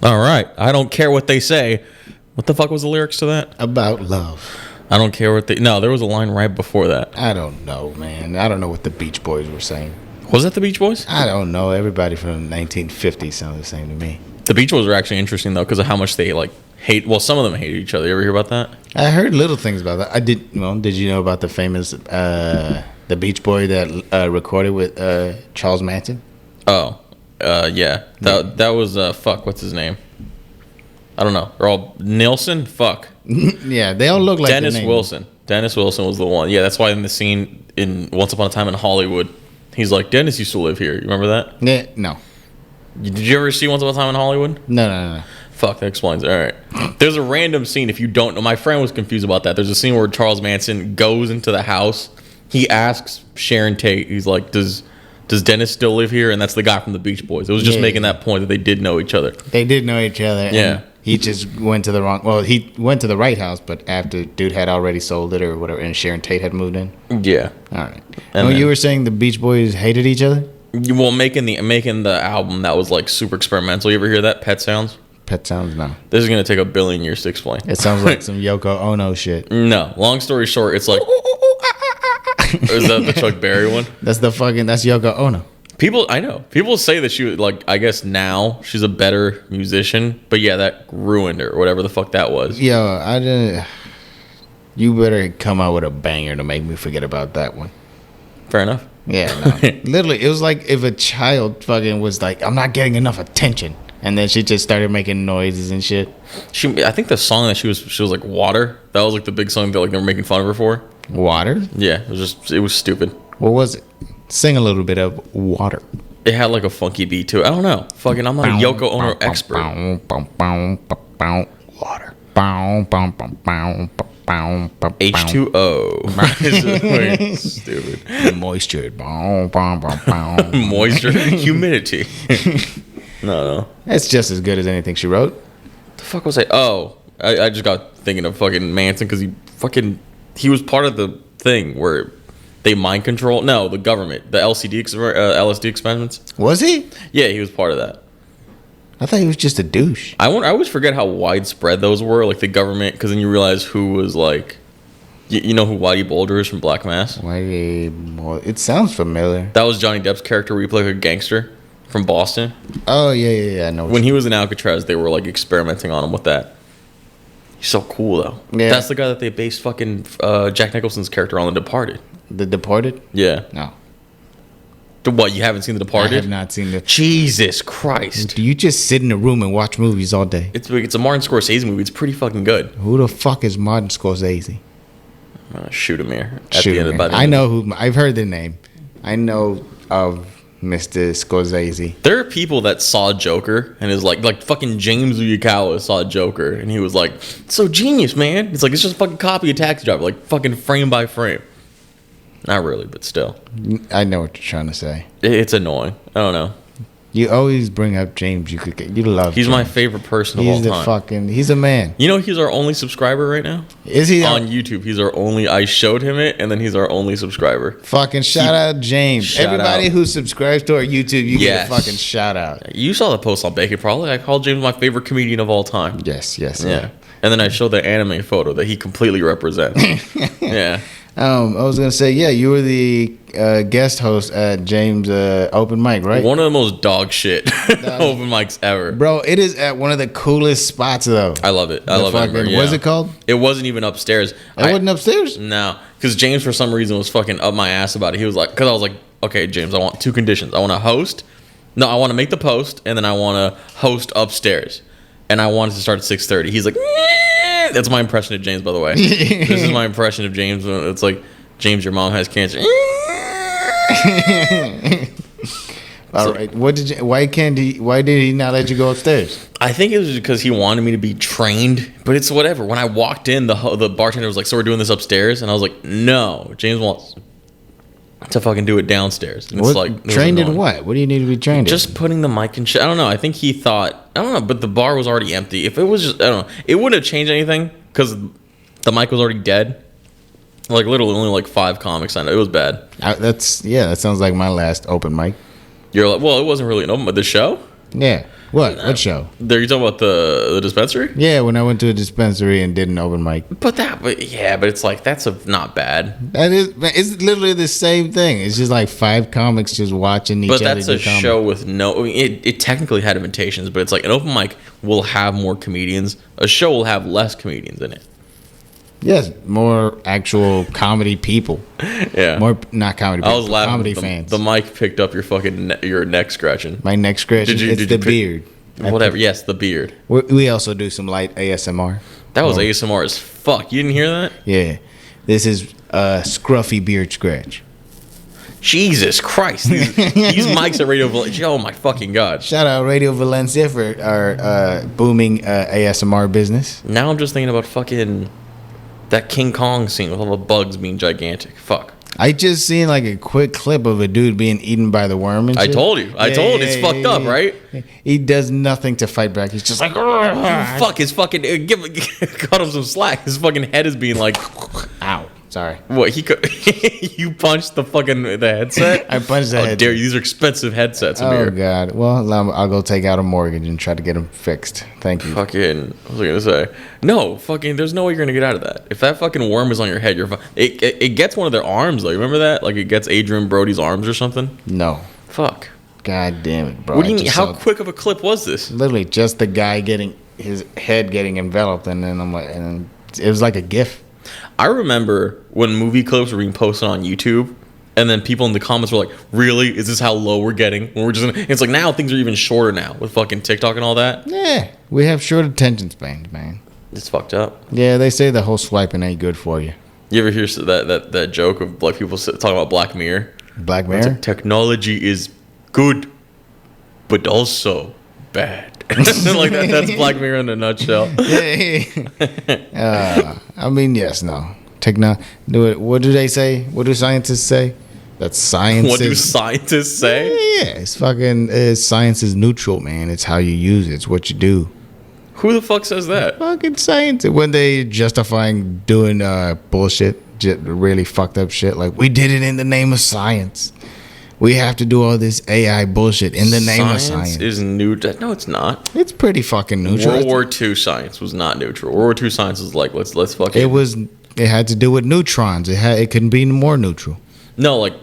All right. I don't care what they say. What the fuck was the lyrics to that? About love. I don't care what they... No, there was a line right before that. I don't know, man. I don't know what the Beach Boys were saying. Was that the Beach Boys? I don't know. Everybody from the 1950s sounds the same to me. The Beach Boys were actually interesting, though, because of how much they, like, hate... Well, some of them hated each other. You ever hear about that? I heard little things about that. Did you know about the famous... the Beach Boy that recorded with Charles Manson? Oh. Yeah. That was... fuck, what's his name? I don't know. They're all... Nilsson? Fuck. Yeah, they all look like Dennis Wilson. Dennis Wilson was the one. Yeah, that's why in the scene in Once Upon a Time in Hollywood, he's like, Dennis used to live here. You remember that? Yeah, no. Did you ever see Once Upon a Time in Hollywood? No. Fuck, that explains it. All right. There's a random scene, if you don't know. My friend was confused about that. There's a scene where Charles Manson goes into the house. He asks Sharon Tate, he's like, does Dennis still live here? And that's the guy from the Beach Boys. It was just making that point that they did know each other. They did know each other. Yeah. He just went to the wrong... Well, he went to the right house, but after dude had already sold it or whatever, and Sharon Tate had moved in. Yeah. All right. And you were saying the Beach Boys hated each other? Well, making the album that was like super experimental. You ever hear that? Pet Sounds? Pet Sounds, no. This is going to take a billion years to explain. It sounds like some Yoko Ono shit. No. Long story short, it's like... Is that the Chuck Berry one? That's Yoko Ono. I know. People say that she, like, I guess now she's a better musician, but yeah, that ruined her, or whatever the fuck that was. Yo, I didn't. You better come out with a banger to make me forget about that one. Fair enough. Yeah, no. Literally, it was like if a child fucking was like, I'm not getting enough attention. And then she just started making noises and shit. I think the song that she was like Water. That was like the big song that like they were making fun of her for. Water? Yeah, it was stupid. What was it? Sing a little bit of Water. It had like a funky beat to it. I don't know. Fucking, I'm not a Yoko Ono expert. Water. H2O. Stupid. Moisture. Moisture. Humidity. No. That's just as good as anything she wrote. The fuck was I? Oh, I just got thinking of fucking Manson because he was part of the thing where they mind control. No, the government, the LSD experiments. Was he? Yeah, he was part of that. I thought he was just a douche. I always forget how widespread those were, like the government, because then you realize who was like, you know who Whitey Bulger is from Black Mass? It sounds familiar. That was Johnny Depp's character where he played like a gangster from Boston. Oh, yeah. I know. When he was in Alcatraz, they were like experimenting on him with that. He's so cool, though. Yeah. That's the guy that they based fucking Jack Nicholson's character on, The Departed. The Departed? Yeah. No. What, you haven't seen The Departed? I have not seen The... Jesus Christ. Do you just sit in a room and watch movies all day? It's a Martin Scorsese movie. It's pretty fucking good. Who the fuck is Martin Scorsese? Shoot him here. I know who... I've heard the name. I know of Mr. Scorsese. There are people that saw Joker and is like fucking James Uyakawa saw Joker and he was like, so genius, man. It's like, it's just a fucking copy of Taxi Driver, like fucking frame by frame. Not really, but still. I know what you're trying to say. It's annoying. I don't know. You always bring up James. You love. He's James. my favorite person of all time. He's a man. You know, he's our only subscriber right now. Is he on YouTube? He's our only. I showed him it, and then he's our only subscriber. Fucking shout out James. Everybody who subscribes to our YouTube, you get a fucking shout out. You saw the post on Bacon probably. I called James my favorite comedian of all time. Yes. Yeah. And then I showed the anime photo that he completely represents. Yeah. I was gonna say, yeah, you were the guest host at James' open mic, right? One of the most dog shit open mics ever, bro. It is at one of the coolest spots, though. I love it. I love it. What's it called? It wasn't even upstairs. It wasn't upstairs? No, because James for some reason was fucking up my ass about it. He was like, because I was like, okay, James, I want two conditions. I want to host. No, I want to make the post, and then I want to host upstairs. And I wanted to start at 6:30. He's like, eh. That's my impression of James, by the way. This is my impression of James. It's like, James, your mom has cancer. All right. Why did he not let you go upstairs? I think it was because he wanted me to be trained, but it's whatever. When I walked in, the bartender was like, so we're doing this upstairs? And I was like, no, James wants to fucking do it downstairs. And it's like, trained in what? What do you need to be trained in? Just putting the mic and shit. I don't know. I think he thought, I don't know, but the bar was already empty. If it was just, I don't know, it wouldn't have changed anything because the mic was already dead. Like literally only like 5 comics. I know it was bad. That sounds like my last open mic. You're like, well, it wasn't really an open mic. The show? Yeah. What show? There, you talking about the dispensary? Yeah, when I went to a dispensary and did an open mic. But it's like not bad. It's literally the same thing. It's just like 5 comics just watching each other. But that's a show with no. I mean, it technically had invitations, but it's like an open mic will have more comedians. A show will have less comedians in it. Yes, more actual comedy people. Yeah, more not comedy. People, I was laughing. Comedy fans. The mic picked up your neck scratching. My neck scratching. It's the beard. Whatever. Yes, the beard. We also do some light ASMR. That was ASMR as fuck. You didn't hear that? Yeah, this is scruffy beard scratch. Jesus Christ! These mics at Radio Valencia. Oh my fucking god! Shout out Radio Valencia for our booming ASMR business. Now I'm just thinking about fucking that King Kong scene with all the bugs being gigantic. Fuck. I just seen like a quick clip of a dude being eaten by the worm and shit. I told you. It's fucked up, right? He does nothing to fight back. He's just like, fuck his fucking. Cut him some slack. His fucking head is being like, ow. Sorry. What you punched the headset? I punched the headset. How dare you? These are expensive headsets. Oh god. Well, I'll go take out a mortgage and try to get them fixed. Thank you. Fucking. What was I gonna say? No. Fucking. There's no way you're gonna get out of that. If that fucking worm is on your head, you're fine. It gets one of their arms though. You remember that? Like it gets Adrian Brody's arms or something. No. Fuck. God damn it, bro. What do you mean? How quick of a clip was this? Literally just the guy getting his head getting enveloped, and then I'm like, and it was like a GIF. I remember when movie clips were being posted on YouTube, and then people in the comments were like, "Really? Is this how low we're getting?" When we're just, it's like now things are even shorter now with fucking TikTok and all that. Yeah, we have short attention spans, man. It's fucked up. Yeah, they say the whole swiping ain't good for you. You ever hear that joke of like people talking about Black Mirror? Black Mirror? Like, technology is good, but also bad. Like that's Black Mirror in a nutshell. I mean, yes, no. What do they say? What do scientists say? That science. What do scientists say? Yeah, it's fucking. Science is neutral, man. It's how you use it. It's what you do. Who the fuck says that? Fucking science. When they justifying doing bullshit, really fucked up shit, like we did it in the name of science. We have to do all this AI bullshit in the name of science. Science is neutral. No, it's not. It's pretty fucking neutral. World War II science was not neutral. World War II science was like, let's fucking. It had to do with neutrons. It couldn't be more neutral. No, like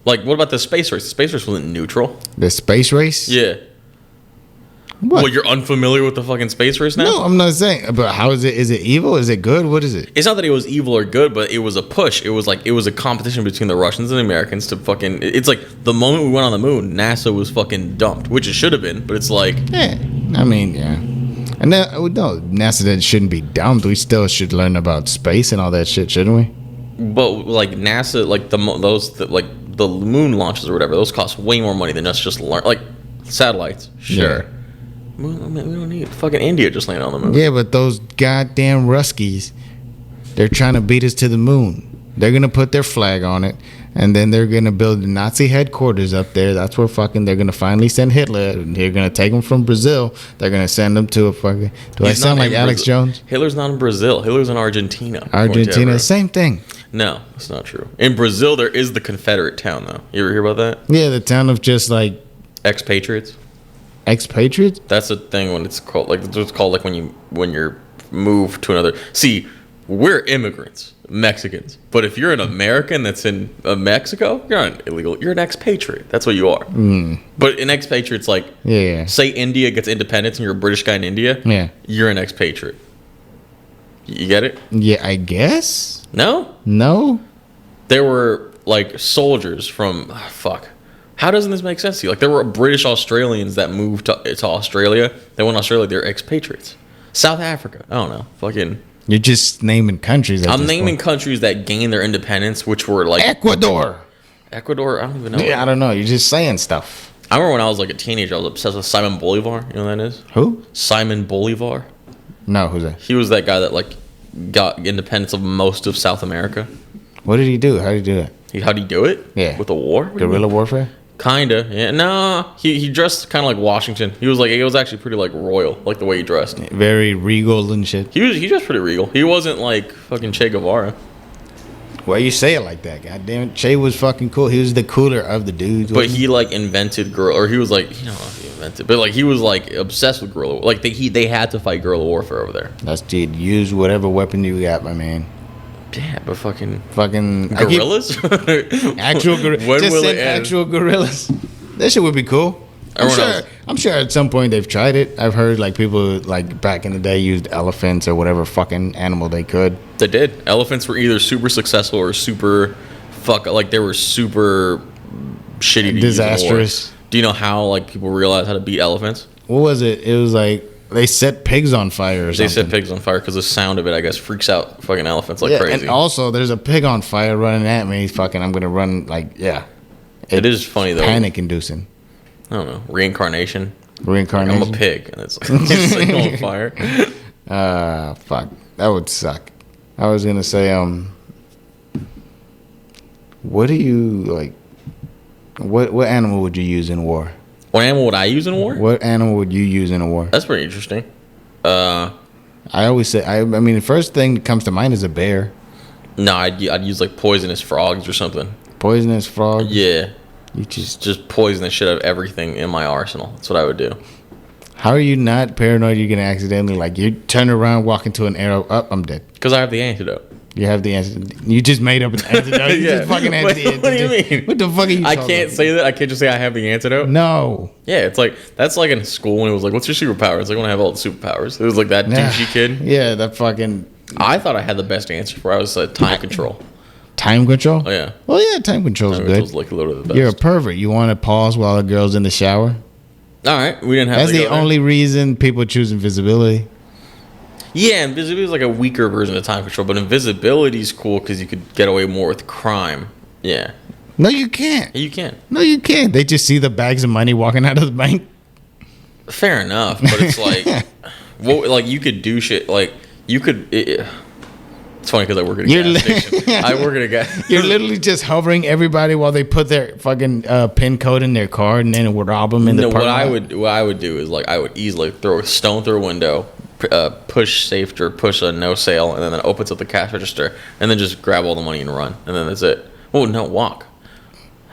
what about the space race? The space race wasn't neutral. The space race? Yeah. What? Well, you're unfamiliar with the fucking space race now? No, I'm not saying. But how is it? Is it evil? Is it good? What is it? It's not that it was evil or good, but it was a push. It was a competition between the Russians and the Americans to fucking. It's like the moment we went on the moon, NASA was fucking dumped, which it should have been, but it's like. Yeah, I mean, yeah. And no, NASA shouldn't be dumped. We still should learn about space and all that shit, shouldn't we? But like NASA, like the moon launches or whatever, those cost way more money than us just learn. Like satellites, sure. Yeah. We don't need fucking India just landing on the moon. Yeah, but those goddamn Ruskies, they're trying to beat us to the moon. They're gonna put their flag on it, and then they're gonna build the Nazi headquarters up there. That's where they're gonna finally send Hitler. And they're gonna take him from Brazil. They're gonna send him to a fucking. I sound like Alex Jones? Hitler's not in Brazil. Hitler's in Argentina. Argentina, same thing. No, that's not true. In Brazil, there is the Confederate town, though. You ever hear about that? Yeah, the town of just like expatriates. Expatriates? That's a thing when it's called like when you're moved to another. See, we're immigrants, Mexicans, but if you're an American that's in Mexico, you're not illegal. You're an expatriate. That's what you are. But an expatriate's like, say India gets independence and you're a British guy in India. Yeah, you're an expatriate. You get it? Yeah, I guess. No. There were like soldiers from How doesn't this make sense to you? Like, there were British Australians that moved to Australia. They went to Australia. They're expatriates. South Africa. I don't know. Fucking. You're just naming countries. I'm naming countries that gained their independence, which were like Ecuador. I don't even know. Yeah, I don't know. You're just saying stuff. I remember when I was like a teenager, I was obsessed with Simon Bolivar. You know who that is? Who? Simon Bolivar. No, who's that? He was that guy that like got independence of most of South America. What did he do? How did he do it? How'd he do it? Yeah. With a war? Guerrilla warfare? Kinda, yeah. No, he dressed kind of like Washington. He was actually pretty like royal, like the way he dressed. Very regal and shit. He dressed pretty regal. He wasn't like fucking Che Guevara. Why you say it like that? God damn it. Che was fucking cool. He was the cooler of the dudes. But he like invented gorilla, or he was like, you know, he invented, but like he was like obsessed with guerrilla. Like they had to fight guerrilla warfare over there. That's dude. Use whatever weapon you got, my man. Yeah, but fucking gorillas. Actual gorillas. Just send actual gorillas. That shit would be cool. I'm sure at some point they've tried it. I've heard like people like back in the day used elephants or whatever fucking animal they could. They did. Elephants were either super successful or super like they were super shitty to disastrous. Use in war. Do you know how like people realized how to beat elephants? What was it? It was like they set pigs on fire or something. They set pigs on fire because the sound of it, I guess, freaks out fucking elephants like crazy. And also, there's a pig on fire running at me. Fucking, I'm gonna run like It is funny though. Panic inducing. I don't know. Reincarnation. I'm a pig, and it's like on fire. Fuck. That would suck. I was gonna say, what do you like? What animal would you use in war? What animal would I use in war? What animal would you use in a war? That's pretty interesting. I always say, I mean, the first thing that comes to mind is a bear. No, I'd use like poisonous frogs or something. Poisonous frogs? Yeah. You just poison the shit out of everything in my arsenal. That's what I would do. How are you not paranoid you're gonna accidentally like you turn around, walk into an arrow, I'm dead? Because I have the antidote. You have the antidote. You just made up an antidote. You just fucking have the antidote. What do you mean? What the fuck are you talking I can't say that. I can't just say I have the antidote. No. Yeah, it's like that's like in school when it was like, "What's your superpower?" It's like when I have all the superpowers. It was like that douchey kid. Yeah, that fucking. I thought I had the best answer for. I was time control. Time control? Oh yeah. Well, yeah, time control's good. Control's like literally the best. You're a pervert. You want to pause while a girl's in the shower? All right, we didn't have. That's the only reason people choose invisibility. Yeah, invisibility is like a weaker version of time control, but invisibility is cool because you could get away more with crime. Yeah. No, you can't. You can. No, you can't. They just see the bags of money walking out of the bank. Fair enough, but it's like, like you could do shit like you could. It's funny because I work at a gas station. I work at a gas. You're literally just hovering everybody while they put their fucking pin code in their card, and then it would rob them in the parking lot. What I would do is like I would easily throw a stone through a window, push safe or push a no sale, and then it opens up the cash register, and then just grab all the money and run, and then that's it. Oh no, walk.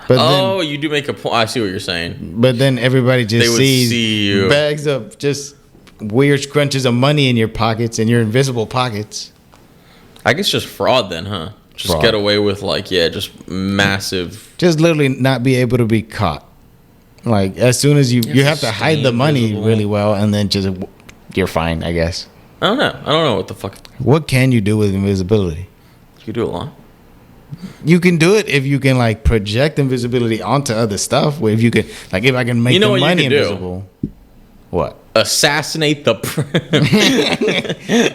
But you do make a point. I see what you're saying. But then everybody just sees see bags of just weird scrunches of money in your pockets, in your invisible pockets. I guess just fraud then, huh? Just get away with like, just massive. Just literally not be able to be caught. Like as soon as you have to hide the money really well, and then just you're fine, I guess. I don't know what the fuck. What can you do with invisibility? You can do a lot. You can do it if you can like project invisibility onto other stuff. Where if you could, like, if I can make the money invisible. What? Assassinate the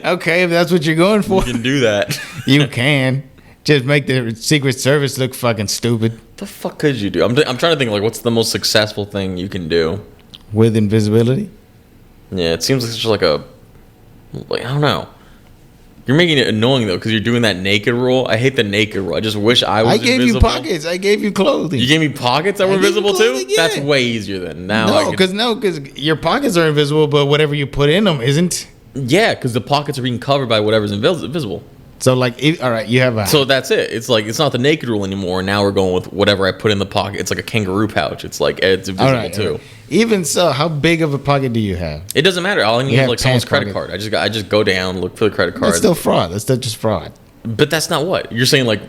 Okay, if that's what you're going for, you can do that. You can just make the Secret Service look fucking stupid. What the fuck could you do? I'm trying to think like what's the most successful thing you can do with invisibility. Yeah, it seems like it's just like I don't know. You're making it annoying though because you're doing that naked rule. I hate the naked rule. I just wish I was invisible. I gave you pockets. I gave you clothing. You gave me pockets that were invisible too? Yeah. That's way easier than now. No, because your pockets are invisible, but whatever you put in them isn't. Yeah, because the pockets are being covered by whatever's invisible. So like, all right, you have a. So that's it. It's like it's not the naked rule anymore. Now we're going with whatever I put in the pocket. It's like a kangaroo pouch. It's like it's invisible too. Right. Even so, how big of a pocket do you have? It doesn't matter. All I need is like someone's credit card. I just go down, look for the credit card. That's still fraud. That's still just fraud. But that's not what you're saying. Like,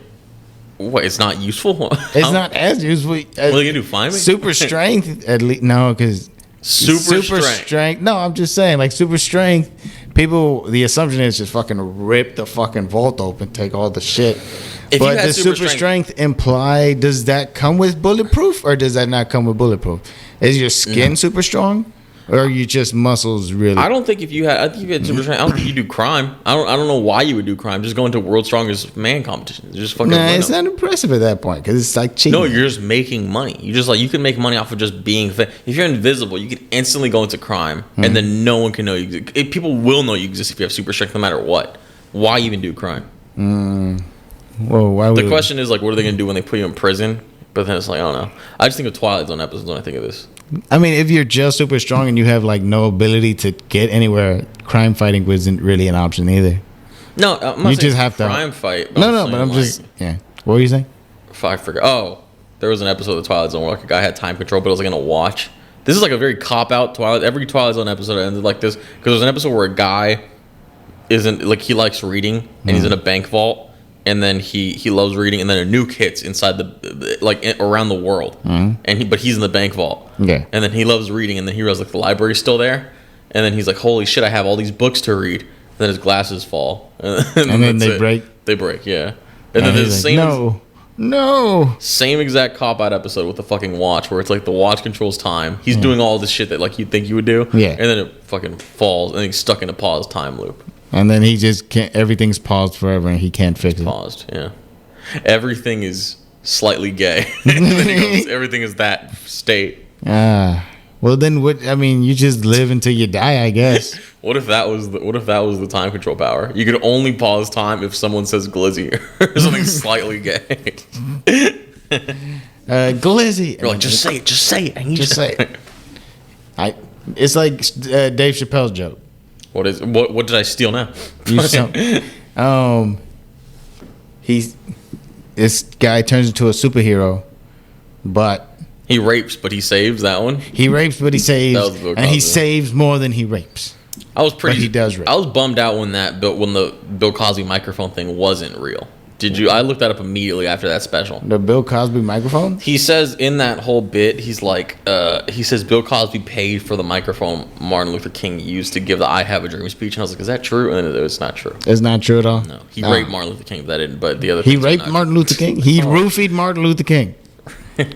what? It's not useful. It's not as useful. What are you gonna do? Find me? Super strength, at least no, because super strength. No, I'm just saying, like super strength. People, the assumption is just fucking rip the fucking vault open, take all the shit. But does super strength imply, does that come with bulletproof or does that not come with bulletproof? Is your skin super strong or are you just muscles really? I don't think if you had super strength, I don't think you do crime. I don't know why you would do crime. Just go into World's Strongest Man competition. Just fucking it's not impressive at that point because it's like cheating. No, you're just making money. You can make money off of just being fit. If you're invisible, you can instantly go into crime and then no one can know you exist. People will know you exist if you have super strength no matter what. Why even do crime? Well, why would the question is like, what are they gonna do when they put you in prison? But then it's like, I don't know. I just think of Twilight Zone episodes when I think of this. I mean, if you're just super strong and you have like no ability to get anywhere, crime fighting wasn't really an option either. No, I'm not You saying just have to crime fight. No, but I'm just What were you saying? I forgot. Oh, there was an episode of the Twilight Zone where like a guy had time control, but it was like in a watch. This is like a very cop out Twilight. Every Twilight Zone episode ended like this because there's an episode where a guy isn't like he likes reading and he's in a bank vault, and then he loves reading, and then a nuke hits inside around the world, and but he's in the bank vault. Yeah, and then he loves reading, and then he realizes like the library's still there, and then he's like, holy shit, I have all these books to read. And then his glasses fall, and then they break. They break, yeah. And then there's the like, No. Same exact cop-out episode with the fucking watch, where it's like the watch controls time. He's doing all this shit that like you'd think he would do. Yeah. And then it fucking falls, and he's stuck in a paused time loop. And then he just can't. Everything's paused forever, and he can't fix it. Paused, yeah. Everything is slightly gay. And then he goes, everything is that state. Well, then what? I mean, you just live until you die, I guess. What if that was the time control power? You could only pause time if someone says glizzy or something slightly gay. Glizzy. You're like, just say it. Just say it. I need Just say it. It's like Dave Chappelle's joke. What did I steal now? This guy turns into a superhero, but he rapes, but he saves. That one. He rapes, but he saves, That was Bill and he Cosby. saves more than he rapes. But he does rape. I was bummed out when the Bill Cosby microphone thing wasn't real. Did you? I looked that up immediately after that special. The Bill Cosby microphone? He says in that whole bit, he's like, he says Bill Cosby paid for the microphone Martin Luther King used to give the "I Have a Dream" speech, and I was like, is that true? And then it's not true. It's not true at all. No, he raped Martin Luther King, but that didn't. But the other he raped Martin Luther King. He roofied Martin Luther King.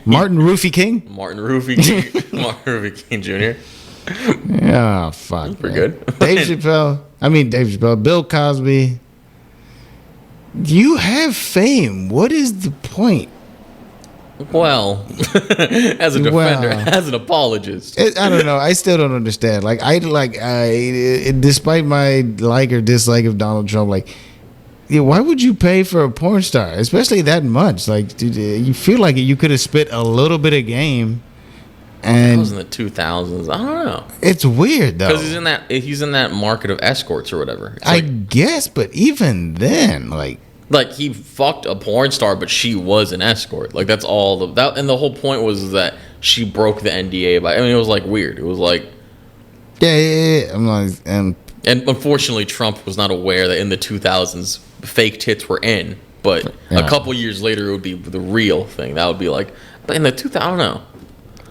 Martin Roofie King. Martin Roofie King. Martin Roofie King Jr. Oh fuck. Pretty good. Dave Chappelle. Bill Cosby. You have fame. What is the point? Well, as a defender, as an apologist, I don't know. I still don't understand. Like despite my like or dislike of Donald Trump, like, yeah, why would you pay for a porn star, especially that much? Like, dude, you feel like you could have spit a little bit of game. And that was in the 2000s. I don't know. It's weird though, because he's in that market of escorts or whatever. I guess, but even then, like he fucked a porn star, but she was an escort. Like that's all that, and the whole point was that she broke the NDA. It was like weird. It was like, yeah. I'm like, and unfortunately, Trump was not aware that in the 2000s, fake tits were in. But a couple years later, it would be the real thing. That would be like, but in the 2000s, I don't know.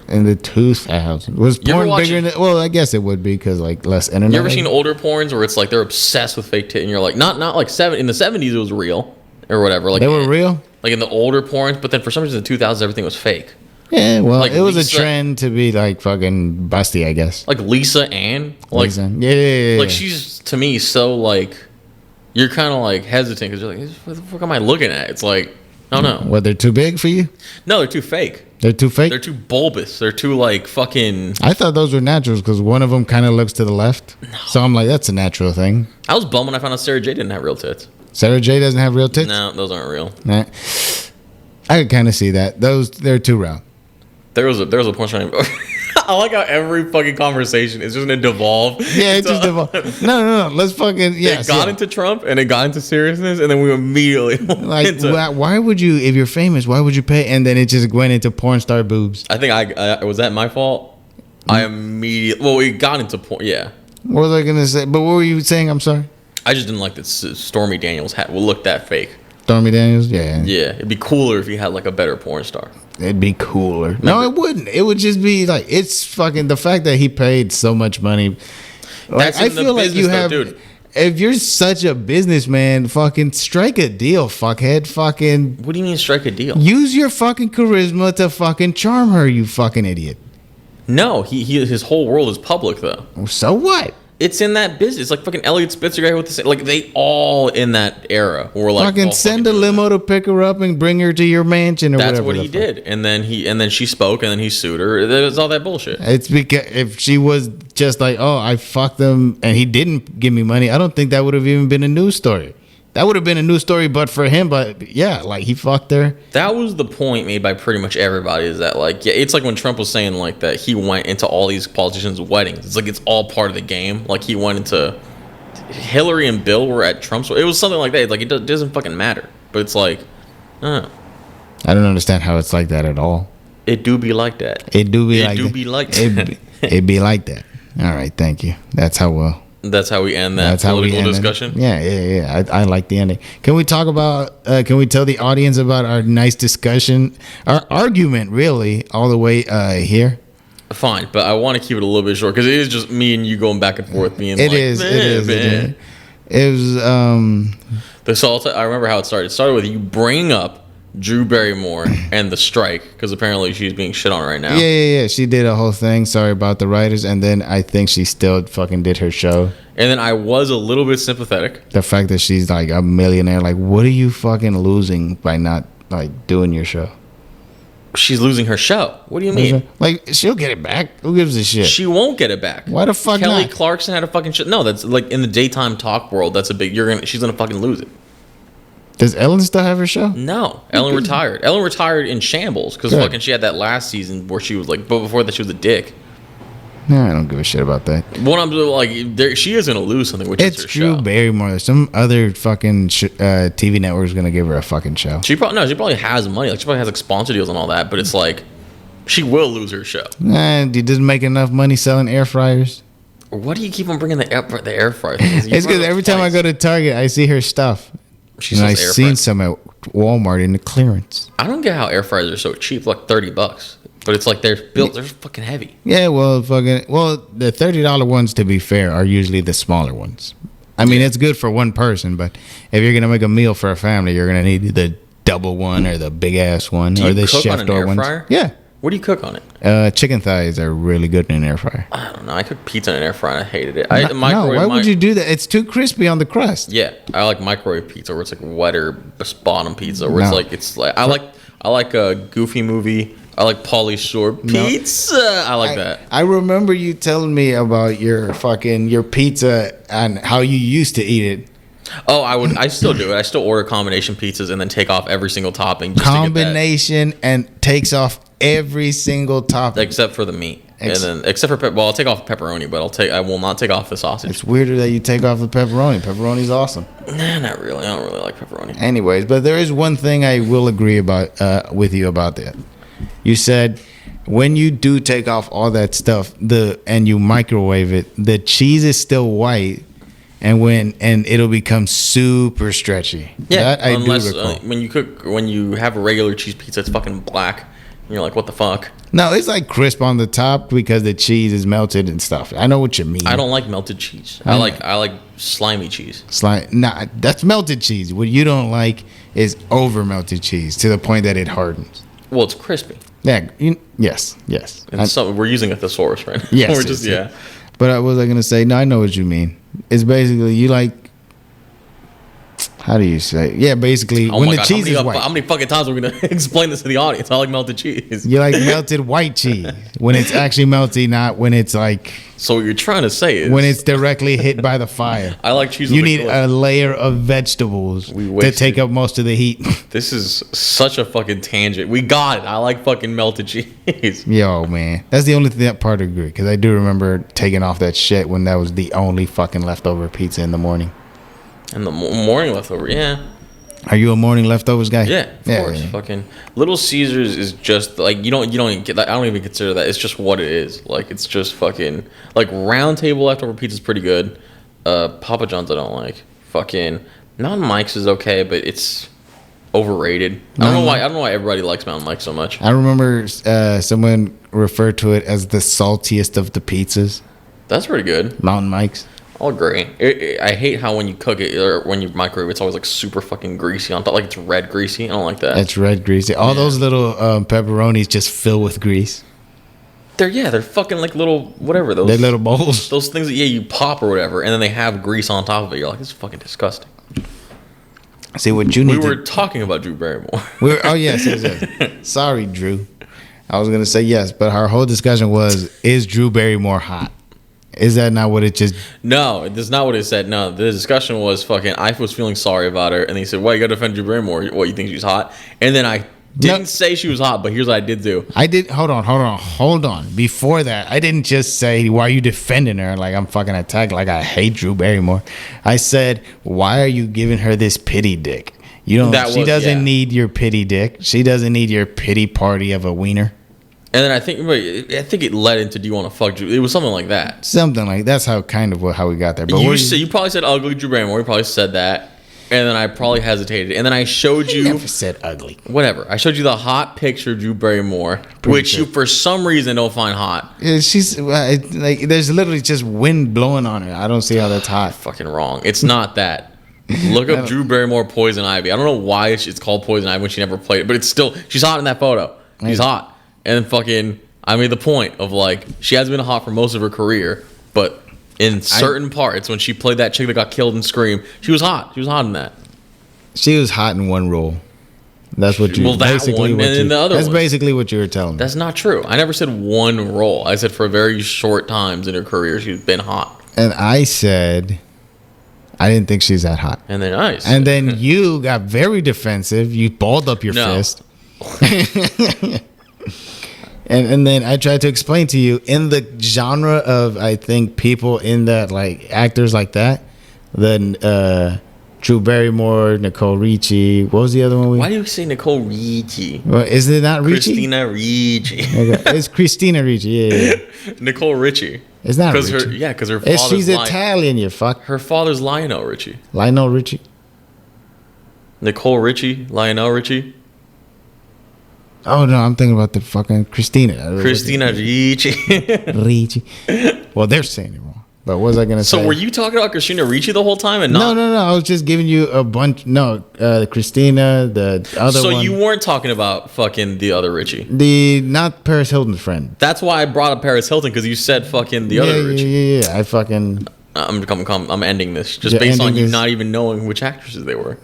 In the 2000s, was porn bigger than? Well, I guess it would be because like less internet. You ever seen older porns where it's like they're obsessed with fake tit, and you're like, not like in the 70s it was real or whatever. Like they were real, like in the older porns, but then for some reason in the 2000s everything was fake. Yeah, well, like it was a trend to be like fucking busty, I guess. Like Lisa Ann, like yeah. Like she's to me so like you're kind of like hesitant because you're like, what the fuck am I looking at? It's like I don't know. What, they're too big for you? No, they're too fake. They're too fake? They're too bulbous. They're too, like, fucking... I thought those were naturals because one of them kind of looks to the left. No. So I'm like, that's a natural thing. I was bummed when I found out Sarah J didn't have real tits. Sarah J doesn't have real tits? No, those aren't real. Nah. I could kind of see that. They're too round. There was a porn star named... I like how every fucking conversation is just going to devolve. Yeah, it just devolved. No. Let's fucking... It got into Trump, and it got into seriousness, and then we immediately like, into... Why would you... If you're famous, why would you pay? And then it just went into porn star boobs. I think was that my fault? I immediately... Well, it got into porn... Yeah. What was I going to say? But what were you saying? I'm sorry. I just didn't like that Stormy Daniels will look that fake. Stormy Daniels? Yeah. Yeah. It'd be cooler if you had, like, a better porn star. It'd be cooler. No, it wouldn't. It would just be like, it's fucking the fact that he paid so much money. Like, I feel like you have, dude. If you're such a businessman, fucking strike a deal, fuckhead. Fucking. What do you mean strike a deal? Use your fucking charisma to fucking charm her, you fucking idiot. No, his whole world is public though. So what? It's in that business. Like fucking Elliot Spitzer guy with the same. Like they all in that era were like fucking send a limo to pick her up and bring her to your mansion or whatever. That's what he did. And then she spoke and then he sued her. It's all that bullshit. It's because if she was just like, oh, I fucked him and he didn't give me money, I don't think that would have even been a news story. That would have been a news story, but for him, but yeah, like he fucked her. That was the point made by pretty much everybody is that like, yeah, it's like when Trump was saying like that he went into all these politicians' weddings. It's like it's all part of the game. Like he went into Hillary and Bill were at Trump's. It was something like that. Like, it doesn't fucking matter. But it's like, I don't understand how it's like that at all. It do be like that. It do be like that. It be like that. All right, thank you. That's how we end that political discussion. Yeah. I like the ending. Can we talk about? Can we tell the audience about our nice discussion, our argument, really, all the way here? Fine, but I want to keep it a little bit short because it is just me and you going back and forth. Being it is. It was. I remember how it started. It started with you bringing up Drew Barrymore and the strike because apparently she's being shit on right now. Yeah. She did a whole thing. Sorry about the writers, and then I think she still fucking did her show. And then I was a little bit sympathetic. The fact that she's like a millionaire, like, what are you fucking losing by not like doing your show? She's losing her show. What do you mean? Like, she'll get it back. Who gives a shit? She won't get it back. Why the fuck Kelly not? Clarkson had a fucking shit. No, that's like in the daytime talk world. That's a big. She's gonna fucking lose it. Does Ellen still have her show? No, Ellen retired. Ellen retired in shambles because fucking she had that last season where she was like, but before that she was a dick. No, I don't give a shit about that. What I'm like, she is gonna lose something, which is her Drew show. Barrymore. Some other fucking TV network is gonna give her a fucking show. She probably has money. Like she probably has like sponsor deals and all that. But it's like, she will lose her show. And he doesn't make enough money selling air fryers. What do you keep on bringing the air fryer? It's because every time I go to Target, I see her stuff. And I've seen some at Walmart in the clearance. I don't get how air fryers are so cheap, like $30. But it's like they're fucking heavy. Yeah, the $30 ones, to be fair, are usually the smaller ones. I mean, it's good for one person, but if you're gonna make a meal for a family, you're gonna need the double one or the big ass one or the chef door one. Yeah. What do you cook on it? Chicken thighs are really good in an air fryer. I don't know. I cooked pizza in an air fryer and I hated it. Why would you do that? It's too crispy on the crust. Yeah, I like microwave pizza where it's like wetter bottom pizza where I like a Goofy Movie. I like Pauly Shore pizza. I like that. I remember you telling me about your pizza and how you used to eat it. Oh, I still do it. I still order combination pizzas and then take off every single topping. Combination and takes off every single topping except for the meat. And then except for I'll take off pepperoni, but I will not take off the sausage. It's weirder that you take off the pepperoni. Pepperoni's awesome. Nah, not really. I don't really like pepperoni. Anyways, but there is one thing I will agree about with you about that. You said when you do take off all that stuff, and you microwave it, the cheese is still white, and it'll become super stretchy. Yeah, that I do recall. When you have a regular cheese pizza, it's fucking black. And you're like, what the fuck? No, it's like crisp on the top because the cheese is melted and stuff. I know what you mean. I don't like melted cheese. I like slimy cheese. Nah, that's melted cheese. What you don't like is over melted cheese to the point that it hardens. Well, it's crispy. Yeah. Yes. We're using a thesaurus right now. Yes. Yeah. But what was I gonna say? No, I know what you mean. It's basically you like. How do you say? Yeah, basically when the cheese is white. How many fucking times are we gonna explain this to the audience? I like melted cheese. You like melted white cheese when it's actually melty, not when it's like. So what you're trying to say is when it's directly hit by the fire. I like cheese. You need a layer of vegetables to take up most of the heat. This is such a fucking tangent. We got it. I like fucking melted cheese. Yo, man, that's the only thing that part I agree because I do remember taking off that shit when that was the only fucking leftover pizza in the morning. And the morning leftover, yeah. Are you a morning leftovers guy? Yeah, of course. Yeah. Fucking Little Caesars is just like you don't even get. Like, I don't even consider that. It's just what it is. Like it's just fucking like Round Table leftover pizza is pretty good. Papa John's I don't like. Fucking Mountain Mike's is okay, but it's overrated. I don't know why everybody likes Mountain Mike so much. I remember someone referred to it as the saltiest of the pizzas. That's pretty good. Mountain Mike's. I'll agree. I hate how when you cook it or when you microwave, it's always like super fucking greasy on top. Like it's red greasy. I don't like that. It's red greasy. All those little pepperonis just fill with grease. They're fucking like little whatever those. They're little bowls. Those things that you pop or whatever, and then they have grease on top of it. You're like, this is fucking disgusting. See what you need. We were talking about Drew Barrymore. Yes. Sorry, Drew. I was gonna say yes, but our whole discussion was: is Drew Barrymore hot? Is that not what it just... No, that's not what it said. No, the discussion was fucking... I was feeling sorry about her, and he said, well, you got to defend Drew Barrymore. What, you think she's hot? And then I Didn't say she was hot, but here's what I did do. I did. Hold on. Before that, I didn't just say, why are you defending her? Like I'm fucking attacked. Like I hate Drew Barrymore. I said, why are you giving her this pity dick? You don't. She doesn't need your pity dick. She doesn't need your pity party of a wiener. And then I think it led into, do you want to fuck Drew? It was something like that. Something like that's how we got there. But you probably said ugly Drew Barrymore. You probably said that. And then I probably hesitated. And then I showed you... never said ugly. Whatever. I showed you the hot picture of Drew Barrymore, which you, for some reason, don't find hot. She's... like, there's literally just wind blowing on her. I don't see how that's hot. Fucking wrong. It's not that. Look up Drew Barrymore, Poison Ivy. I don't know why it's called Poison Ivy when she never played it, but it's still... She's hot in that photo. She's hot. And then fucking... I made the point of, like, she hasn't been hot for most of her career, but... in certain parts, when she played that chick that got killed in Scream, she was hot. She was hot in that. She was hot in one role. That's what you. Well, that one, and then the other. That's basically what you were telling me. That's not true. I never said one role. I said for very short times in her career, she's been hot. And I said, I didn't think she's that hot. And then nice. And then you got very defensive. You balled up your fist. And then I tried to explain to you in the genre of, I think, people in that, like, actors like that, the Drew Barrymore, Nicole Richie. What was the other one? Why do you say Nicole Richie? Well, is it not Richie? Christina Ricci. Okay. It's Christina Ricci. Yeah. Nicole Richie. It's not Richie. Because her father's... she's Italian, you fuck. Her father's Lionel Richie. Lionel Richie? Nicole Richie? Lionel Richie? Oh, no, I'm thinking about the fucking Christina. Christina Ricci. Ricci. Well, they're saying it wrong. But what was I going to say? So were you talking about Christina Ricci the whole time? And not? No. I was just giving you a bunch. No, Christina, the other one. So you weren't talking about fucking the other Richie? Not Paris Hilton's friend. That's why I brought up Paris Hilton, because you said fucking the other Richie. Yeah. I fucking... I'm ending this just based on you not even knowing which actresses they were.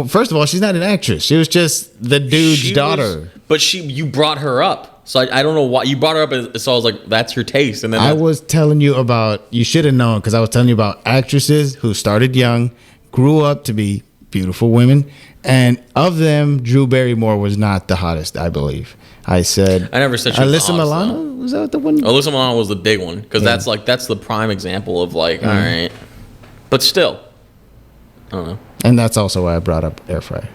First of all, she's not an actress. She was just the dude's daughter. You brought her up, so I don't know why you brought her up. So I was like, "That's your taste." And then I was telling you about. You should have known, because I was telling you about actresses who started young, grew up to be beautiful women, and of them, Drew Barrymore was not the hottest, I believe. I said. I never said she was Alyssa the hottest, Milano. though. Was that the one? Alyssa Milano was the big one, because that's the prime example of like, all right, but still, I don't know. And that's also why I brought up air fryers.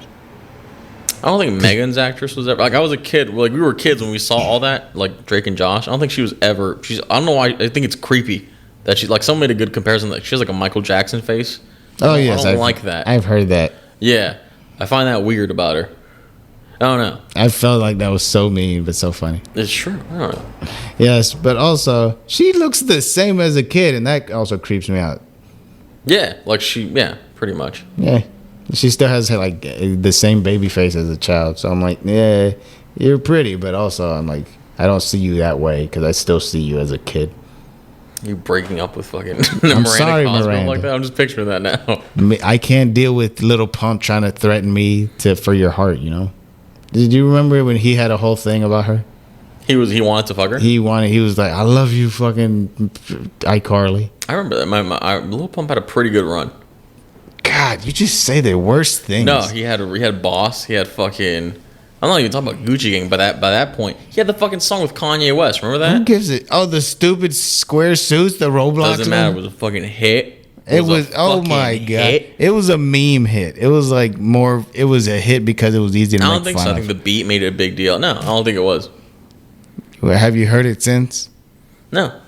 I don't think Megan's actress was ever, like, I was a kid, like we were kids when we saw all that, like Drake and Josh. I don't think she was ever. I don't know why. I think it's creepy that she, like, someone made a good comparison that she has like a Michael Jackson face. Yes, I don't like that. I've heard that. Yeah, I find that weird about her. I don't know. I felt like that was so mean, but so funny. It's true. I don't know. Yes, but also she looks the same as a kid, and that also creeps me out. Yeah, like pretty much. Yeah, she still has like the same baby face as a child. So I'm like, yeah, you're pretty, but also I'm like, I don't see you that way, because I still see you as a kid. You breaking up with fucking I'm sorry, Miranda. like that? I'm just picturing that now. I can't deal with Little Pump trying to threaten me for your heart, you know? Did you remember when he had a whole thing about her? He wanted to fuck her? He was like, I love you, fucking iCarly. I remember that. My Lil Pump had a pretty good run. God, you just say the worst things. No, he had Boss. He had fucking... I'm not even talking about Gucci Gang by that point. He had the fucking song with Kanye West. Remember that? Who gives it? Oh, the stupid square suits, the Roblox. Doesn't matter. It was a fucking hit. It was oh my god! Hit. It was a meme hit. It was like more. It was a hit because it was easy to make fun of. I don't think so. I think the beat made it a big deal. No, I don't think it was. Well, have you heard it since? No,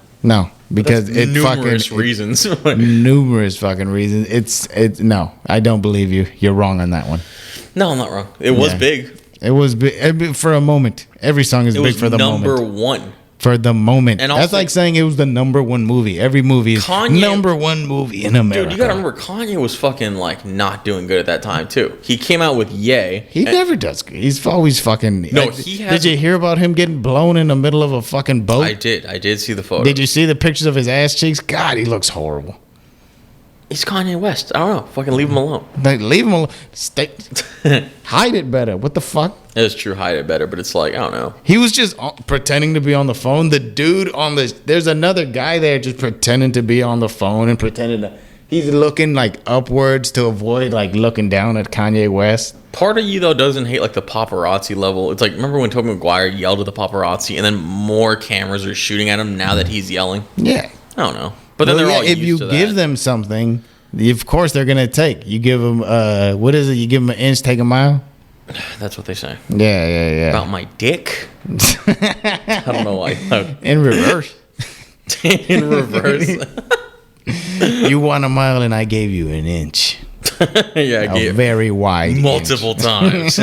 because it numerous reasons. Numerous fucking reasons. It's no. I don't believe you. You're wrong on that one. No, I'm not wrong. It was big. It was big for a moment. Every song is big for the moment. Number one. For the moment. And that's like saying it was the number one movie. Every movie is number one movie in America. Dude, you gotta remember, Kanye was fucking like not doing good at that time too. He came out with Ye. He never does good. He's always fucking... No, he has... Did you hear about him getting blown in the middle of a fucking boat? I did see the photo. Did you see the pictures of his ass cheeks? God, he looks horrible. He's Kanye West. I don't know. Fucking leave him alone. Leave him alone. Hide it better. What the fuck? It's true, hide it better, but it's like, I don't know. He was just pretending to be on the phone. The dude on the... There's another guy there just pretending to be on the phone and pretending to... He's looking like upwards to avoid like looking down at Kanye West. Part of you though doesn't hate like the paparazzi level. It's like, remember when Tobey Maguire yelled at the paparazzi, and then more cameras are shooting at him now that he's yelling? Yeah, I don't know, but then they're all if used you to give that. them something, of course they're gonna take. You give them what is it? You give them an inch, take a mile. That's what they say. Yeah. About my dick. I don't know why. In reverse. In reverse. You want a mile and I gave you an inch. Yeah, I gave very wide multiple times.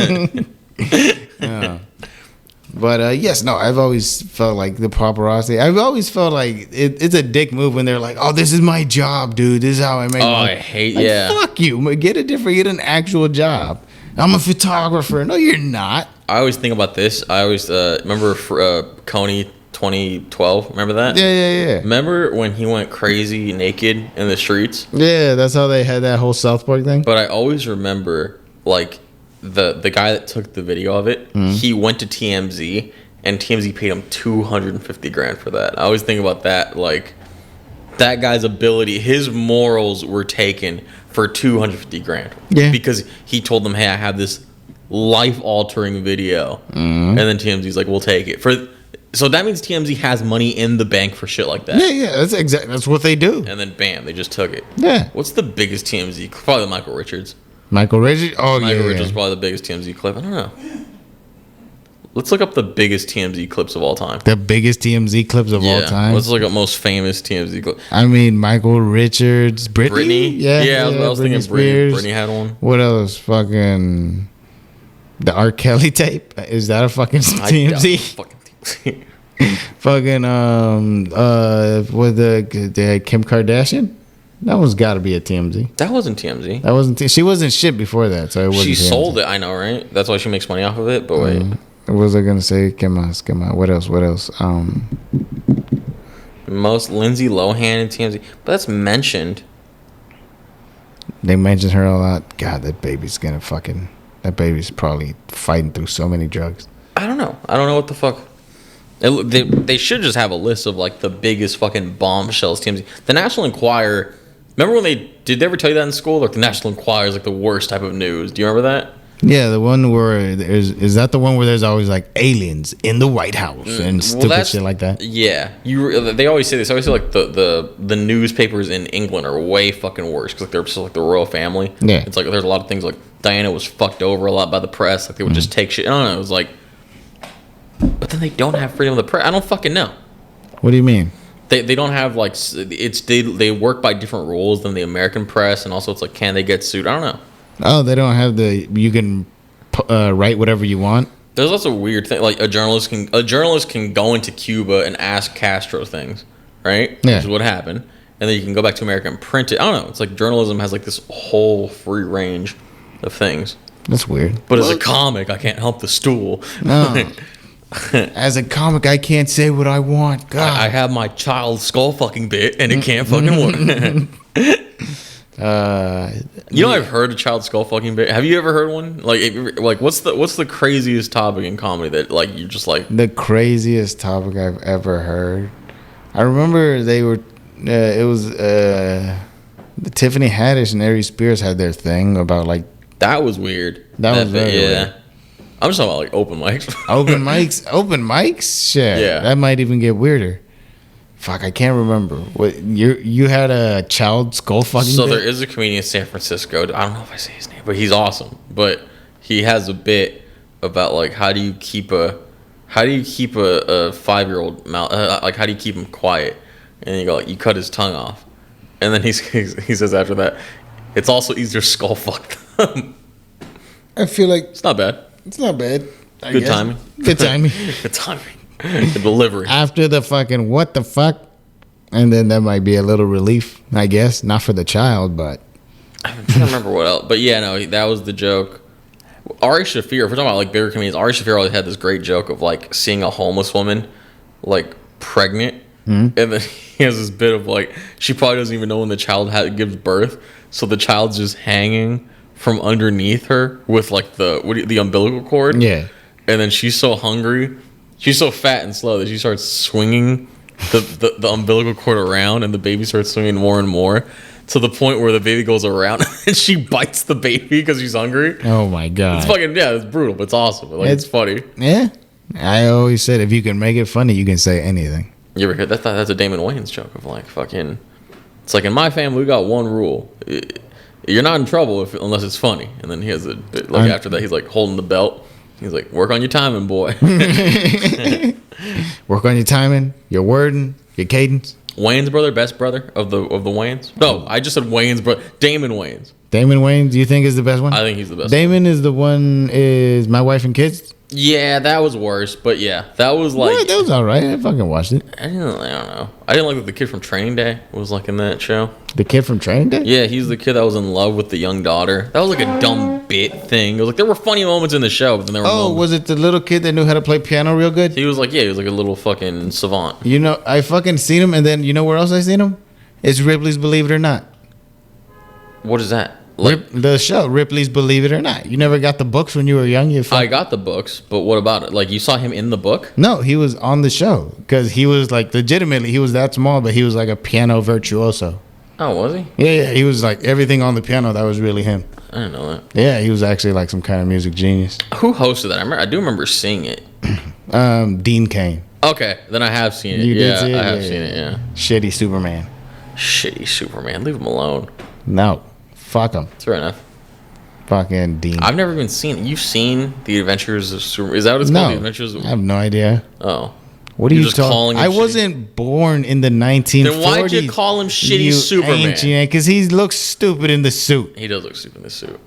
But yes, no, I've always felt like the paparazzi. I've always felt like it's a dick move when they're like, "Oh, this is my job, dude. This is how I make." I hate. Like, yeah, fuck you. Get an actual job. I'm a photographer. No, you're not. I always think about this. I always remember Coney 2012. Remember that? Yeah. Remember when he went crazy naked in the streets? Yeah, that's how they had that whole South Park thing. But I always remember like the guy that took the video of it. He went to TMZ, and TMZ paid him $250,000 for that. I always think about that. Like that guy's ability, his morals were taken for $250,000. Yeah, because he told them, "Hey, I have this life-altering video," and then TMZ's like, "We'll take it." So that means TMZ has money in the bank for shit like that. Yeah. That's what they do. And then bam, they just took it. Yeah. What's the biggest TMZ? Probably Michael Richards. Michael Richards. Oh, Michael yeah. Richards is probably the biggest TMZ clip. I don't know. Let's look up the biggest TMZ clips of all time. The biggest TMZ clips of all time. Let's look up most famous TMZ clip. I mean, Michael Richards, Britney. Yeah, I was thinking Spears. Britney had one. What else? Fucking the R. Kelly tape. Is that a fucking TMZ? Fucking TMZ. Fucking with the Kim Kardashian. That one's got to be a TMZ. That wasn't TMZ. That wasn't. She wasn't shit before that, so it wasn't. She TMZ. sold it. I know, right? That's why she makes money off of it. But wait. What was I gonna say? Come on. What else? Most Lindsay Lohan and TMZ, but that's mentioned. They mentioned her a lot. God, that baby's probably fighting through so many drugs. I don't know what the fuck. They should just have a list of like the biggest fucking bombshells TMZ. The National Enquirer. Remember when did they ever tell you that in school? Like the National Enquirer is like the worst type of news. Do you remember that? Yeah, the one where is that the one where there's always like aliens in the White House and stupid shit like that? Yeah, they always say this. They always say like the newspapers in England are way fucking worse because like they're just like the royal family. Yeah, it's like there's a lot of things like Diana was fucked over a lot by the press. Like they would just take shit. I don't know. It was like, but then they don't have freedom of the press. I don't fucking know. What do you mean? They don't have like they work by different rules than the American press, and also it's like, can they get sued? I don't know. Oh, they don't have you can write whatever you want. There's also a weird thing, like a journalist can go into Cuba and ask Castro things, right? Yeah. Which is what happened, and then you can go back to America and print it. I don't know. It's like journalism has like this whole free range of things. That's weird. But as a comic, I can't help the stool. No. As a comic, I can't say what I want. God. I have my child skull fucking bit, and it can't fucking work. I've heard a child skull fucking bit. Have you ever heard one? Like what's the craziest topic in comedy that like you just like? The craziest topic I've ever heard. I remember they were. It was Tiffany Haddish and Aries Spears had their thing about like. That was weird. That was very weird. I'm just talking about like open mics. Open mics. Shit. Yeah. That might even get weirder. Fuck, I can't remember. What you had a child skull fucking. So bit? there is a comedian in San Francisco. I don't know if I say his name, but he's awesome. But he has a bit about like how do you keep a 5-year-old mouth like how do you keep him quiet? And you go like you cut his tongue off, and then he says after that, it's also easier to skull fuck them. I feel like it's not bad. It's not bad. Good timing. Good timing. Good timing. The delivery. After the fucking what the fuck, and then that might be a little relief, I guess. Not for the child, but I'm trying to remember what else. But yeah, no, that was the joke. Ari Shaffir, if we're talking about like bigger comedians, Ari Shaffir always had this great joke of like seeing a homeless woman like pregnant, and then he has this bit of like she probably doesn't even know when the child gives birth, so the child's just hanging from underneath her with like the umbilical cord. Yeah, and then she's so hungry. She's so fat and slow that she starts swinging the umbilical cord around, and the baby starts swinging more and more to the point where the baby goes around and she bites the baby because she's hungry. Oh my god. It's fucking it's brutal, but it's awesome. Like it's funny. Yeah. I always said if you can make it funny, you can say anything. You ever heard that? That's a Damon Wayans joke of like fucking. It's like in my family we got one rule: you're not in trouble unless it's funny. And then he has a bit like after that he's like holding the belt. He's like, work on your timing, boy. Work on your timing, your wording, your cadence. Wayans brother, best brother of the Wayans. No, I just said Wayans brother. Damon Wayans. Damon Wayans, do you think is the best one? I think he's the best. Damon is the one. Is My Wife and Kids? Yeah, that was worse. But yeah, that was like What? That was all right. I fucking watched it. I don't know. I didn't like that the kid from Training Day was like in that show. The kid from Training Day? Yeah, he's the kid that was in love with the young daughter. That was like a dumb bit thing. It was like there were funny moments in the show, but then there were moments. Was it the little kid that knew how to play piano real good? He was like a little fucking savant. You know, I fucking seen him, and then you know where else I seen him? It's Ripley's Believe It or Not. What is that? The show Ripley's Believe It or Not. You never got the books when you were young? I got the books, but what about it? Like you saw him in the book? No, he was on the show because he was like legitimately he was that small, but he was like a piano virtuoso. Oh, was he? Yeah, he was like everything on the piano. That was really him. I didn't know that. Yeah, he was actually like some kind of music genius. Who hosted that? I do remember seeing it. Dean Cain. Okay, then I have seen it. You did yeah, see it? I have Yeah. seen it. Yeah. Shitty Superman. Shitty Superman. Leave him alone. No, fuck him. That's fair enough. Fucking Dean. I've never even seen it. You've seen The Adventures of Superman? Is that what it's called? The Adventures of... I have no idea. Oh. What are you just calling him I shitty? wasn't born in the 1940s. Then why'd you call him Shitty Superman? Because he looks stupid in the suit. He does look stupid in this suit.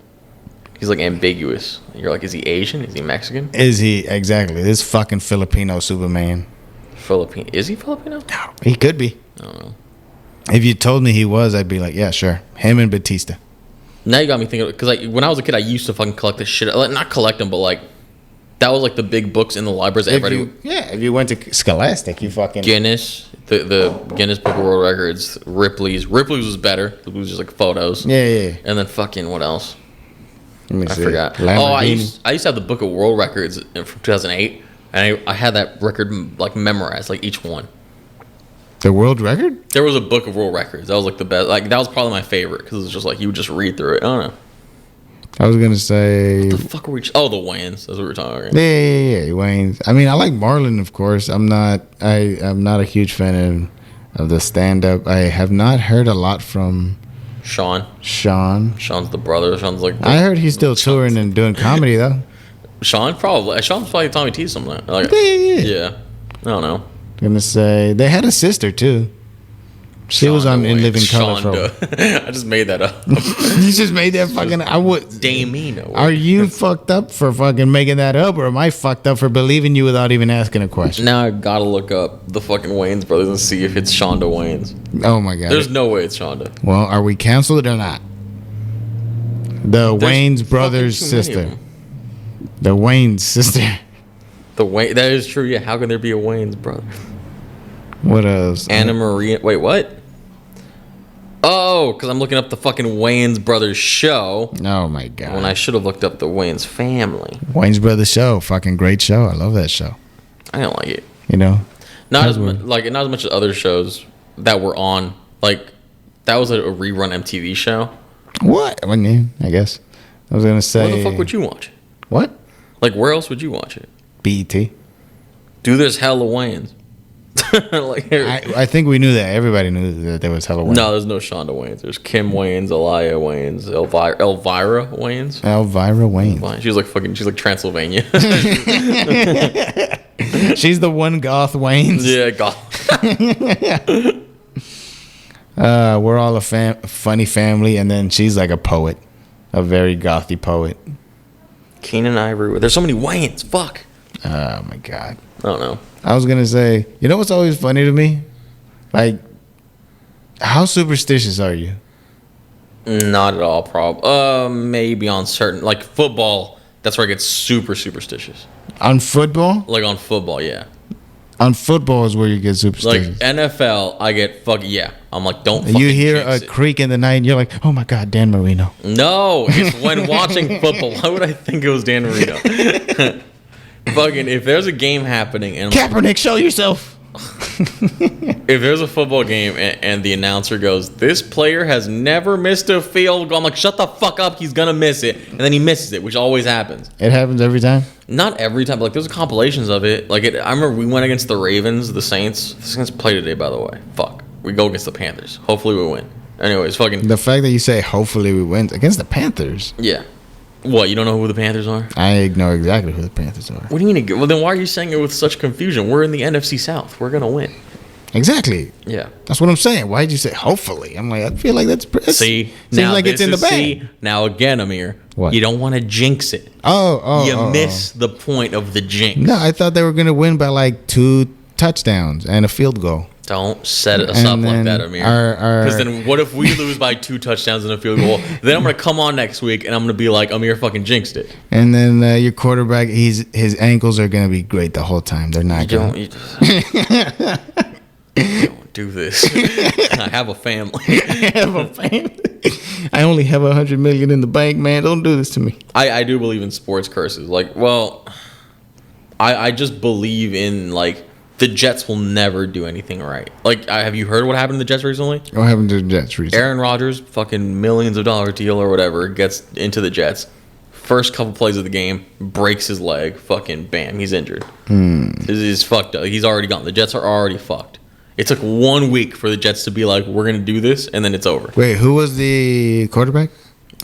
He's like ambiguous. You're like, is he Asian? Is he Mexican? Is he? Exactly. This fucking Filipino Superman. Filipino? Is he Filipino? No, he could be. I don't know. If you told me he was, I'd be like, yeah, sure. Him and Batista. Now you got me thinking, because like when I was a kid, I used to fucking collect this shit. Like, not collect them, but like that was like the big books in the libraries. If you went to Scholastic, you fucking Guinness, the Guinness Book of World Records, Ripley's was better. It was just like photos. Yeah. And then fucking what else? Let me I see. forgot. Oh, I used to have the Book of World Records from 2008, and I had that record like memorized, like each one. The world record? There was a Book of World Records. That was like the best. Like that was probably my favorite because it was just like you would just read through it. I don't know. I was gonna say. What the fuck were we? Oh, the Wayans. That's what we were talking about. Yeah, Wayne's. I mean, I like Marlon, of course. I'm not a huge fan of the stand-up. I have not heard a lot from Sean. Sean's the brother. Sean's like. I heard he's still touring and doing comedy though. Sean's probably Tommy T something like. Yeah. I don't know. Gonna say they had a sister too. She was on In Living Color. I just made that up. You just made that fucking. I would. Damino. Are you fucked up for fucking making that up, or am I fucked up for believing you without even asking a question? Now I gotta look up the fucking Wayans brothers and see if it's Shonda Wayans. Oh my god. There's no way it's Shonda. Well, are we canceled or not? The Wayans brothers' sister. The Wayans sister. That is true. Yeah. How can there be a Wayans brother? What else? Anna Maria. Wait, what? Oh, because I'm looking up the fucking Wayans brothers show. Oh my god. When I should have looked up the Wayans family. Wayans brothers show, fucking great show. I love that show. I don't like it. You know, not as much as other shows that were on. Like that was a rerun MTV show. What? I mean, I guess I was gonna say. Where the fuck would you watch it? What? Like where else would you watch it? BET. Dude, there's hella Wayans. I think we knew that. Everybody knew that there was hella Wayans. No, there's no Shonda Wayans. There's Kim Wayans, Elia Wayans, Elvira Wayans. Elvira Wayans. She's like Transylvania. She's the one goth Wayans. Yeah, goth. We're all a funny family, and then she's like a poet, a very gothy poet. Keenan Ivory. There's so many Wayans. Fuck. Oh my god. I don't know. I was gonna say, you know what's always funny to me? Like, how superstitious are you? Not at all, maybe on certain, like football, that's where I get super superstitious. On football? Like on football, yeah. On football is where you get superstitious. Like NFL, I get I'm like, don't fucking you hear a it. creak in the night and you're like, oh my god, Dan Marino. No, it's when watching football. Why would I think it was Dan Marino? Fucking, if there's a game happening and Kaepernick, show yourself. if there's a football game and the announcer goes, "This player has never missed a field goal," I'm like, "Shut the fuck up! He's gonna miss it," and then he misses it, which always happens. It happens every time. Not every time, but like there's compilations of it. Like I remember we went against the Ravens, the Saints. The Saints play today, by the way. Fuck, we go against the Panthers. Hopefully we win. Anyways, fucking The fact that you say hopefully we win against the Panthers. yeah. What, you don't know who the Panthers are? I know exactly who the Panthers are. What do you mean? Well, then why are you saying it with such confusion? We're in the NFC South. We're gonna win. Exactly. Yeah. That's what I'm saying. Why did you say hopefully? I'm like, I feel like that's See, seems now like it's in the bag. See, now again, Amir, What? you don't want to jinx it. You miss the point of the jinx. No, I thought they were gonna win by like 2 touchdowns and a field goal. Don't set us up like that, Amir. Because then what if we lose by 2 touchdowns and a field goal? Then I'm going to come on next week and I'm going to be like, Amir fucking jinxed it. And then your quarterback, his ankles are going to be great the whole time. They're not going You don't do this. I have a family. I only have $100 million in the bank, man. Don't do this to me. I do believe in sports curses. Like, well, I just believe in, like, the Jets will never do anything right. Like, have you heard what happened to the Jets recently? What happened to the Jets recently? Aaron Rodgers, fucking millions of dollar deal or whatever, gets into the Jets. First couple plays of the game, breaks his leg, fucking bam, he's injured. He's fucked up. He's already gone. The Jets are already fucked. It took 1 week for the Jets to be like, we're going to do this, and then it's over. Wait, who was the quarterback?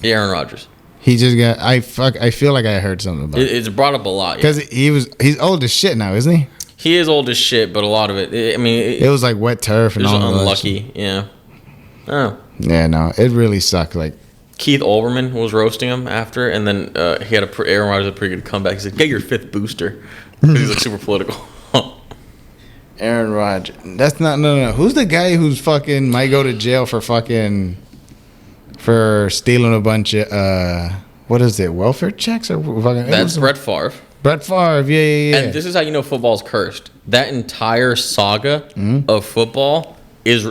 Aaron Rodgers. He just got. I feel like I heard something about it. It's brought up a lot. Because he's old as shit now, isn't he? He is old as shit, but a lot of it, It was like wet turf and it was all that unlucky. shit. Yeah. Oh. Yeah, no, it really sucked. Like Keith Olbermann was roasting him after, and then he had Aaron Rodgers had a pretty good comeback. He said, "Get your 5th booster." He's like super political. Aaron Rodgers. That's not no. Who's the guy who's fucking might go to jail for stealing a bunch of what is it, welfare checks or fucking? That's Brett Favre. Brett Favre, yeah. And this is how you know football's cursed. That entire saga of football is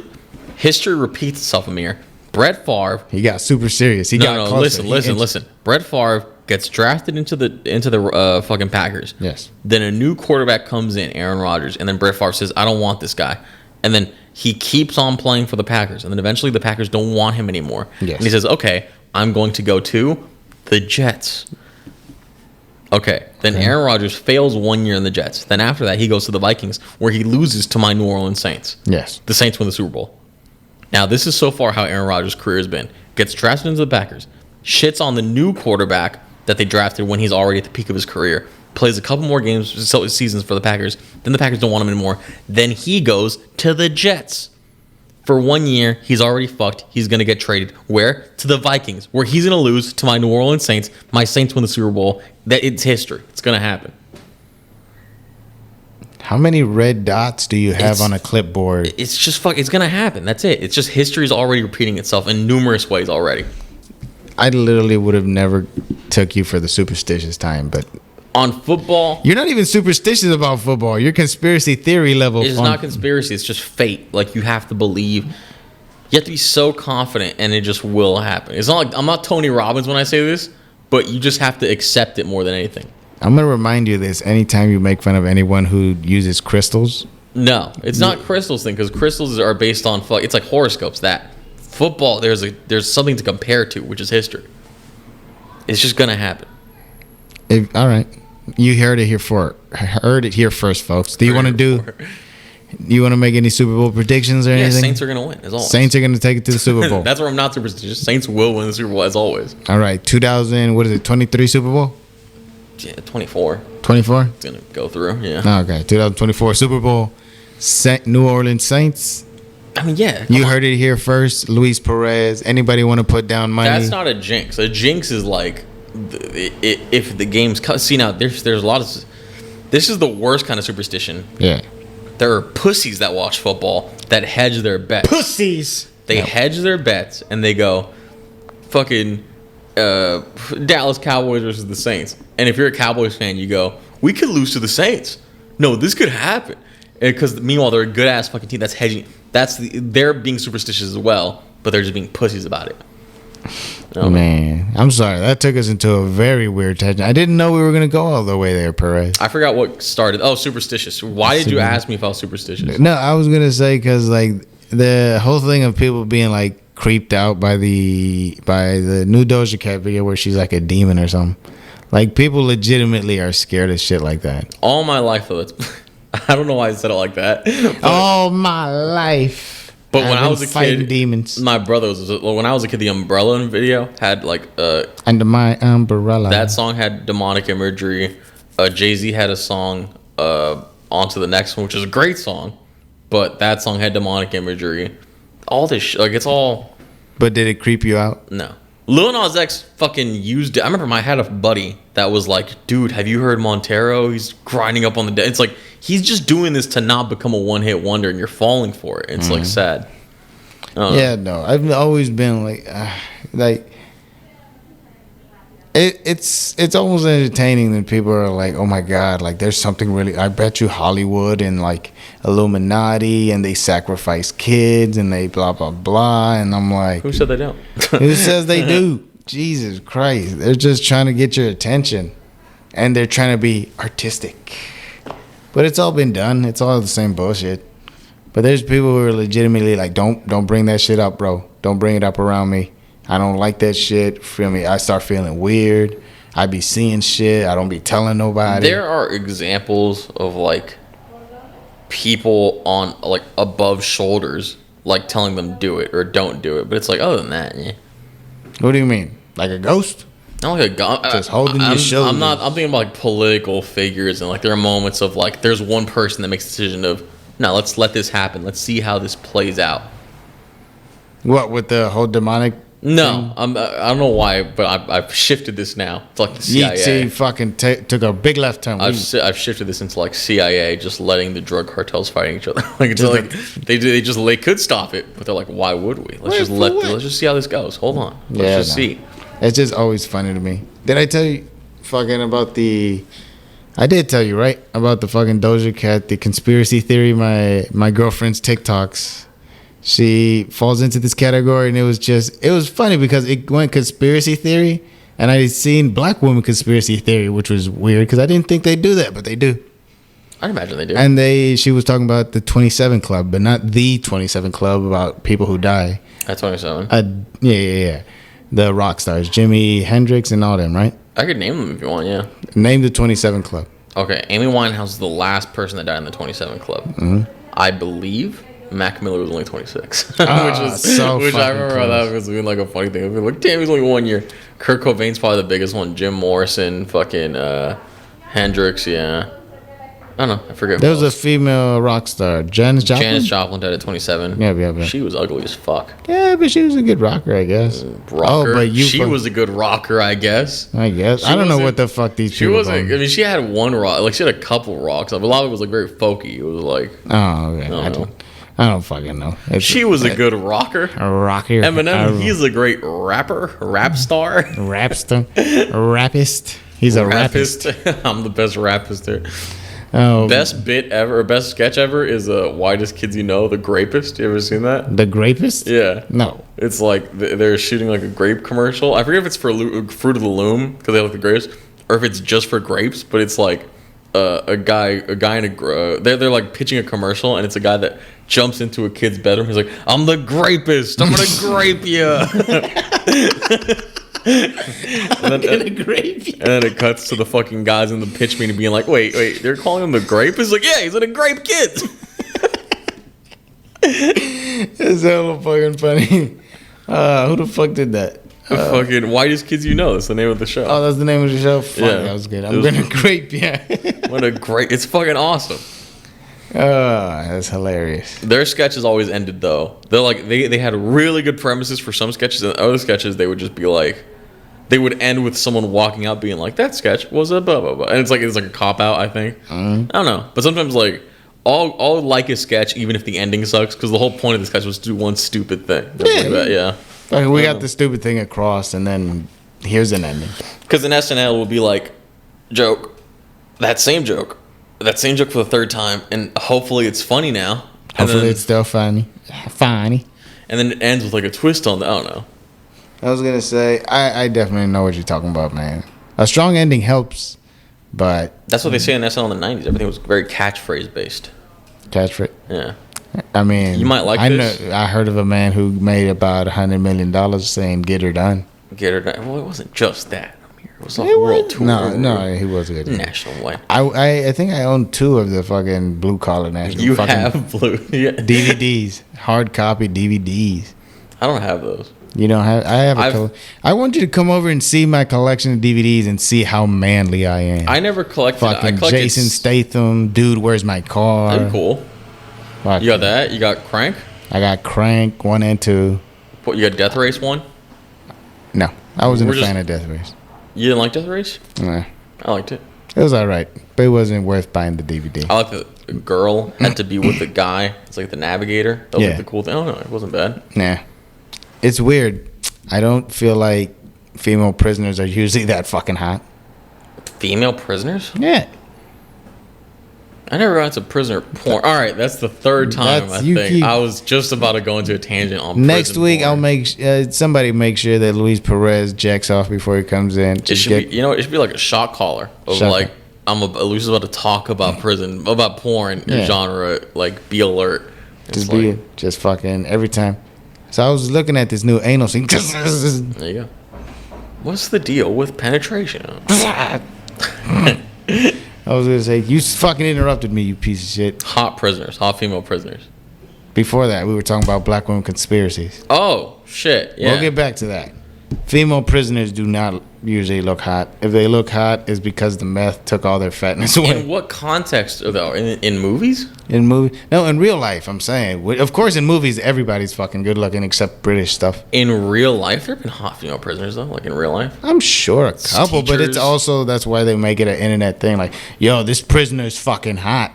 history repeats itself, Amir. Brett Favre. He got super serious. Listen. Brett Favre gets drafted into the fucking Packers. Yes. Then a new quarterback comes in, Aaron Rodgers, and then Brett Favre says, "I don't want this guy." And then he keeps on playing for the Packers, and then eventually the Packers don't want him anymore. Yes. And he says, "Okay, I'm going to go to the Jets." Okay. Then Aaron Rodgers fails 1 year in the Jets. Then after that, he goes to the Vikings, where he loses to my New Orleans Saints. Yes. The Saints win the Super Bowl. Now, this is so far how Aaron Rodgers' career has been. Gets drafted into the Packers, shits on the new quarterback that they drafted when he's already at the peak of his career, plays a couple more seasons for the Packers, then the Packers don't want him anymore. Then he goes to the Jets. For 1 year, he's already fucked. He's going to get traded. Where? To the Vikings, where he's going to lose to my New Orleans Saints. My Saints win the Super Bowl. It's history. It's going to happen. How many red dots do you have on a clipboard? It's just it's going to happen. That's it. It's just history is already repeating itself in numerous ways already. I literally would have never took you for the superstitious time, but on football, you're not even superstitious about football. You're conspiracy theory level. It's not conspiracy. It's just fate. Like, you have to believe. You have to be so confident, and it just will happen. It's not like I'm not Tony Robbins when I say this, but you just have to accept it more than anything. I'm gonna remind you of this anytime you make fun of anyone who uses crystals. No, it's not crystals thing, because crystals are based on it's like horoscopes. That football, there's something to compare to, which is history. It's just gonna happen. All right. You heard it here first, folks. Do you want to make any Super Bowl predictions or anything? Saints are going to win, as always. Saints are going to take it to the Super Bowl. That's where I'm not superstitious. Saints will win the Super Bowl, as always. All right. 23 Super Bowl? Yeah, 24. 24? It's going to go through, yeah. Okay. 2024 Super Bowl. New Orleans Saints. I mean, yeah. You heard it here first. Luis Perez. Anybody want to put down money? That's not a jinx. A jinx is like, if the game's see, now there's a lot of this is the worst kind of superstition. Yeah, there are pussies that watch football that hedge their bets. Pussies. They hedge their bets and they go, fucking Dallas Cowboys versus the Saints. And if you're a Cowboys fan, you go, we could lose to the Saints. No, this could happen. Because meanwhile, they're a good ass fucking team that's hedging. They're being superstitious as well, but they're just being pussies about it. Man, I'm sorry. That took us into a very weird tangent. I didn't know we were going to go all the way there, Perez. I forgot what started. Oh, superstitious. Why did you ask me if I was superstitious? No, I was going to say because, like, the whole thing of people being, like, creeped out by the new Doja Cat video where she's, like, a demon or something. Like, people legitimately are scared of shit like that. All my life, though. I don't know why I said it like that. All my life. But when I was a kid, demons. my brother was. When I was a kid, the Umbrella video had like Under my umbrella. That song had demonic imagery. Jay-Z had a song, "On to the Next One," which is a great song, but that song had demonic imagery. All this like it's all. But did it creep you out? No. Lil Nas X fucking used it. I remember I had a buddy that was like, dude, have you heard Montero? He's grinding up on the dead. It's like, he's just doing this to not become a one-hit wonder, and you're falling for it. It's like sad. Yeah, no. I've always been like it's almost entertaining when people are like, oh my God, like there's something really, I bet you Hollywood and like Illuminati and they sacrifice kids and they blah, blah, blah. And I'm like, who said they don't? Who says they do? Jesus Christ. They're just trying to get your attention and they're trying to be artistic. But it's all been done. It's all the same bullshit. But there's people who are legitimately like, don't bring that shit up, bro. Don't bring it up around me. I don't like that shit. Feel me? I start feeling weird. I be seeing shit. I don't be telling nobody. There are examples of like people on like above shoulders, like telling them do it or don't do it. But it's like other than that, yeah. What do you mean? Like a ghost? Not like a ghost. Just holding your shoulders. I'm thinking about like political figures and like there are moments of like there's one person that makes the decision of no, let's let this happen. Let's see how this plays out. What with the whole demonic? No, I don't know why, but I've shifted this now. It's like the CIA. Yeet fucking took a big left turn. I've shifted this into like CIA, just letting the drug cartels fighting each other. Like it's like they could stop it, but they're like, why would we? Let's just see how this goes. Hold on, let's see. It's just always funny to me. Did I tell you fucking about the? I did tell you right about the fucking Doja Cat, the conspiracy theory. My girlfriend's TikToks. She falls into this category, and it was funny because it went conspiracy theory, and I seen black woman conspiracy theory, which was weird because I didn't think they'd do that, but they do. I imagine they do. And she was talking about the 27 Club, but not the 27 Club about people who die. At 27. Yeah. The rock stars, Jimi Hendrix and all them, right? I could name them if you want, yeah. Name the 27 Club. Okay, Amy Winehouse is the last person that died in the 27 Club. Mm-hmm. I believe Mac Miller was only 26, which I remember how that was being like a funny thing. I'd be like, damn, he's only 1 year. Kurt Cobain's probably the biggest one. Jim Morrison, fucking Hendrix, yeah. I don't know. I forget. There was a female rock star, Janis Joplin. Janis Joplin died at 27. Yeah. She was ugly as fuck. Yeah, but she was a good rocker, I guess. Rocker. Oh, but she was a good rocker, I guess. I don't know what the fuck these people. She wasn't. I mean, she had one rock. Like she had a couple rocks. A lot of it was like very folky. It was like. Oh, okay. I don't fucking know. She was a good rocker. A rocker. Eminem, he's a great rapper, rap star. Rappist. He's a rapist. I'm the best rapist there. Best bit ever, or best sketch ever is Whitest Kids You Know, The Grapist. You ever seen that? The Grapist? Yeah. No. It's like they're shooting like a grape commercial. I forget if it's for Fruit of the Loom because they like the grapes, or if it's just for grapes. But it's like a guy in a they're like pitching a commercial, and it's a guy that jumps into a kid's bedroom. He's like, "I'm the grapist. I'm gonna grape you." And then it cuts to the fucking guys in the pitch meeting being like, wait, they're calling him the grape? He's like, yeah, he's gonna grape kids. It's hella fucking funny. Who the fuck did that? Fucking Whitest Kids You Know. That's the name of the show. Oh, that's the name of the show? Fuck, yeah. That was good. I'm gonna grape you. What a great... It's fucking awesome. That's hilarious. Their sketches always ended though. They're like they had really good premises for some sketches, and other sketches they would just be like, they would end with someone walking out being like, that sketch was a blah blah blah, and it's like a cop out. I think I don't know, but sometimes like I'll like a sketch even if the ending sucks because the whole point of the sketch was to do one stupid thing. Yeah. Like, we got the stupid thing across, and then here's an ending. Because in SNL will be like, joke, that same joke for the third time, and hopefully it's funny now. Hopefully it's still funny. Funny. And then it ends with like a twist on the, I don't know. I was gonna say I definitely know what you're talking about, man. A strong ending helps, but That's what they say in SNL in the 90s. Everything was very catchphrase based. catchphrase. Yeah. I mean, You might like this. I heard of a man who made about $100 million saying "Get her done." Get her done. Well, it wasn't just that. I mean, it was a world tour. No, he wasn't good. National way. I think I own 2 of the fucking blue collar national. You fucking have blue. Yeah. DVDs, hard copy DVDs. I don't have those. You don't have? I have I want you to come over and see my collection of DVDs and see how manly I am. I never collected. I Fucking collected Jason Statham, dude, where's my car? That'd be cool. Fuck. You got that? You got Crank? I got Crank 1 and 2. What, you got Death Race 1? No, I wasn't We're a fan just- of Death Race. You didn't like Death Race? Nah. I liked it. It was alright, but it wasn't worth buying the DVD. I like the girl had to be with the guy. It's like the navigator. That was Yeah. like the cool thing. I don't know. It wasn't bad. Nah. It's weird. I don't feel like female prisoners are usually that fucking hot. Female prisoners? Yeah. I never got into prisoner porn. All right, that's the third time That's- I you think. keep- I was just about to go into a tangent on Next prison week, porn. I'll make somebody make sure that Luis Perez jacks off before he comes in. It Just should be, you know, it should be like a shot collar of Shot like Luis is about to talk about prison, about porn Yeah. genre. Like, be alert. It's just like, be just fucking every time. So I was looking at this new anal scene. there you go. What's the deal with penetration? I was gonna say you fucking interrupted me, you piece of shit. Hot prisoners, hot female prisoners. Before that, we were talking about black women conspiracies. Oh shit! Yeah. We'll get back to that. Female prisoners do not usually look hot. If they look hot, it's because the meth took all their fatness away. In what context, though? In movies? In movie, no, in real life, I'm saying. Of course, in movies, everybody's fucking good looking except British stuff. In real life, there have been hot female prisoners, though. Like in real life. I'm sure a couple, but it's Teachers. also that's why they make it an internet thing. Like, yo, this prisoner's fucking hot.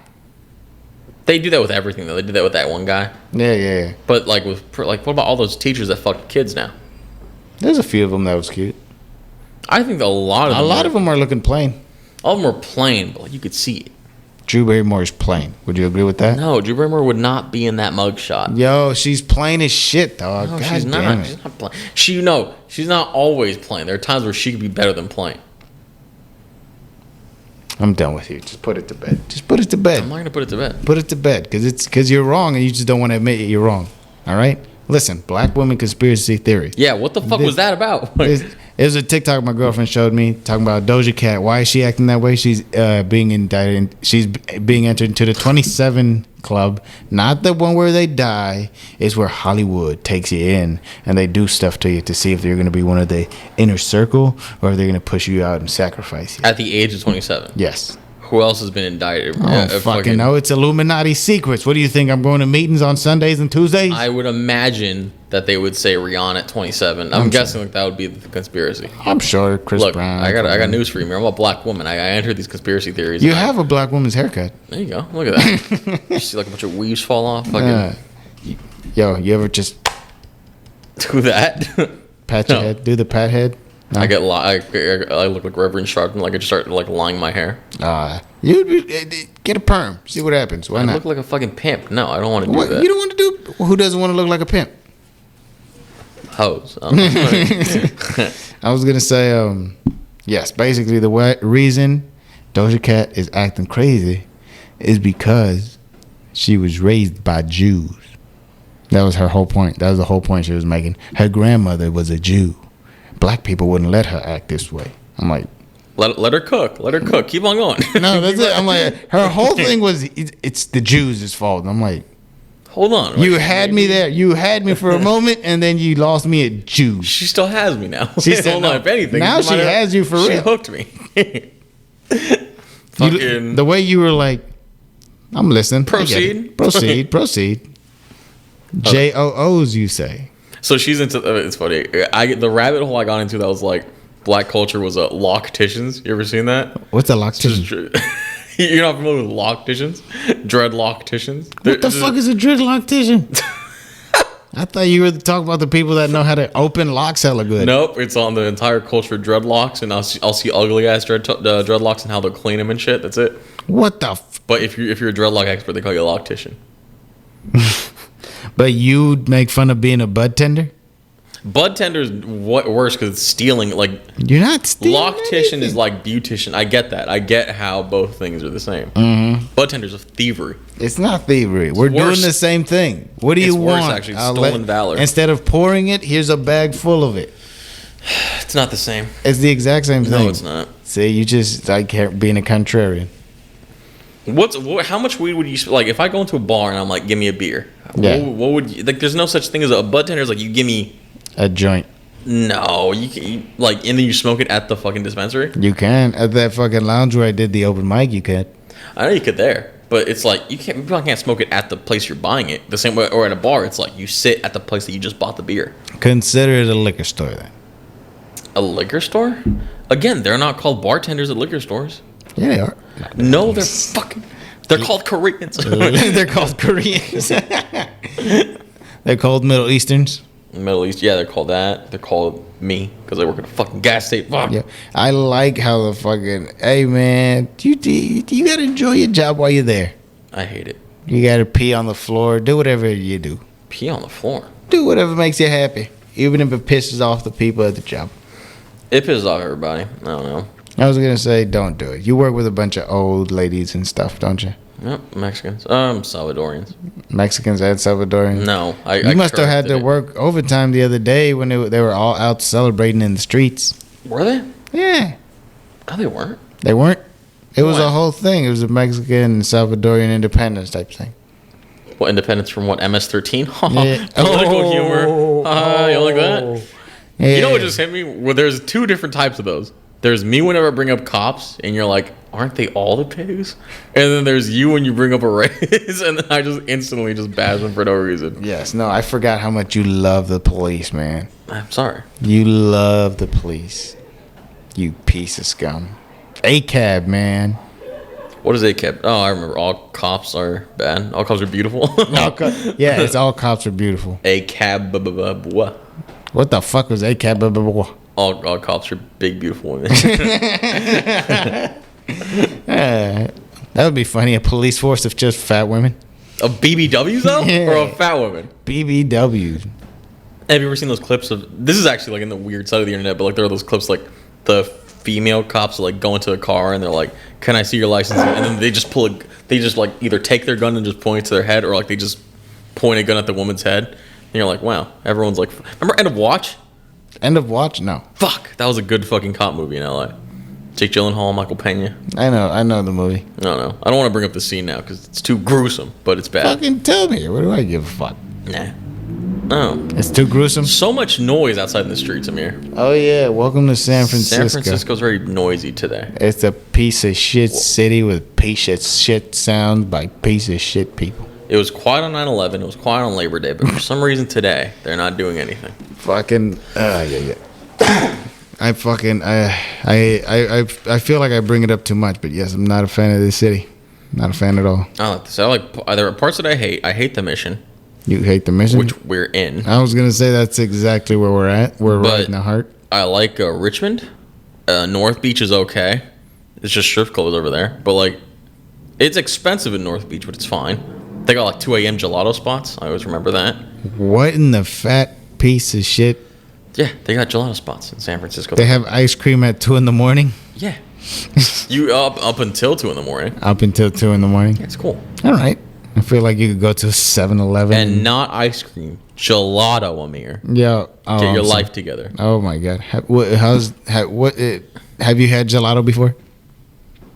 They do that with everything, though. They did that with that one guy. Yeah. But like what about all those teachers that fuck kids now? There's a few of them that was cute. I think a lot of them. A lot of them are looking plain. All of them are plain, but like you could see it. Drew Barrymore is plain. Would you agree with that? No, Drew Barrymore would not be in that mugshot. Yo, she's plain as shit, dog. No, God she's damn not. it. She's not plain. She's not always plain. There are times where she could be better than plain. I'm done with you. Just put it to bed. Just put it to bed. I'm not gonna put it to bed. Put it to bed, because you're wrong and you just don't want to admit you're wrong. All right. Listen, black women conspiracy theory. Yeah, what the fuck was that about? It was a TikTok my girlfriend showed me talking about Doja Cat. Why is she acting that way? She's being indicted. She's being entered into the 27 club, not the one where they die. It's where Hollywood takes you in and they do stuff to you to see if they're going to be one of the inner circle or if they're going to push you out and sacrifice you. At the age of 27. Yes. Who else has been indicted? I don't fucking know. It's Illuminati secrets. What do you think? I'm going to meetings on Sundays and Tuesdays? I would imagine that they would say Rihanna at 27. I'm guessing like that would be the conspiracy. I'm sure Chris Look, Brown. I got news for you. I'm a black woman. I entered these conspiracy theories. You have a black woman's haircut. There you go. Look at that. You see like a bunch of weaves fall off. Fucking Yo, you ever just do that. pat your No. head? Do the pat head? No? I look like Reverend Sharpton. Like I just start like lying my hair. You get a perm. See what happens. Why I not? look like a fucking pimp. No, I don't want to do What? that. You don't want to do? Who doesn't want to look like a pimp? Hoes. I was gonna say, yes. Basically, the reason Doja Cat is acting crazy is because she was raised by Jews. That was her whole point. That was the whole point she was making. Her grandmother was a Jew. Black people wouldn't let her act this way. I'm like, let her cook. Let her cook. Keep on going. no, that's it. I'm like, her whole thing was it's the Jews' fault. And I'm like, Hold on. you had me there. You had me for a moment, and then you lost me at Jews. She still has me now. She said Hold no. on. If anything, Now she has you for she real. hooked me. Fucking. The way you were like, I'm listening. I get it. Proceed. Proceed. JOOs, you say. So she's into. It's funny. The rabbit hole I got into that was like black culture was locticians. You ever seen that? What's a loctician? You're not familiar with locticians? Dreadlocticians? What the fuck is a dreadloctician? I thought you were talking about the people that know how to open locks hella good. Nope, it's on the entire culture of dreadlocks, and I'll see ugly ass dreadlocks and how they'll clean them and shit. That's it. What the? But if you're a dreadlock expert, they call you a loctician. But you make fun of being a bud tender? Bud tender is what worse because it's stealing. Like You're not stealing loctician anything. is like beautician. I get that. I get how both things are the same. Bud tender is a thievery. It's not thievery. We're worse. doing the same thing. What do you It's worse, want? actually. It's stolen valor. Instead of pouring it, here's a bag full of it. It's not the same. It's the exact same thing. No, it's not. See, you just like being a contrarian. How much weed would you like if I go into a bar and I'm like, give me a beer? Yeah. What would you, like? There's no such thing as a bud tender. Is like you give me A joint. no, like and then you smoke it at the fucking dispensary. You can at that fucking lounge where I did the open mic. You could. I know you could there, but it's like you probably can't smoke it at the place you're buying it. The same way, or at a bar, it's like you sit at the place that you just bought the beer. Consider it a liquor store then. A liquor store? Again, they're not called bartenders at liquor stores. Yeah, they are. No, they're fucking. They're called Koreans. They're called Koreans. They're called Middle Easterns. Middle East, yeah, they're called that. They're called me because I work at a fucking gas station. Fuck. Yeah, I like how the fucking hey man, you gotta enjoy your job while you're there. I hate it. You gotta pee on the floor, do whatever you do. Pee on the floor. Do whatever makes you happy, even if it pisses off the people at the job. It pisses off everybody. I don't know. I was gonna say, don't do it. You work with a bunch of old ladies and stuff, don't you? Yep, Mexicans. Salvadorians. Mexicans and Salvadorians. No, You must have had corrected to it. work overtime the other day when they were all out celebrating in the streets. Were they? Yeah, Oh, they weren't. they weren't. It was What? a whole thing. It was a Mexican and Salvadorian independence type thing. What, independence from what, MS-13? Yeah. Political Oh. humor. You like that? Yeah. You know what just hit me? Well, there's two different types of those. There's me whenever I bring up cops, and you're like, aren't they all the pigs? And then there's you when you bring up a race, and then I just instantly just bash them for no reason. Yes, no, I forgot how much you love the police, man. I'm sorry. You love the police. You piece of scum. A-cab, man. What is ACAB? Oh, I remember. All cops are bad. All cops are beautiful. Yeah, it's all cops are beautiful. ACAB. What? What the fuck was A-cab? Blah, blah, blah. All cops are big, beautiful women. That would be funny. A police force of just fat women. A BBWs though, Yeah. or a fat woman? BBW. Have you ever seen those clips of? This is actually like in the weird side of the internet, but like there are those clips like the female cops like go into a car and they're like, "Can I see your license?" And then they just they just like either take their gun and just point it to their head, or like they just point a gun at the woman's head. And you're like, wow, everyone's like, remember End of Watch? End of Watch? No. Fuck, that was a good fucking cop movie in LA. Jake Gyllenhaal, Michael Pena. I know the movie. I don't know. I don't want to bring up the scene now because it's too gruesome, but it's bad. Fucking tell me. What do I give a fuck? Nah. No. It's too gruesome. So much noise outside in the streets, Amir. Oh yeah, welcome to San Francisco. San Francisco's very noisy today. It's a piece of shit city with piece of shit sound by piece of shit people. It was quiet on 9/11. It was quiet on Labor Day, but for some reason today they're not doing anything. Fucking yeah. I feel like I bring it up too much, but yes, I'm not a fan of this city. Not a fan at all. I like this. There are parts that I hate. I hate the Mission, You hate the mission? which we're in. I was gonna say that's exactly where we're at. We're right But- in the heart. I like Richmond. North Beach is okay. It's just strip clubs over there, but like, it's expensive in North Beach, but it's fine. They got like 2 a.m. gelato spots. I always remember that. What in the fat piece of shit? Yeah, they got gelato spots in San Francisco. They have ice cream at 2 a.m. Yeah. You up until 2 a.m. Up until 2 a.m. Yeah, it's cool. All right. I feel like you could go to 7-Eleven And not ice cream, gelato, Amir. yeah. Oh, Get your I'm life sorry. together. Oh my god. Have you had gelato before?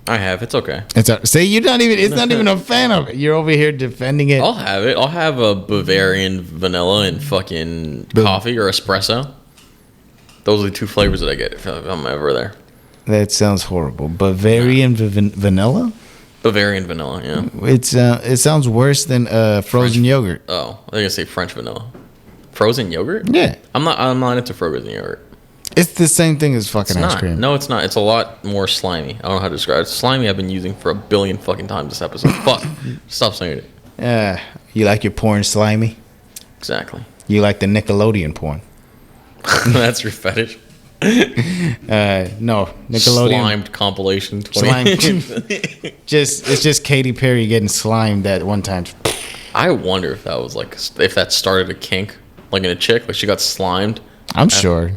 I have. It's okay. Say you're not even. It's not even a fan of it. You're over here defending it. I'll have it. I'll have a Bavarian vanilla and fucking coffee or espresso. Those are the two flavors that I get if I'm ever there. That sounds horrible. Bavarian vanilla. Bavarian vanilla, yeah. It sounds worse than frozen yogurt. Oh, I think I say French vanilla. Frozen yogurt? Yeah, I'm not into frozen yogurt. it's the same thing as fucking It's ice not. cream. No, it's not. It's a lot more slimy. I don't know how to describe it. Slimy I've been using for 1 billion fucking times this episode. Fuck. Stop saying it. You like your porn slimy? Exactly. You like the Nickelodeon porn? That's your fetish. No, Nickelodeon. Slimed compilation 20. It's just Katy Perry getting slimed at one time. I wonder if that was like if that started a kink, like in a chick, like she got slimed I'm sure.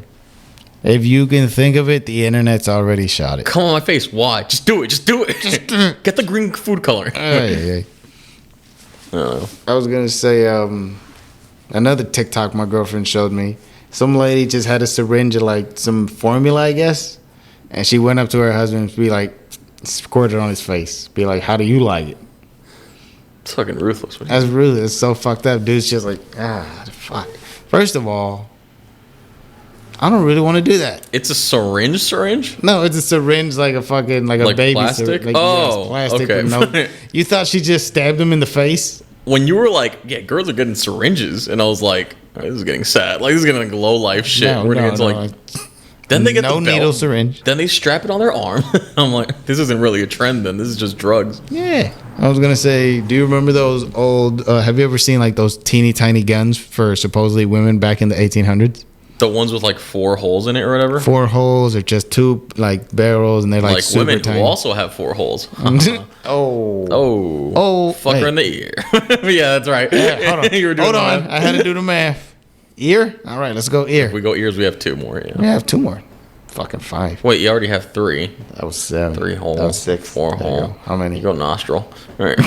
If you can think of it, the internet's already shot it. Come on my face. Why? Just do it. Just do it. Get the green food coloring. I was going to say another TikTok my girlfriend showed me. Some lady just had a syringe of like some formula, I guess. And she went up to her husband and be like, squirted on his face. Be like, how do you like it? It's fucking ruthless. That's ruthless. It's so fucked up. Dude's just like, fuck. First of all, I don't really want to do that. It's a syringe? No, it's a syringe like a fucking, like a baby plastic? syringe. Like, oh, plastic. okay. No, you thought she just stabbed him in the face? When you were like, yeah, girls are getting syringes, and I was like, oh, this is getting sad. Like, this is getting like low life shit. We're gonna get to like... Then they get the belt. Needle syringe. Then they strap it on their arm. I'm like, this isn't really a trend then. This is just drugs. Yeah. I was going to say, do you remember those old, have you ever seen like those teeny tiny guns for supposedly women back in the 1800s? The ones with like 4 holes in it or whatever? 4 holes or just 2 like barrels and they're like super women tiny. Who also have 4 holes. Oh. Fuck her in the ear. Yeah, that's right. Yeah, hold on. You were doing hold on. I had to do the math. Ear? All right, let's go ear. If we go ears, we have 2 more. Yeah. We have 2 more. Fucking 5. Wait, you already have 3. That was 7. 3 holes. That was 6. 4 holes. How many? You go nostril. All right.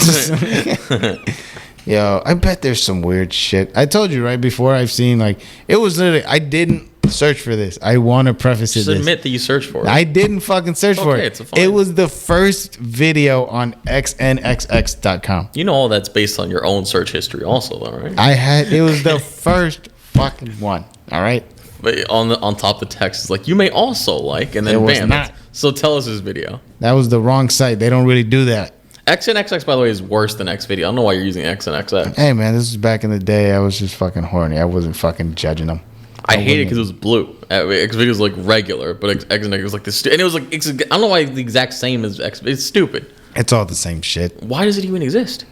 Yo, I bet there's some weird shit. I told you right before I've seen like it was literally I didn't search for this. I want to preface it. Just admit that you searched for it. I didn't fucking search for it. It's fine. It was the first video on xnxx.com. You know all that's based on your own search history also though, right? It was the first fucking one. All right. But on top of the text is like you may also like and then It was bam. not. So tell us this video. That was the wrong site. They don't really do that. XNXX, by the way, is worse than X video. I don't know why you're using XNXX. Hey man, this was back in the day. I was just fucking horny. I wasn't fucking judging them. I hate it because it was blue. X video was like regular, but XNXX was like this, and it was like I don't know why it's the exact same as X. It's stupid. It's all the same shit. Why does it even exist?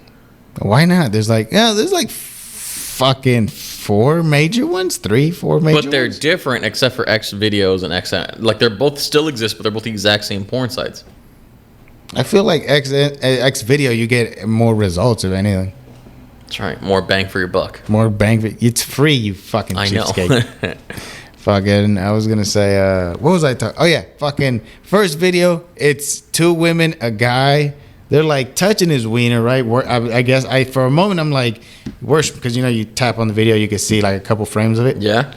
Why not? There's like fucking 4 major ones, 3, 4 major ones. But they're different except for X videos and X. Like they're both still exist, but they're both the exact same porn sites. I feel like X video, you get more results of anything. That's right. More bang for your buck. More bang. It's free, you fucking cheapskate. Fucking, I was going to say, what was I talking? Oh, yeah. Fucking first video, it's 2 women, a guy. They're like touching his wiener, right? I guess for a moment, I'm like, worse, because you tap on the video, you can see like a couple frames of it. Yeah.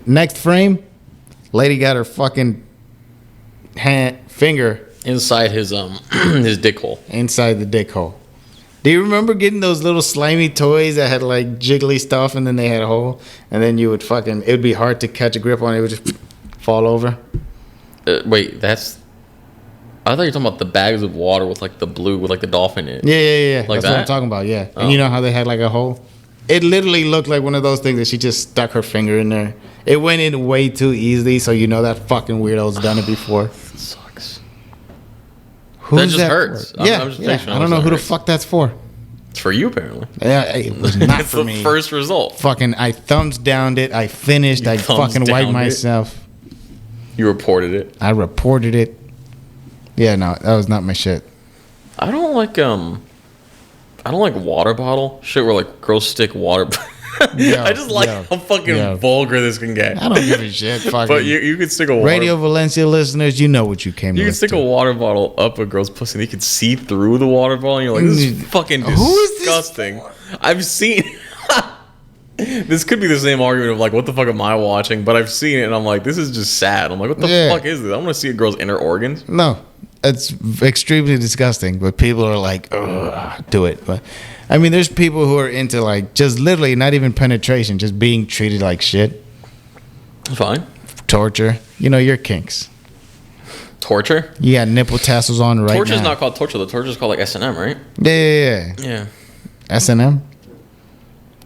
Next frame, lady got her fucking finger inside his his dick hole. Inside the dick hole. Do you remember getting those little slimy toys that had like jiggly stuff and then they had a hole? And then you would it would be hard to catch a grip on it. It would just fall over. Wait, I thought you were talking about the bags of water with like the blue, with like the dolphin in it. Yeah. Like That's what I'm talking about, yeah. Oh. And you know how they had like a hole? It literally looked like one of those things that she just stuck her finger in there. It went in way too easily, so you know that fucking weirdo's done it before. That just hurts. Yeah, I don't know who the fuck that's for. It's for you, apparently. Yeah, it was not it's for the me. First result. Fucking, I thumbs downed it. I finished. I fucking wiped myself. You reported it. I reported it. Yeah, no, that was not my shit. I don't like water bottle shit where like girls stick water. I just like how fucking vulgar this can get. I don't give a shit. Fucking. But you could stick a water. Radio Valencia listeners, you know what you came to. You can stick a water bottle up a girl's pussy and you can see through the water bottle and you're like, this is fucking disgusting. Who is this? I've seen. This could be the same argument of like, what the fuck am I watching? But I've seen it and I'm like, this is just sad. I'm like, what the fuck is this? I want to see a girl's inner organs. No, it's extremely disgusting. But people are like, ugh, do it. But I mean, there's people who are into like just literally not even penetration, just being treated like shit. Fine. Torture. You know your kinks. Torture? You got nipple tassels on right now. Torture's not called torture. The torture's called like S&M, right? Yeah. S&M?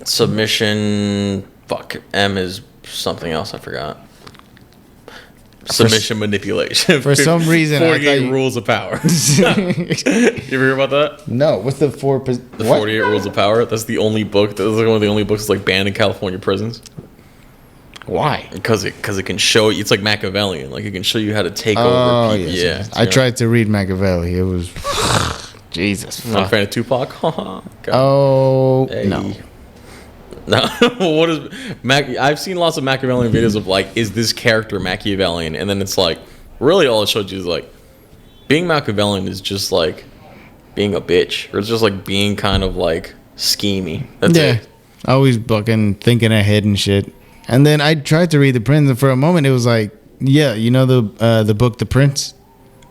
Submission. Fuck. M is something else. I forgot. Submission manipulation. For some reason, 48 rules of power. You ever hear about that? No. What's the 48 rules of power? That's the only book. That's like one of the only books that's like banned in California prisons. Why? Because it can show you. It's like Machiavellian. Like it can show you how to take over people. Yes. I tried to read Machiavelli. It was Jesus. Not a fan of Tupac. Oh hey. no. No, what is I've seen lots of Machiavellian videos of like, is this character Machiavellian? And then it's like, really, all it shows you is like, being Machiavellian is just like being a bitch, or it's just like being kind of like schemy. That's it. Always fucking thinking ahead and shit. And then I tried to read The Prince, and for a moment it was like, yeah, you know the book The Prince.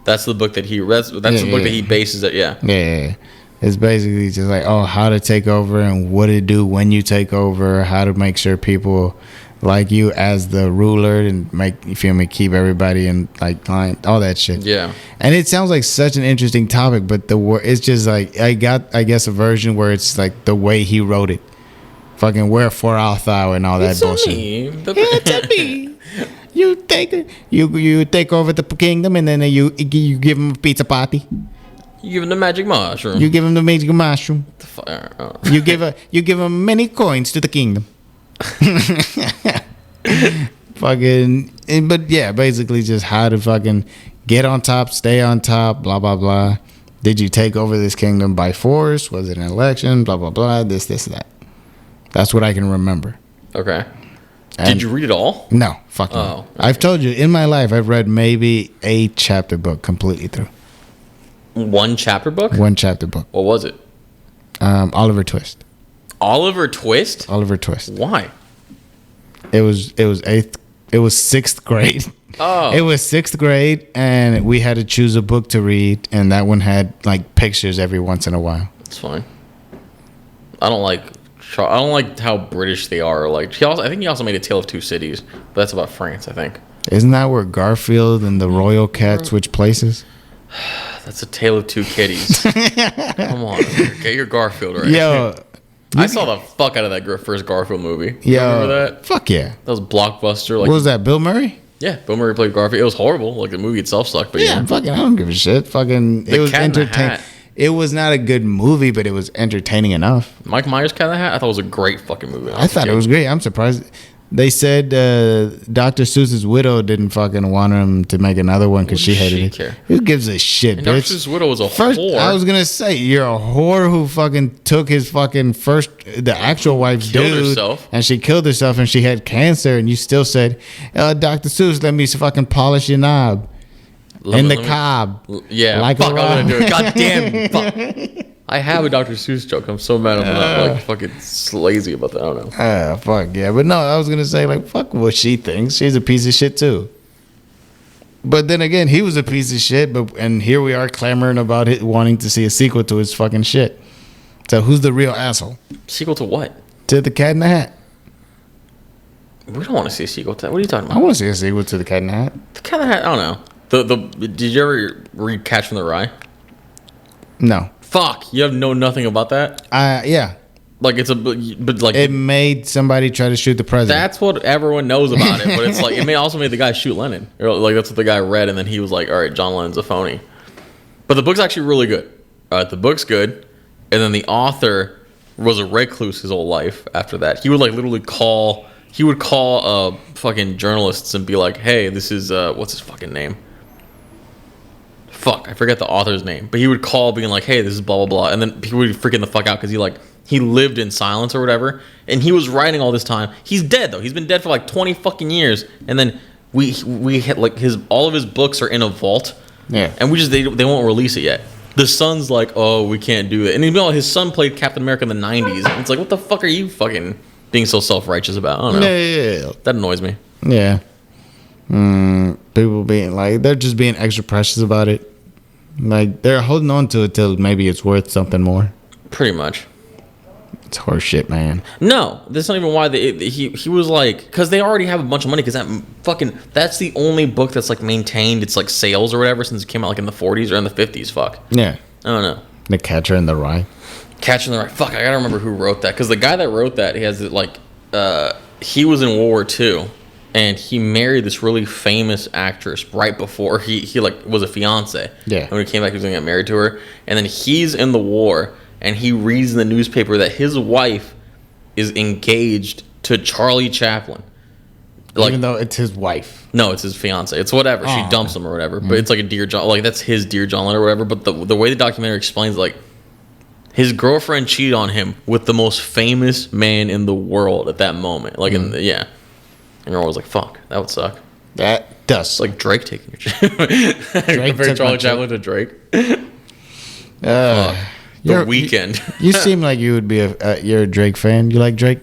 That's the book that he. That's the book that he bases it. Yeah. Yeah. It's basically just like, how to take over and what to do when you take over, how to make sure people like you as the ruler and keep everybody in like line, all that shit. Yeah. And it sounds like such an interesting topic, but it's just like, I guess a version where it's like the way he wrote it. Fucking wherefore art thou and all that bullshit. It's a me. You take over the kingdom and then you give him a pizza party. You give him the magic mushroom. You give him the magic mushroom. The fire. Oh. You give him many coins to the kingdom. But yeah, basically just how to fucking get on top, stay on top, blah blah blah. Did you take over this kingdom by force? Was it an election? Blah blah blah. This that. That's what I can remember. Okay. And did you read it all? No, fuck no. Oh, okay. I've told you in my life I've read maybe a chapter book completely through. One chapter book? One chapter book. What was it? Oliver Twist. Oliver Twist? Oliver Twist. Why? It was 6th grade. Oh. It was 6th grade, and we had to choose a book to read, and that one had like pictures every once in a while. That's fine. I don't like how British they are. Like I think he also made A Tale of Two Cities, but that's about France, I think. Isn't that where Garfield and the Royal Cat switch places? That's A Tale of Two Kitties. Come on, get your Garfield right. Yo, I saw the fuck out of that first Garfield movie. Yo, remember that? Fuck yeah. That was blockbuster. Like, what was that? Bill Murray? Yeah, Bill Murray played Garfield. It was horrible. Like the movie itself sucked, but yeah. Fucking, I don't give a shit. Fucking, it was entertaining. It was not a good movie, but it was entertaining enough. Mike Myers Cat in the Hat. I thought it was a great fucking movie. I thought it was great. I'm surprised. They said Dr. Seuss's widow didn't fucking want him to make another one because she hated it. Care? Who gives a shit, and bitch? Dr. Seuss's widow was a whore. I was gonna say you're a whore who fucking took his fucking the actual wife's dude, herself. And she killed herself, and she had cancer, and you still said, Dr. Seuss, let me fucking polish your knob in the cob. Yeah, like fuck, I'm gonna do it. God damn, fuck. I have a Dr. Seuss joke. I'm so mad I'm not like fucking lazy about that. I don't know. Fuck yeah. But no, I was gonna say like fuck what she thinks. She's a piece of shit too. But then again, he was a piece of shit. And here we are clamoring about it, wanting to see a sequel to his fucking shit. So who's the real asshole? Sequel to what? To The Cat in the Hat. We don't want to see a sequel to that. What are you talking about? I want to see a sequel to The Cat in the Hat. The Cat in the Hat. I don't know. Did you ever read Catch from the Rye? No. Fuck, you have nothing about that? Yeah. Like it's but like it made somebody try to shoot the president. That's what everyone knows about it, but it's like it also made the guy shoot Lennon. Like that's what the guy read, and then he was like, "All right, John Lennon's a phony." But the book's actually really good. The book's good, and then the author was a recluse his whole life. After that, he would like literally call fucking journalists and be like, "Hey, this is what's his fucking name." Fuck, I forget the author's name, but he would call being like, "Hey, this is blah blah blah," and then people would be freaking the fuck out because he lived in silence or whatever, and he was writing all this time. He's dead though. He's been dead for like 20 fucking years, and then we hit like all of his books are in a vault, yeah, and they won't release it yet. The son's like, "Oh, we can't do it," and his son played Captain America in the 90s. And it's like, what the fuck are you fucking being so self-righteous about? I don't know. Yeah. That annoys me. Yeah. People being like, they're just being extra precious about it. Like, they're holding on to it till maybe it's worth something more. Pretty much. It's horse shit, man. No, that's not even why he was like, because they already have a bunch of money, because that's the only book that's like maintained its like sales or whatever since it came out like in the 40s or in the 50s. Fuck. Yeah. I don't know. The Catcher in the Rye. Catcher in the Rye. Fuck, I gotta remember who wrote that, because the guy that wrote that, he has it like, he was in World War II. And he married this really famous actress right before he like was a fiance. Yeah. And when he came back, he was gonna get married to her. And then he's in the war, and he reads in the newspaper that his wife is engaged to Charlie Chaplin. Like, even though it's his wife. No, it's his fiance. It's whatever. She dumps him or whatever. But it's like a Dear John, like that's his Dear John letter or whatever. But the way the documentary explains, like, His girlfriend cheated on him with the most famous man in the world at that moment. Like, and you're always like, fuck, that would suck. That does. It's like Drake taking your chick. Compare Charlie Chaplin to Drake. The Weekend. You seem like you would be you're a Drake fan. You like Drake?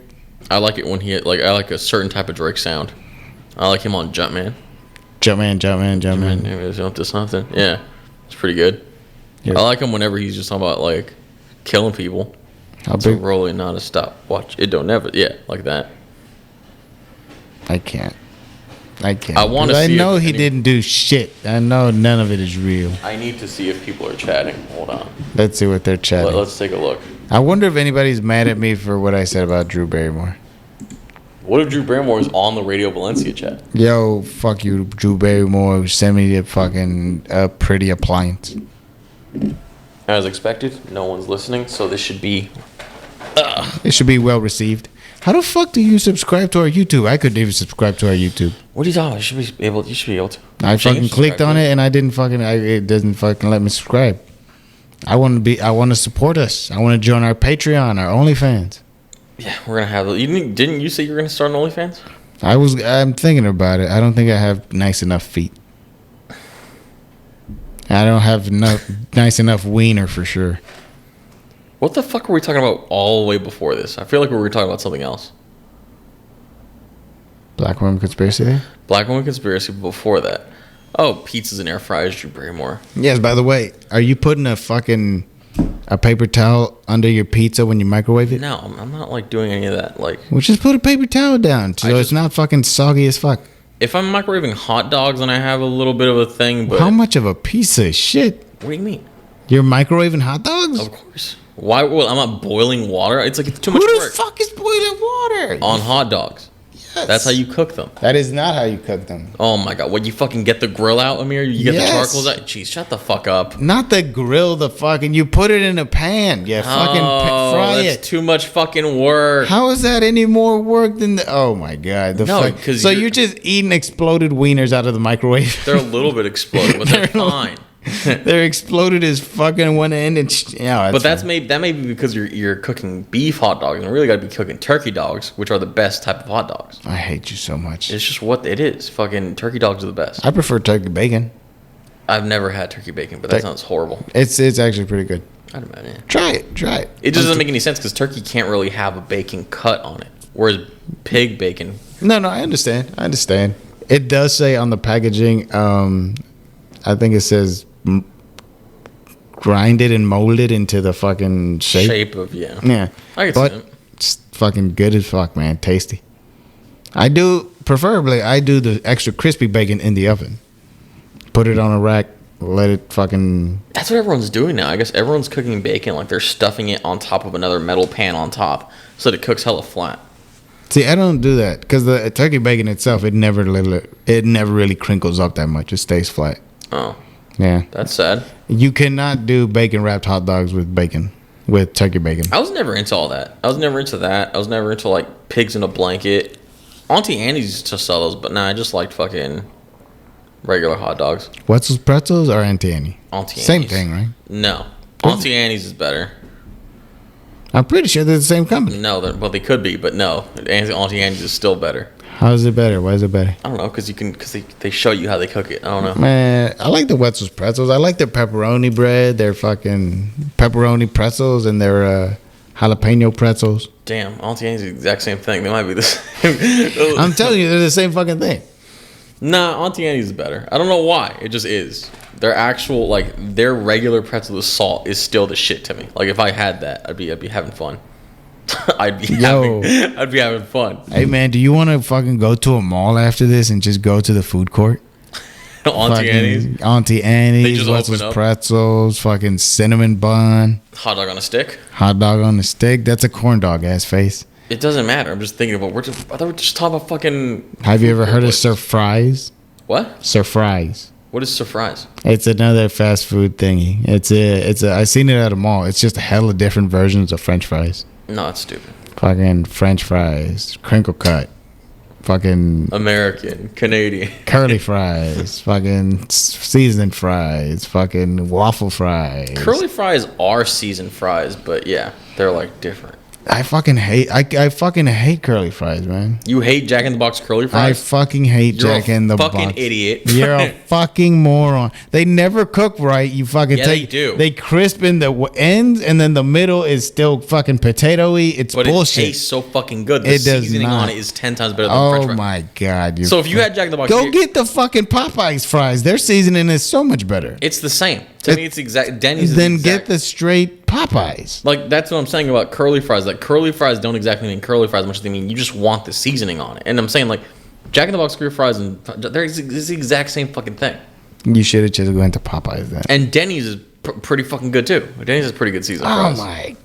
I like it when I like a certain type of Drake sound. I like him on Jumpman. Jumpman. Maybe something. Yeah, it's pretty good. Yeah. I like him whenever he's just talking about like killing people. It's a rolling, not a stopwatch. It don't never. Yeah, like that. I can't. I want to see. I know he didn't do shit. I know none of it is real. I need to see if people are chatting. Hold on. Let's see what they're chatting. Let's take a look. I wonder if anybody's mad at me for what I said about Drew Barrymore. What if Drew Barrymore is on the Radio Valencia chat? Yo, fuck you, Drew Barrymore. Send me the fucking pretty appliance. As expected, no one's listening, so this should be... It should be well received. How the fuck do you subscribe to our YouTube? I couldn't even subscribe to our YouTube. What are you talking about? You should be able to. I fucking clicked on it and I didn't fucking... it doesn't fucking let me subscribe. I want to support us. I want to join our Patreon, our OnlyFans. Yeah, we're gonna have. Didn't you say you were gonna start an OnlyFans? I'm thinking about it. I don't think I have nice enough feet. I don't have nice enough wiener for sure. What the fuck were we talking about all the way before this? I feel like we were talking about something else. Black Women Conspiracy? Black Women Conspiracy before that. Oh, pizzas and air fryers, Drew Barrymore. Yes, by the way, are you putting a paper towel under your pizza when you microwave it? No, I'm not like doing any of that. Like, well, just put a paper towel down so it's not fucking soggy as fuck. If I'm microwaving hot dogs, then I have a little bit of a thing. But how much of a piece of shit? What do you mean? You're microwaving hot dogs? Of course. Why? Well, I'm not boiling water. It's too much work. Who the fuck is boiling water? On hot dogs. Yes. That's how you cook them. That is not how you cook them. Oh my god! What, you fucking get the grill out, Amir? You get the charcoals out? Jeez, shut the fuck up. Not the grill, you put it in a pan. Yeah, fucking fry it. That's too much fucking work. How is that any more work than oh my god? So you're just eating exploded wieners out of the microwave? They're a little bit exploded, but they're fine. They're exploded as fucking one end and but that may be because you're cooking beef hot dogs and you really got to be cooking turkey dogs, which are the best type of hot dogs. I hate you so much. It's just what it is. Fucking turkey dogs are the best. I prefer turkey bacon. I've never had turkey bacon, but that sounds horrible. It's actually pretty good. I'd imagine. Try it. It just doesn't make any sense because turkey can't really have a bacon cut on it, whereas pig bacon. No, I understand. It does say on the packaging. I think it says grind it and mold it into the fucking shape of yeah. I can see it. It's fucking good as fuck, man. Tasty. I do the extra crispy bacon in the oven. Put it on a rack, let it fucking... That's what everyone's doing now. I guess everyone's cooking bacon like they're stuffing it on top of another metal pan on top so that it cooks hella flat. See, I don't do that because the turkey bacon itself, it never really crinkles up that much. It stays flat. Oh. Yeah. That's sad. You cannot do bacon wrapped hot dogs with turkey bacon. I was never into all that. I was never into that. I was never into like pigs in a blanket. Auntie Annie's used to sell those, but I just liked fucking regular hot dogs. Wetzel's Pretzels or Auntie Annie? Auntie Annie's. Same thing, right? No. Auntie Annie's is better. I'm pretty sure they're the same company. No, they could be, but no. Auntie Annie's is still better. How is it better? Why is it better? I don't know, because they show you how they cook it. I don't know. Man, I like the Wetzel's Pretzels. I like their pepperoni bread, their fucking pepperoni pretzels, and their jalapeno pretzels. Damn, Auntie Annie's the exact same thing. They might be the same. I'm telling you, they're the same fucking thing. Nah, Auntie Annie's is better. I don't know why. It just is. Their actual, their regular pretzel with salt is still the shit to me. Like, if I had that, I'd be having fun. I'd be having fun. Hey man, do you want to fucking go to a mall after this and just go to the food court? Auntie Annie's, Wetzel's Pretzels, fucking cinnamon bun, hot dog on a stick. That's a corn dog ass face. It doesn't matter. I'm just thinking about. I thought we were just talking about fucking. Have you ever heard of Sir Fries? What? Sir Fries. What is Sir Fries? It's another fast food thingy. I seen it at a mall. It's just a hella different versions of French fries. No, that's stupid. Fucking French fries, crinkle cut. fucking American, Canadian. curly fries, fucking seasoned fries, fucking waffle fries. Curly fries are seasoned fries, but yeah, they're like different. I fucking hate curly fries, man. You hate Jack in the Box curly I fries? fucking hate You're Jack in the Box. fucking idiot. You're a fucking moron. They never cook right. You fucking Yeah, they do. They crisp in the ends, and then the middle is still fucking potato-y. It's But bullshit. it tastes so fucking good. The It does seasoning not. on it is 10 times better than French Oh fries. my god! So if you had Jack in the Box, go get the fucking Popeyes fries. Their seasoning is so much better. it's the same. To me, it's exact. Denny's is Then exact. get the straight Popeyes. Like, that's what I'm saying about curly fries. Like, curly fries don't exactly mean curly fries as much as they mean you just want the seasoning on it. And I'm saying, like, Jack in the Box curly fries, and they're it's the exact same fucking thing. You should have just went to Popeyes then. And Denny's is pretty fucking good, too. Denny's is pretty good seasoned Oh fries. my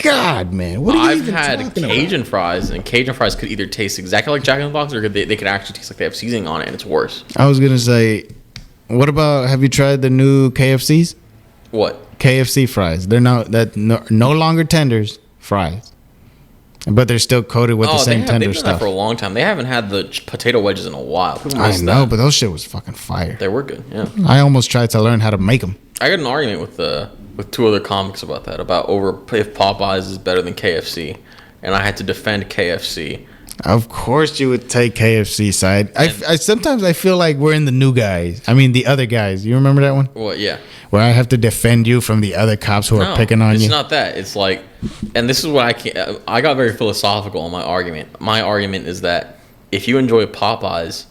god, man! What are you I've even had talking Cajun about? fries, and Cajun fries could either taste exactly like Jack in the Box, or they could actually taste like they have seasoning on it, and it's worse. I was gonna say, what about? Have you tried the new KFCs? What? KFC fries. They're no longer tenders fries, but they're still coated with the same tender they've done that stuff. for a long time. They haven't had the potato wedges in a while. People I miss know, that. but those shit was fucking fire. They were good, yeah. I almost tried to learn how to make them. I got an argument with two other comics about that, about if Popeyes is better than KFC, and I had to defend KFC. Of course, you would take KFC side. I sometimes I feel like we're in the new guys. I mean, the other guys. You remember that one? Well, yeah. Where I have to defend you from the other cops who are picking on it's you. not that. It's like, and this is what I got very philosophical in my argument. My argument is that if you enjoy Popeyes,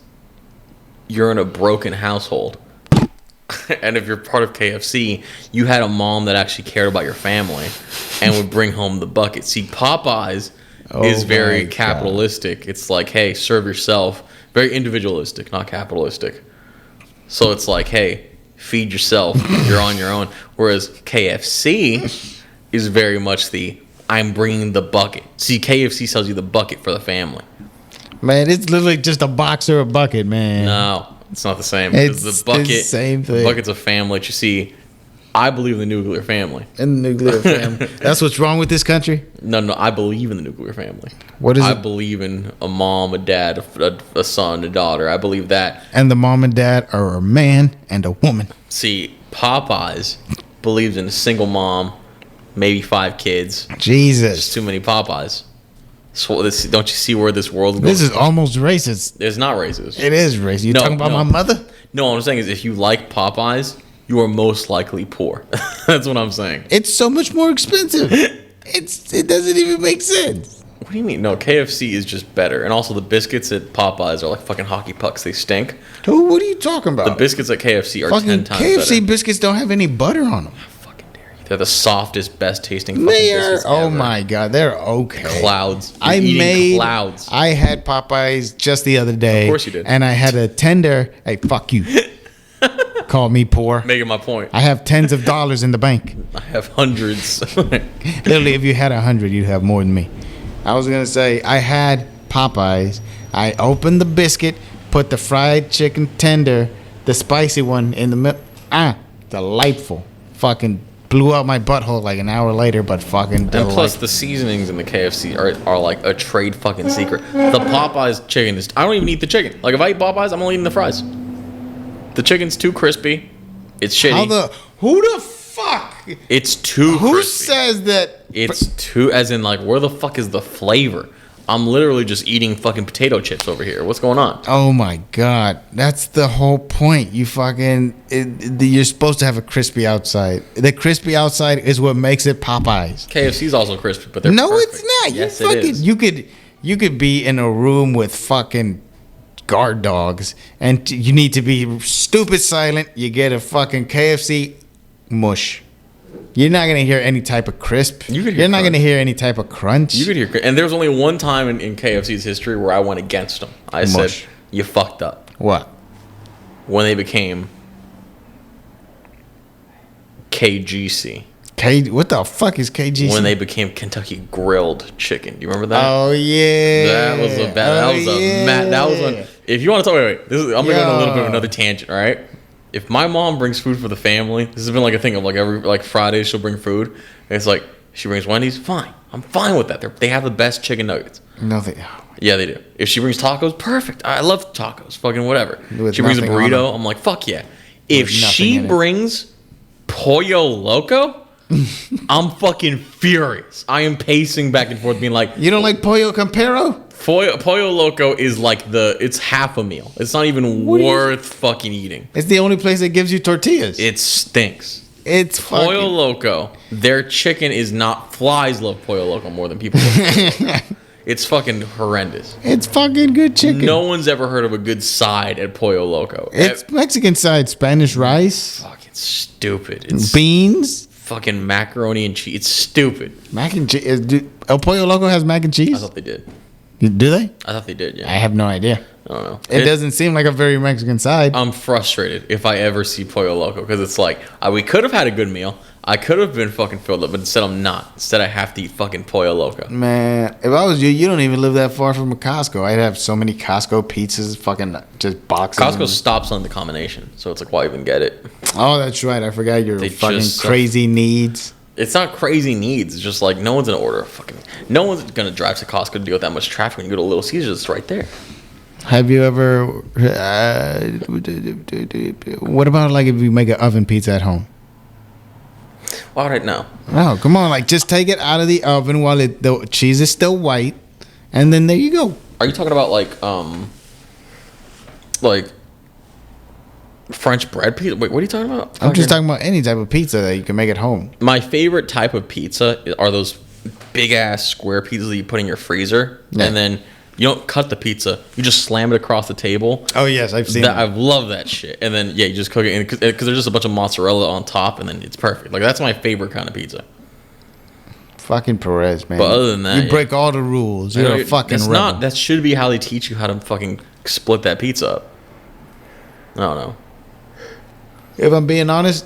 you're in a broken household. And if you're part of KFC, you had a mom that actually cared about your family and would bring home the bucket. See, Popeyes is very my God. capitalistic. It's like, hey, serve yourself. Very individualistic, not capitalistic. So it's like, hey, feed yourself. You're on your own. Whereas KFC is very much the I'm bringing the bucket. See, KFC sells you the bucket for the family. Man, it's literally just a box or a bucket, man. No, it's not the same. It's Because the bucket, the same thing. The bucket's a family. You see, I believe in the nuclear family. In the nuclear family. That's what's wrong with this country? No, I believe in the nuclear family. What is I it? believe in a mom, a dad, a son, a daughter. I believe that. And the mom and dad are a man and a woman. See, Popeyes believes in a single mom, maybe 5 kids. There's Jesus. too many Popeyes. So don't you see where this world is going? This is almost racist. It's not racist. It is racist. You No, talking about no. my mother? No, what I'm saying is if you like Popeyes, you are most likely poor. That's what I'm saying. It's so much more expensive. It doesn't even make sense. What do you mean? No, KFC is just better. And also the biscuits at Popeyes are like fucking hockey pucks. They stink. Dude, what are you talking about? The biscuits at KFC are fucking 10 times KFC better. biscuits don't have any butter on them. Fucking dare you. They're the softest, best tasting fucking They are. biscuits Oh ever. my god, they're okay. Clouds. I You're eating made clouds. I had Popeyes just the other day. Of course you did. And I had a tender. Hey, fuck you. Call me poor. Making my point. I have tens of dollars in the bank. I have hundreds. Literally, if you had 100, you'd have more than me. I was gonna say I had Popeyes. I opened the biscuit, put the fried chicken tender, the spicy one in the middle. Delightful. Fucking blew out my butthole like an hour later, but fucking And plus, delightful. the seasonings in the KFC are like a trade fucking secret. The Popeyes chicken is. I don't even eat the chicken. Like, if I eat Popeyes, I'm only eating the fries. The chicken's too crispy. It's shitty. Who the fuck? It's too Who crispy. says that? It's too, as in, like, where the fuck is the flavor? I'm literally just eating fucking potato chips over here. What's going on? Oh my god, that's the whole point. You fucking, you're supposed to have a crispy outside. The crispy outside is what makes it Popeyes. KFC's also crispy, but they're No, perfect. it's not. Yes, you it fucking, is. You could be in a room with fucking guard dogs, and you need to be stupid silent. You get a fucking KFC mush. You're not gonna hear any type of crisp. You could hear You're not crunch. gonna hear any type of crunch. You could hear, and there was only one time in KFC's history where I went against them. I said, Mush. "You fucked up." What? When they became KGC. What the fuck is KGC? When they became Kentucky Grilled Chicken. Do you remember that? Oh yeah. That was a bad. That was a mad. That was one. If you want to talk, wait. This is, I'm gonna go on a little bit of another tangent. All right. If my mom brings food for the family, this has been like a thing of like every Friday she'll bring food. And it's like, She brings Wendy's, fine. I'm fine with that. They have the best chicken nuggets. No, Yeah, they do. If she brings tacos, perfect. I love tacos. Fucking whatever. With She brings a nothing on burrito, them. I'm like, fuck yeah. If With nothing she in it. brings Pollo Loco, I'm fucking furious. I am pacing back and forth being like, You don't like Pollo Campero? Pollo Loco is like it's half a meal. It's not even worth fucking eating. It's the only place that gives you tortillas. It stinks. It's Pollo fucking... Loco, their chicken is not... Flies love Pollo Loco more than people love. It's fucking horrendous. It's fucking good chicken. No one's ever heard of a good side at Pollo Loco. It's Mexican side, Spanish rice, Fucking stupid. It's beans, fucking macaroni and cheese. It's stupid. mac and cheese. El Pollo Loco has mac and I cheese? thought they did. Do they? I thought they did, yeah. I have no idea. I don't know. It doesn't seem like a very Mexican side. I'm frustrated if I ever see Pollo Loco because it's like, we could have had a good meal. I could have been fucking filled up, but instead I'm not. Instead I have to eat fucking Pollo Loco. Man, if I was you, you don't even live that far from a Costco. I'd have so many Costco pizzas, fucking just boxes. Costco stops on the combination, so it's like, why even get it? Oh, that's right. I forgot your They fucking just crazy needs. It's not crazy needs. It's just like no one's gonna order a fucking. No one's gonna drive to Costco to deal with that much traffic when you go to Little Caesars. It's right there. Have you ever? What about like if you make an oven pizza at home? Why right now? Oh, come on! Like just take it out of the oven while the cheese is still white, and then there you go. Are you talking about like French bread pizza? Wait, what are you talking about? I'm just talking about any type of pizza that you can make at home. My favorite type of pizza are those big ass square pizzas that you put in your freezer, Yeah. and then you don't cut the pizza. You just slam it across the table. Oh yes, I've seen That, that. I love that shit. And then yeah, you just cook it because there's just a bunch of mozzarella on top, and then it's perfect. Like that's my favorite kind of pizza. Fucking Perez, man. But other than that, you break all the rules. You're a fucking that's rebel. That should be how they teach you how to fucking split that pizza up. I don't know. If I'm being honest,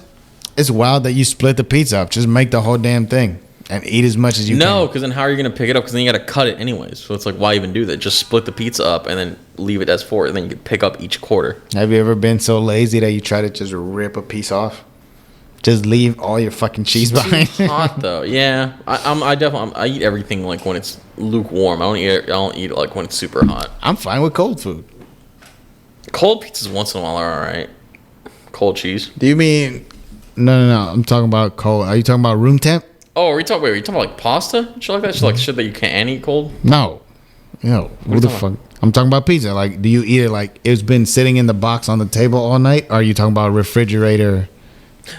it's wild that you split the pizza up. Just make the whole damn thing and eat as much as you No, can. because then how are you going to pick it up? Because then you got to cut it anyways. So it's like, why even do that? Just split the pizza up and then leave it as four, and then you can pick up each quarter. Have you ever been so lazy that you try to just rip a piece off? Just leave all your fucking cheese behind. Hot though, yeah. I definitely I eat everything like when it's lukewarm. I don't eat it like when it's super hot. I'm fine with cold food. Cold pizzas once in a while are all right. Cold cheese. Do you mean? No. I'm talking about cold. Are you talking about room temp? Oh, are you talking about like pasta? Shit like that? Shit like shit that you can't eat cold? No. Yo, who the fuck? I'm talking about pizza. Like, do you eat it like it's been sitting in the box on the table all night? Or are you talking about refrigerator?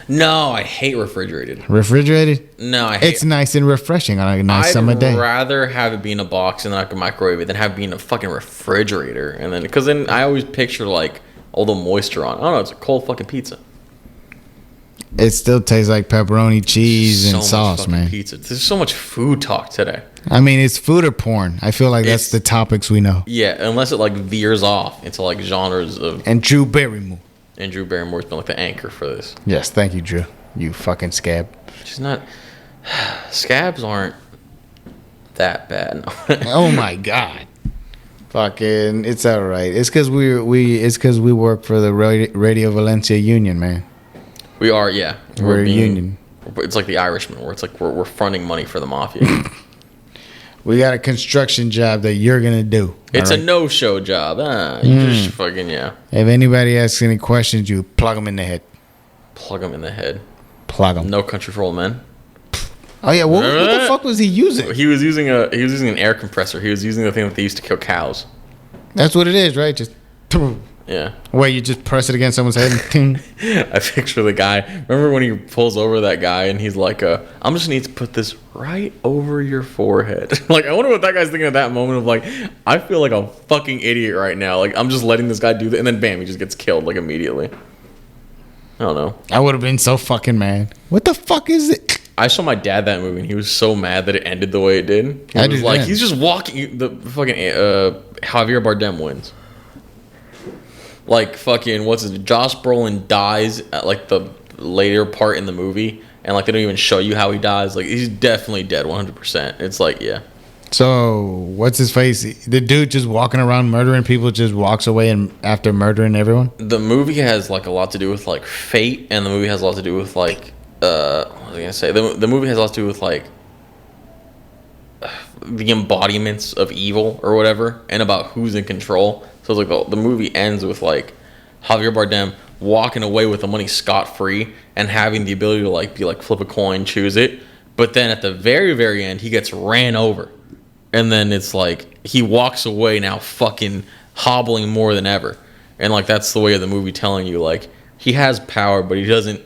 No, I hate refrigerated. Refrigerated? No, I hate It's nice and refreshing on a nice summer day. I'd rather have it be in a box and then I can microwave it than have it be in a fucking refrigerator. And then, because then I always picture like all the moisture on it. I don't know, it's a cold fucking pizza. It still tastes like pepperoni, cheese, and much sauce, fucking man. Pizza. There's so much food talk today. I mean, it's food or porn. I feel like that's It's- the topics we know. Yeah, unless it like veers off into like genres of. And Drew Barrymore. And Drew Barrymore's been like the anchor for this. Yes, thank you, Drew. You fucking scab. She's not. Scabs aren't that bad. Oh my god. Fucking, it's all right. It's because we work for the Radio Valencia Union, man. We are, yeah. We're a union. It's like the Irishman, where it's like we're fronting money for the mafia. We got a construction job that you're gonna do. It's all a right? no-show job. You just fucking, yeah. If anybody asks any questions, you plug them in the head. Plug them in the head. Plug them. No Country for Old Men. Oh yeah, what the fuck was he using? He was using an air compressor. He was using the thing that they used to kill cows. That's what it is, right? Just Yeah. where you just press it against someone's head and ting. I picture the guy. Remember when he pulls over that guy and he's like, I'm just need to put this right over your forehead. Like, I wonder what that guy's thinking at that moment of like, I feel like a fucking idiot right now. Like, I'm just letting this guy do that. And then bam, he just gets killed like immediately. I don't know. I would have been so fucking mad. What the fuck is it? I saw my dad that movie and he was so mad that it ended the way it did. He I was do like, that. he's just walking. The fucking Javier Bardem wins. Like fucking what's it? Josh Brolin dies at like the later part in the movie, and like they don't even show you how he dies. Like he's definitely dead, 100%. It's like yeah. So what's his face? The dude just walking around murdering people just walks away and after murdering everyone. The movie has like a lot to do with like fate, and the movie has a lot to do with like what was I gonna say? The movie has a lot to do with like the embodiments of evil or whatever, and about who's in control. So it's like the movie ends with like Javier Bardem walking away with the money scot-free and having the ability to like be like flip a coin, choose it. But then at the very, very end, he gets ran over. And then it's like he walks away now fucking hobbling more than ever. And like that's the way of the movie telling you like he has power, but he doesn't.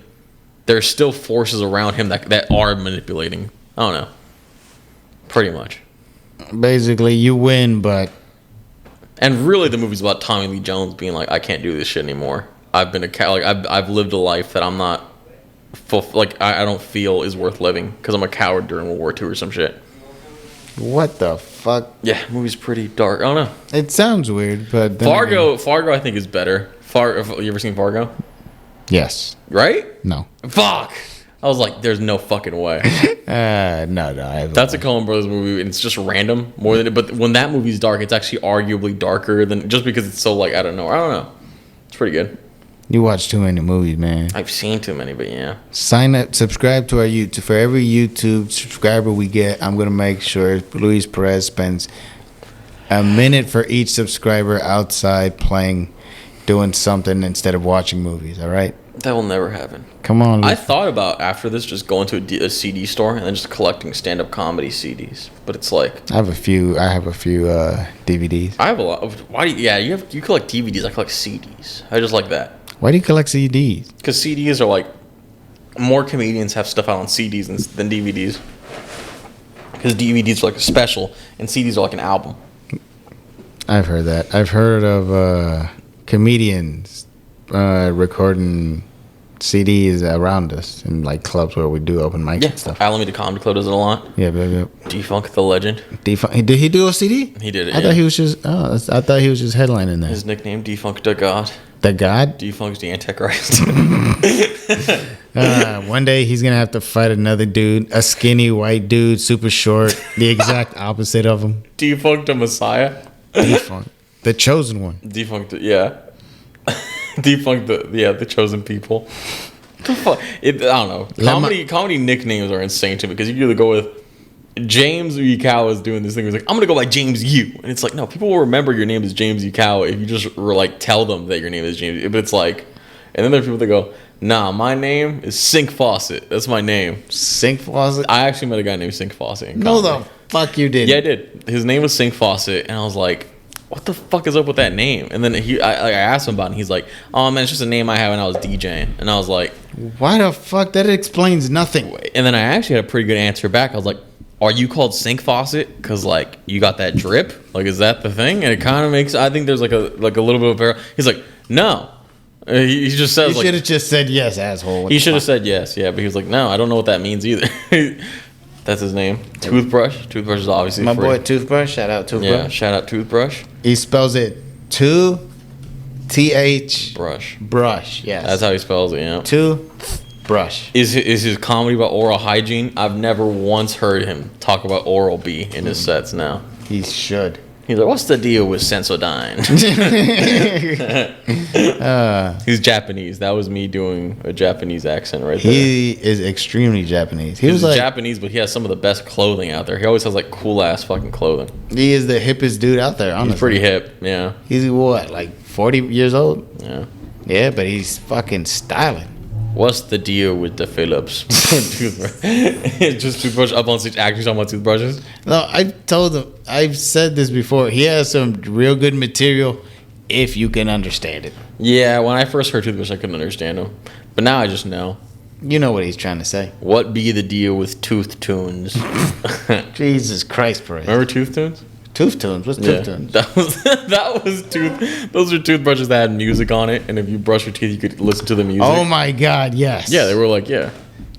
There's still forces around him that are manipulating. I don't know. Pretty much. Basically, you win, but... And really, the movie's about Tommy Lee Jones being like, I can't do this shit anymore. I've been I've lived a life that I'm not... I don't feel is worth living because I'm a coward during World War II or some shit. What the fuck? Yeah, movie's pretty dark. I don't know. It sounds weird, but... Fargo, I think, is better. You ever seen Fargo? Yes. Right? No. Fuck! I was like, there's no fucking way. No. That's a Coen Brothers movie, and it's just random more than it. But when that movie's dark, it's actually arguably darker than just because it's so like I don't know. It's pretty good. You watch too many movies, man. I've seen too many, but yeah. Sign up, subscribe to our YouTube. For every YouTube subscriber we get, I'm gonna make sure Luis Perez spends a minute for each subscriber outside playing, doing something instead of watching movies. All right. That will never happen. Come on, Luis. I thought about after this just going to a CD store and then just collecting stand-up comedy CDs. But it's like I have a few DVDs. I have a lot. Why do you collect DVDs? I collect CDs. I just like that. Why do you collect CDs? Because CDs are like more comedians have stuff out on CDs than DVDs. Because DVDs are like a special and CDs are like an album. I've heard that. I've heard of comedians recording CDs around us in like clubs where we do open mics and stuff. Alameda Comedy Club does it a lot. Yeah. D-Funk the Legend. Did he do a CD? He did it. I thought he was just headlining that. His nickname D-Funk the God. The God? D-Funk's the Antichrist. One day he's gonna have to fight another dude, a skinny white dude, super short, the exact opposite of him. D-Funk the Messiah. D-Funk, the chosen one. D-Funk, yeah. D-Funk, the chosen people. The fuck? I don't know. Comedy nicknames are insane to me because you can either go with James Yukawa is doing this thing. He's like, I'm gonna go by James U, and it's like, no, people will remember your name is James Yukawa if you just like tell them that your name is James. But it's like, and then there are people that go, nah, my name is Sink Fawcett. That's my name. Sink Fawcett. I actually met a guy named Sink Fawcett. No, the fuck you did. Yeah, I did. His name was Sink Fawcett, and I was like, what the fuck is up with that name? And then I asked him about it, and he's like, oh man, it's just a name I had when I was DJing. And I was like, why the fuck? That explains nothing. And then I actually had a pretty good answer back. I was like, are you called Sink Faucet because like you got that drip? Like, is that the thing? And it kind of makes, I think there's like a little bit of error. He's like, no. He just says, you should have just said yes, asshole. He should have said yes, yeah. But he was like, no, I don't know what that means either. That's his name. Toothbrush. Toothbrush is obviously my free. boy Toothbrush. Shout out Toothbrush. Yeah, shout out Toothbrush. He spells it TH brush. Yes, that's how he spells it. Yeah. Toothbrush. Is his comedy about oral hygiene? I've never once heard him talk about Oral B in his sets. Now he should. He's like, what's the deal with Sensodyne? He's Japanese. That was me doing a Japanese accent right there. He is extremely Japanese. He's like, Japanese, but he has some of the best clothing out there. He always has like cool ass fucking clothing. He is the hippest dude out there, honestly. He's pretty hip, yeah. He's what, like 40 years old? Yeah. Yeah, but he's fucking styling. What's the deal with the Philips toothbrush? Just toothbrush up on stage, actually talking about toothbrushes? No, I told him, I've said this before. He has some real good material if you can understand it. Yeah, when I first heard toothbrush, I couldn't understand him. But now I just know. You know what he's trying to say. What be the deal with Tooth Tunes? Jesus Christ, Perez. Remember Tooth Tunes? Tooth Tunes? What's Tooth Tunes? That was tooth. Those are toothbrushes that had music on it, and if you brush your teeth, you could listen to the music. Oh my God, yes. Yeah, they were like, yeah.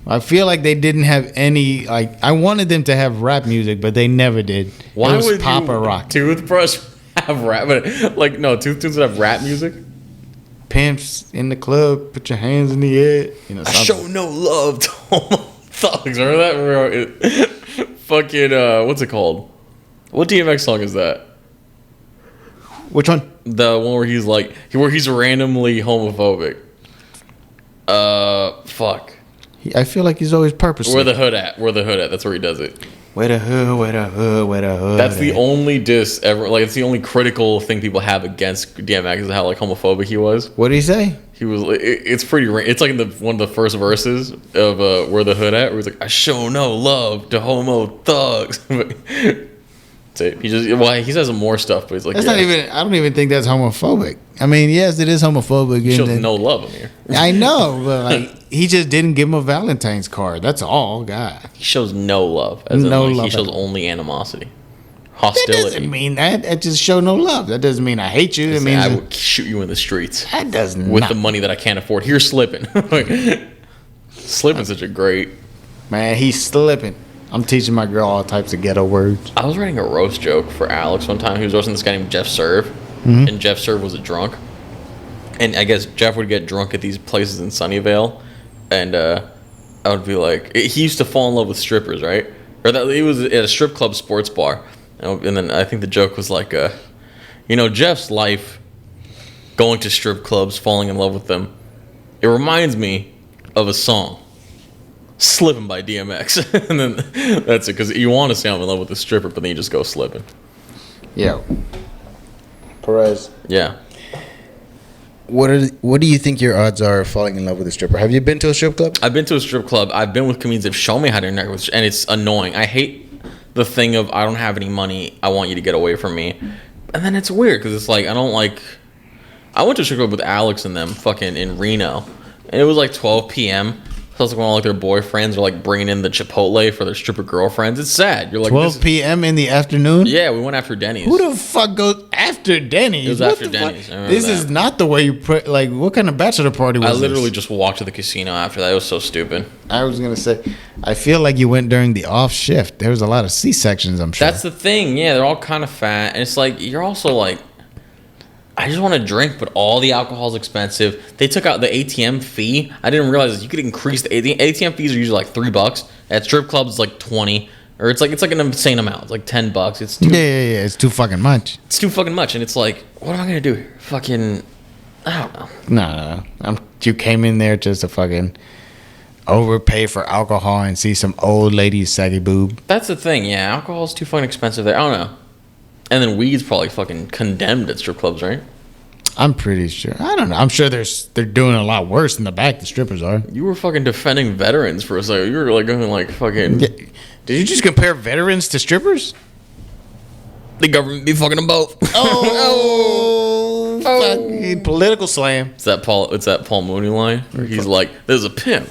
I feel like they didn't have any, like, I wanted them to have rap music, but they never did. Why it was would Papa Rock. Toothbrush have rap? But like, no, Tooth Tunes would have rap music. Pimps in the club, put your hands in the air. You know, I show no love to all my thugs. Remember that? Fucking, what's it called? What DMX song is that? Which one? The one where he's like, where he's randomly homophobic. Fuck. I feel like he's always purposely. Where the hood at? That's where he does it. Where the hood, where the hood, where the hood. That's the only diss ever. Like, it's the only critical thing people have against DMX is how like homophobic he was. What did he say? He was. It's pretty. It's like in one of the first verses of "Where the Hood At," where he's like, "I show no love to homo thugs." He just he says more stuff, but he's like, that's not even. I don't even think that's homophobic. I mean, yes, it is homophobic. He shows no love in here. I know, but like he just didn't give him a Valentine's card. That's all, God. He shows no love. As no love. He shows only animosity, hostility. That doesn't mean that. That just show no love. That doesn't mean I hate you. It means I will shoot you in the streets. That does not. With the money that I can't afford. Here's slipping. Slipping's such a great. Man, he's slipping. I'm teaching my girl all types of ghetto words. I was writing a roast joke for Alex one time. He was roasting this guy named Jeff Serve. Mm-hmm. And Jeff Serve was a drunk. And I guess Jeff would get drunk at these places in Sunnyvale. And I would be like... He used to fall in love with strippers, right? He was at a strip club sports bar. And then I think the joke was like... Jeff's life, going to strip clubs, falling in love with them, it reminds me of a song. Slipping by DMX. And then that's it, because you want to say I'm in love with the stripper, but then you just go slipping. Yeah. Perez. Yeah. What do you think your odds are of falling in love with a stripper? Have you been to a strip club? I've been to a strip club. I've been with comedians that have shown me how to interact with, and it's annoying. I hate the thing of I don't have any money. I want you to get away from me. And then it's weird because it's like I went to a strip club with Alex and them fucking in Reno, and it was like 12 p.m. So it's like when all like their boyfriends are like bringing in the Chipotle for their stripper girlfriends. It's sad. You're like 12 p.m. in the afternoon. Yeah, we went after Denny's. Who the fuck goes after Denny's? It was after Denny's. This is not the way you put. Like, what kind of bachelor party was this? I literally just walked to the casino after that. It was so stupid. I was gonna say, I feel like you went during the off shift. There was a lot of C-sections. I'm sure. That's the thing. Yeah, they're all kind of fat, and it's like you're also like. I just want to drink, but all the alcohol is expensive. They took out the ATM fee. I didn't realize you could increase the ATM fees are usually like $3. At strip clubs, it's like 20, or it's like an insane amount. It's like $10. It's too, yeah. It's too fucking much. It's too fucking much, and it's like, what am I gonna do here? Fucking, I don't know. No. You came in there just to fucking overpay for alcohol and see some old lady's saggy boob. That's the thing. Yeah, alcohol's too fucking expensive there. I don't know. And then weed's probably fucking condemned at strip clubs, right? I'm pretty sure. I don't know. I'm sure they're doing a lot worse in the back. The strippers are. You were fucking defending veterans for a second. You were like going like fucking. Yeah. Did you just compare veterans to strippers? The government be fucking them both. Oh, fucking political slam. It's that Paul Mooney line where he's like, "There's a pimp.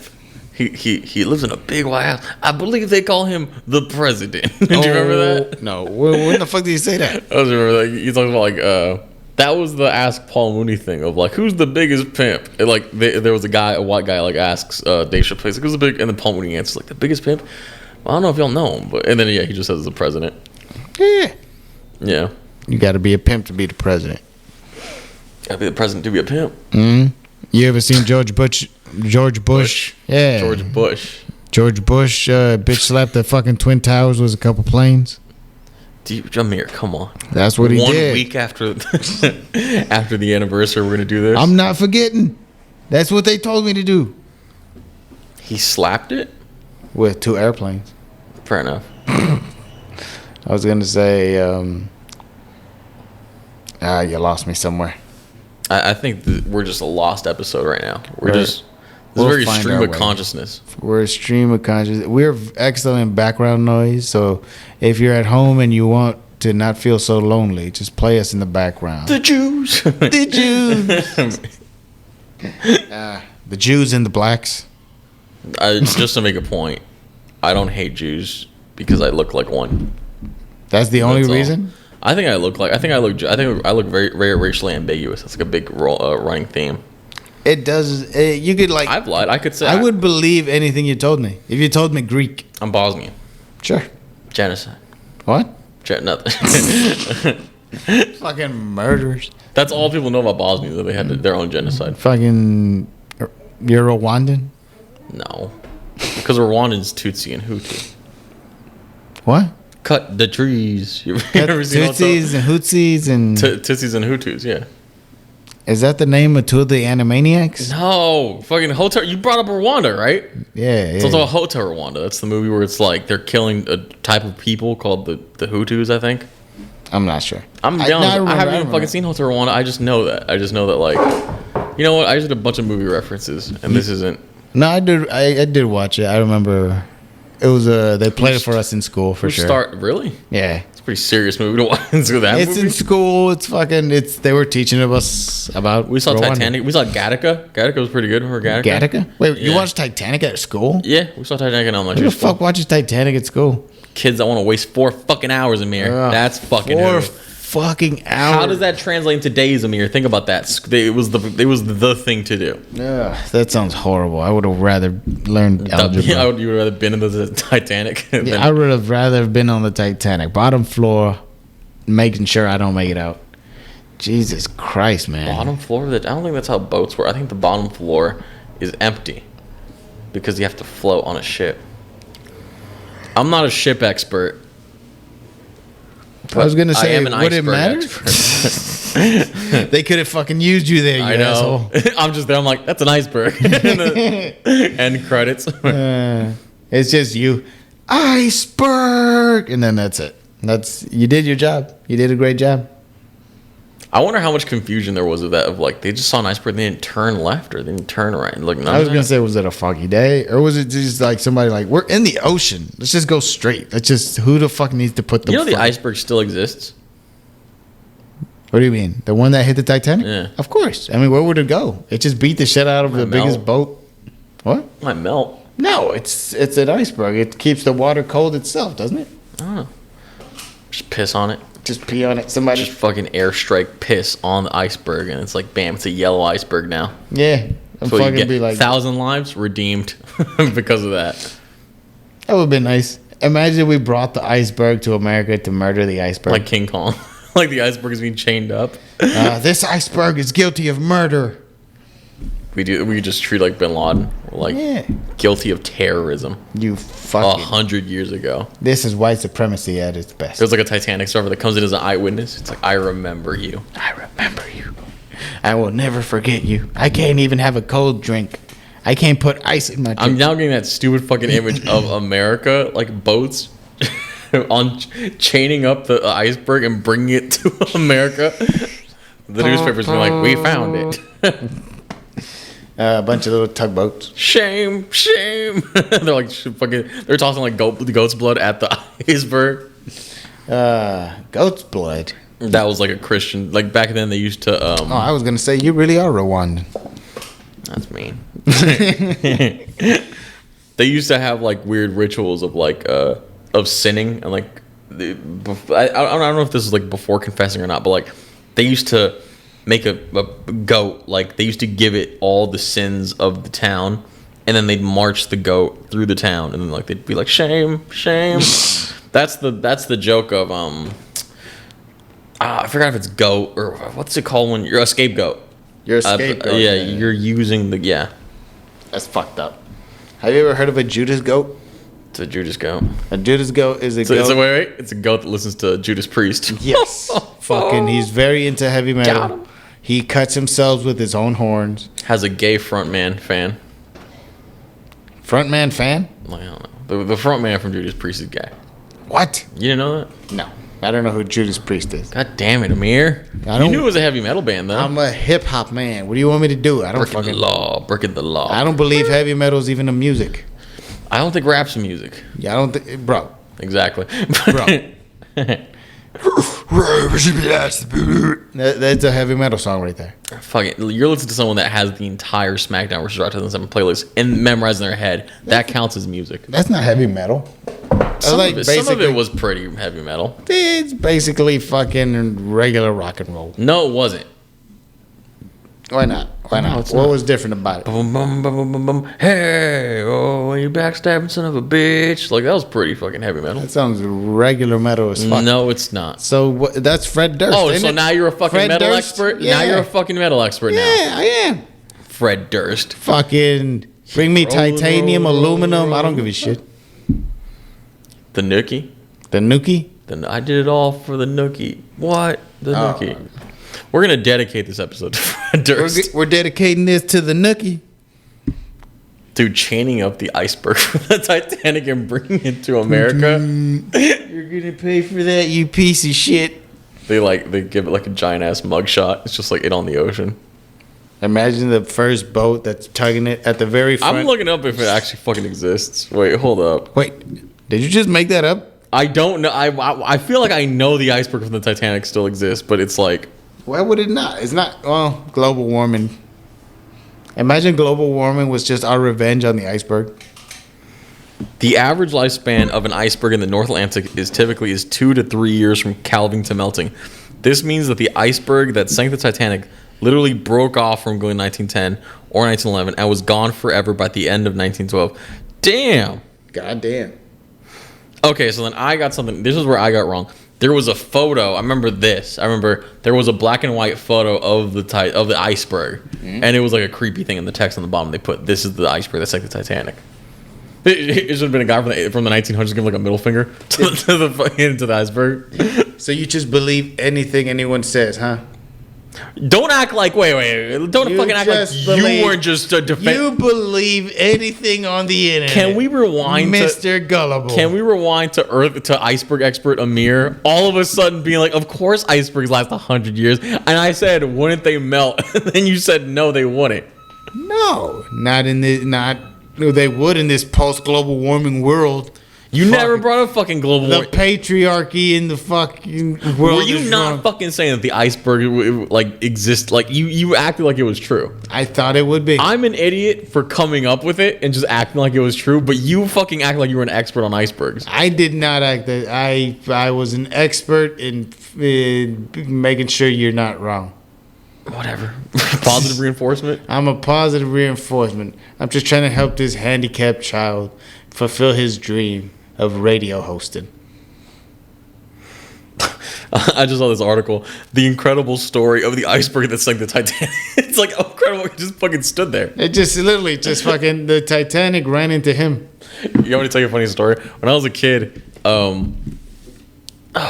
He lives in a big white house. I believe they call him the president." Do you remember that? No. When the fuck did you say that? I was remember that. He's talking about like that was the Ask Paul Mooney thing of like who's the biggest pimp. And like there was a white guy like asks Dave Chappelle, like, who's the big, and then Paul Mooney answers like the biggest pimp. Well, I don't know if y'all know him, but and then he just says the president. Yeah. You got to be a pimp to be the president. Got to be the president to be a pimp. Mm-hmm. You ever seen George Bush? Yeah. George Bush. George Bush, bitch slapped the fucking Twin Towers with a couple planes. Jameer, come on. That's what he did. 1 week after the anniversary, we're going to do this. I'm not forgetting. That's what they told me to do. He slapped it? With 2 airplanes. Fair enough. I was going to say, you lost me somewhere. I think we're just a lost episode right now. This is very stream of consciousness. We're a stream of consciousness. We're excellent background noise. So if you're at home and you want to not feel so lonely, just play us in the background. The Jews. The Jews. The Jews and the blacks. Just to make a point, I don't hate Jews because I look like one. That's the only reason? I look very, very racially ambiguous. That's like a big running theme. It does. You could like. I've lied. I could say. I would believe anything you told me. If you told me Greek, I'm Bosnian. Sure. Genocide. What? Nothing. Fucking murderers. That's all people know about Bosnia. That they had their own genocide. Fucking. You're Rwandan? No, because Rwandan's Tutsi and Hutu. What? Cut the trees. You ever seen Tutsis and Hutsis and Tutsis and Hutus? Yeah. Is that the name of two of the Animaniacs? No, fucking Hotel. You brought up Rwanda, right? Yeah. It's also Hotel Rwanda. That's the movie where it's like they're killing a type of people called the Hutus, I think. I'm not sure. I'm down. I haven't even fucking seen Hotel Rwanda. I just know that. Like, you know what? I just did a bunch of movie references, and this isn't. No, I did watch it. I remember it was they played it for us in school for sure. Really? Yeah. It's a pretty serious movie to watch. It's in school. They were teaching us about. We saw Rwanda. Titanic. We saw Gattaca. Gattaca was pretty good. Remember Gattaca? Gattaca? Wait, you watched Titanic at school? Yeah, we saw Titanic in elementary Who the fuck watches Titanic at school? Kids that want to waste 4 fucking hours, Amir. That's fucking 4 fucking hours. How does that translate into days, Amir? Think about that. It was the thing to do. That sounds horrible. I would have rather learned algebra. Yeah, you would rather been in the Titanic. I would have rather have been on the Titanic, bottom floor, making sure I don't make it out. Jesus Christ, man. Bottom floor? I don't think that's how boats work. I think the bottom floor is empty because you have to float on a ship. I'm not a ship expert. I was gonna say, would it matter? They could have fucking used you there, you I know. asshole. I'm just there. I'm like, that's an iceberg. End credits. It's just you, iceberg, and then that's it. You did your job. You did a great job. I wonder how much confusion there was of that. Of like, they just saw an iceberg, they didn't turn left or they didn't turn right. Like, I was gonna say, was it a foggy day or was it just like somebody like, we're in the ocean? Let's just go straight. Who the fuck needs to put the? You know, the iceberg still exists. What do you mean? The one that hit the Titanic? Yeah. Of course. I mean, where would it go? It just beat the shit out of the biggest boat. What? It might melt. No, it's an iceberg. It keeps the water cold itself, doesn't it? I don't know. Just piss on it. Just pee on it. Somebody just fucking airstrike piss on the iceberg, and it's like, bam, it's a yellow iceberg now. Yeah, I'm so fucking you get be like 1,000 lives redeemed because of that. That would have been nice. Imagine we brought the iceberg to America to murder the iceberg, like King Kong. Like the iceberg is being chained up. This iceberg is guilty of murder. We just treat like Bin Laden, like guilty of terrorism. You fucking 100 years ago. This is white supremacy at its best. There's like a Titanic surfer that comes in as an eyewitness. It's like, I remember you. I remember you. I will never forget you. I can't even have a cold drink. I can't put ice in my drink. I'm now getting that stupid fucking image of America, like boats on chaining up the iceberg and bringing it to America. The newspapers being like, we found it. A bunch of little tugboats. Shame. They're like fucking. They're tossing like goat's blood at the iceberg. Goat's blood. That was like a Christian. Like back then, they used to. I was gonna say you really are Rwandan. That's mean. They used to have like weird rituals of like of sinning and like. I don't know if this is like before confessing or not, but like they used to make a goat, like they used to give it all the sins of the town, and then they'd march the goat through the town, and then like they'd be like, shame. That's the joke of I forgot if it's goat or what's it called when you're a scapegoat. You're a scapegoat. You're using the That's fucked up. Have you ever heard of a Judas goat? It's a Judas goat. A Judas goat is a goat. It's a goat that listens to Judas Priest. Yes. Fucking, he's very into heavy metal. He cuts himself with his own horns. Has a gay frontman fan. Frontman fan? Like, I don't know. The frontman from Judas Priest is gay. What? You didn't know that? No. I don't know who Judas Priest is. God damn it, Amir. You knew it was a heavy metal band, though. I'm a hip hop man. What do you want me to do? Breaking the law. I don't believe heavy metal is even a music. I don't think rap's music. Yeah, I don't think, bro. Exactly. Bro. That's a heavy metal song right there. Fuck it. You're listening to someone that has the entire SmackDown vs. Raw 2007 playlist and memorized in their head. That counts as music. That's not heavy metal. Some of it was pretty heavy metal. It's basically fucking regular rock and roll. No, it wasn't. Why not? What was different about it? Boom, boom, boom, boom, boom, boom. Hey, oh, you backstabbing son of a bitch. Like, that was pretty fucking heavy metal. That sounds regular metal as fuck. No, it's not. So that's Fred Durst. Oh, so now you're a fucking Fred metal Durst? expert? Yeah. Now you're a fucking metal expert now. Yeah, I am. Fred Durst. Fucking bring me titanium, aluminum. I don't give a shit. The Nookie? The Nookie? I did it all for the Nookie. What? The Nookie. We're gonna dedicate this episode to Fred Durst. We're dedicating this to the Nookie. Dude, chaining up the iceberg from the Titanic and bringing it to America. You're gonna pay for that, you piece of shit. They give it like a giant ass mugshot. It's just like it on the ocean. Imagine the first boat that's tugging it at the very front. I'm looking up if it actually fucking exists. Wait, hold up. Wait, did you just make that up? I don't know. I feel like I know the iceberg from the Titanic still exists, but it's like... Why would it not? It's not, well, global warming. Imagine global warming was just our revenge on the iceberg. The average lifespan of an iceberg in the North Atlantic is typically 2 to 3 years from calving to melting. This means that the iceberg that sank the Titanic literally broke off from going 1910 or 1911 and was gone forever by the end of 1912. Damn. God damn. Okay, so then I got something. This is where I got wrong. There was a photo. I remember this. I remember there was a black and white photo of the iceberg, and it was like a creepy thing in the text on the bottom. They put, "This is the iceberg that sank the Titanic." It should have been a guy from the 1900s giving like a middle finger to the iceberg. So you just believe anything anyone says, huh? Don't act like wait. Don't You fucking act like just you believe- weren't just a defense. You believe anything on the internet. Can we rewind, Mr. Gullible? Can we rewind to iceberg expert Amir? All of a sudden being like, "Of course icebergs last 100 years," and I said, "Wouldn't they melt?" And then you said, "No, they wouldn't." No, not in this. Not. No, they would in this post-global warming world. You never brought up fucking global The warming. patriarchy in the fucking world. Were you is not wrong. fucking saying that the iceberg like exists? Like you acted like it was true. I thought it would be. I'm an idiot for coming up with it and just acting like it was true, but you fucking act like you were an expert on icebergs. I did not act that. I was an expert in making sure you're not wrong. Whatever. Positive reinforcement. I'm a positive reinforcement. I'm just trying to help this handicapped child fulfill his dream of radio hosting. I just saw this article. The incredible story of the iceberg that sank the Titanic. It's like incredible. He just fucking stood there. It just literally just fucking the Titanic ran into him. You want me to tell you a funny story? When I was a kid, oh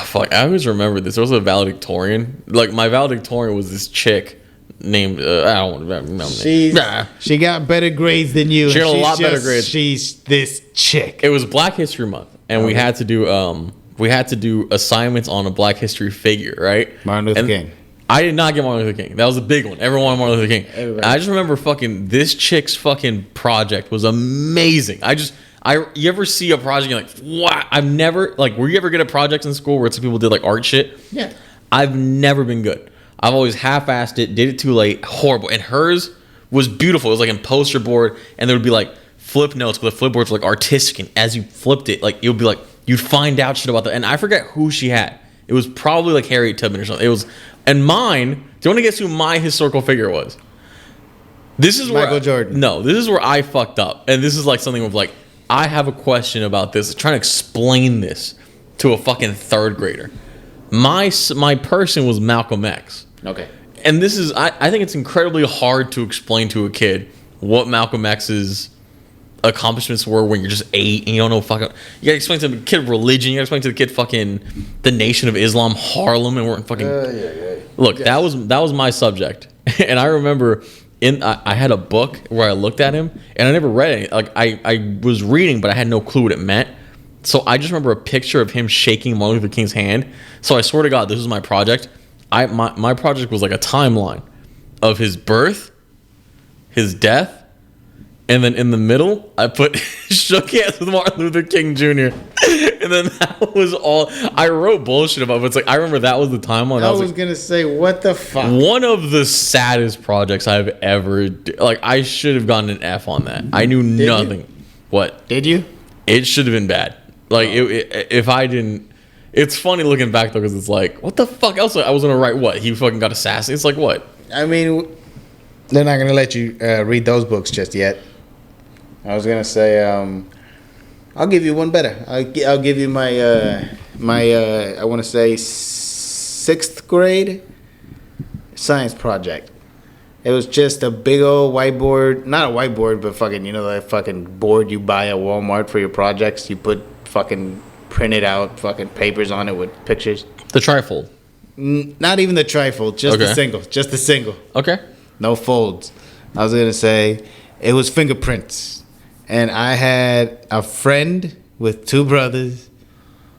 fuck, I always remember this. There was a valedictorian. Like my valedictorian was this chick named I don't want to know. She got better grades than you. She and got a she's lot better just- grades. She's this chick. It was Black History Month, and we had to do assignments on a Black History figure, right? Martin Luther And King. I did not get Martin Luther King. That was a big one. Everyone wanted Martin Luther King. Everybody. I just remember fucking this chick's fucking project was amazing. You ever see a project you're like, wow, I've never, like, were you ever good at projects in school where some people did like art shit? Yeah. I've never been good. I've always half-assed it, did it too late, horrible. And hers was beautiful. It was like in poster board, and there would be like flip notes, but the flip boards were like artistic. And as you flipped it, like it would be like you'd find out shit about that. And I forget who she had. It was probably like Harriet Tubman or something. It was, and mine. Do you want to guess who my historical figure was? This is Michael where Jordan. No, this is where I fucked up, and this is like something of like I have a question about this. Trying to explain this to a fucking third grader. My person was Malcolm X. Okay. And this is, I think it's incredibly hard to explain to a kid what Malcolm X's accomplishments were when you're just 8 and you don't know fucking. You gotta explain to the kid religion. You gotta explain to the kid fucking the Nation of Islam, Harlem, and weren't fucking. Look, Yes. that was my subject, and I remember I had a book where I looked at him and I never read it. Like I was reading, but I had no clue what it meant. So I just remember a picture of him shaking Martin Luther King's hand. So I swear to God, this was my project. My project was like a timeline of his birth, his death, and then in the middle, I put shook hands with Martin Luther King Jr. And then that was all. I wrote bullshit about it, but it's like I remember that was the timeline. I was like, gonna say, what the fuck? one of the saddest projects I've ever like I should have gotten an F on that. I knew nothing. you? What? Did you? It should have been bad. Like if I didn't. It's funny looking back though, because it's like, what the fuck else? I was gonna write what? He fucking got assassinated. It's like what? I mean, they're not gonna let you read those books just yet. I was gonna say, I'll give you one better. I'll give you my I want to say 6th grade science project. It was just a big old whiteboard, not a whiteboard, but fucking, you know, that fucking board you buy at Walmart for your projects. You put fucking printed out fucking papers on it with pictures. The trifold. Not even the trifold, just the Okay. single. Just the single. Okay. No folds. I was going to say it was fingerprints. And I had a friend with 2 brothers.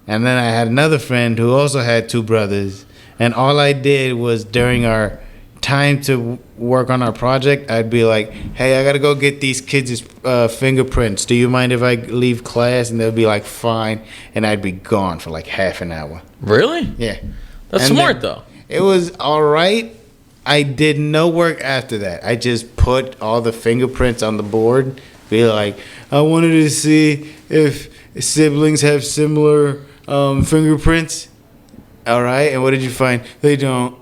And then I had another friend who also had 2 brothers. And all I did was during our time to work on our project, I'd be like, hey, I got to go get these kids' fingerprints. Do you mind if I leave class? And they'll be like, fine. And I'd be gone for like half an hour. Really? Yeah. That's And smart, then though. It was all right. I did no work after that. I just put all the fingerprints on the board. Be like, I wanted to see if siblings have similar fingerprints. All right. And what did you find? They don't.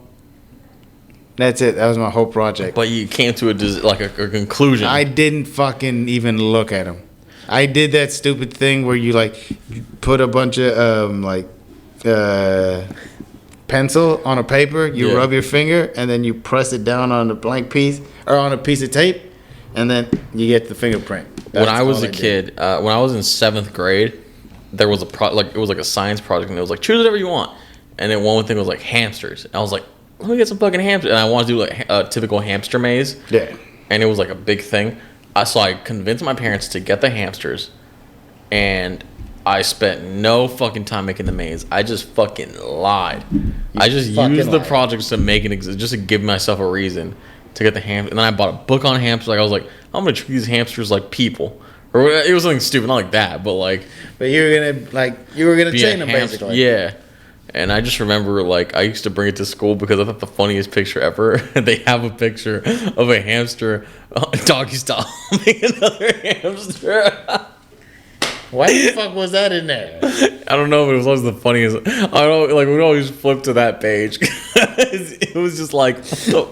That's it. That was my whole project. But you came to a conclusion. I didn't fucking even look at them. I did that stupid thing where you you put a bunch of pencil on a paper, you rub your finger, and then you press it down on a blank piece or on a piece of tape, and then you get the fingerprint. When I was a kid, when I was in 7th grade, there was it was like a science project, and it was like, choose whatever you want. And then one thing was like hamsters. And I was like, let me get some fucking hamsters. And I wanted to do like a typical hamster maze. Yeah. And it was like a big thing. So I convinced my parents to get the hamsters, and I spent no fucking time making the maze. I just fucking lied. I just used the projects to make it just to give myself a reason to get the hamster. And then I bought a book on hamsters. Like I was like, I'm gonna treat these hamsters like people. Or it was something stupid, not like that, but like. But you were gonna train them basically. Yeah. And I just remember, like, I used to bring it to school because I thought the funniest picture ever. They have a picture of a hamster doggy style making another hamster. Why the fuck was that in there? I don't know, but it was always the funniest. I don't know, like we'd always flip to that page. It was just like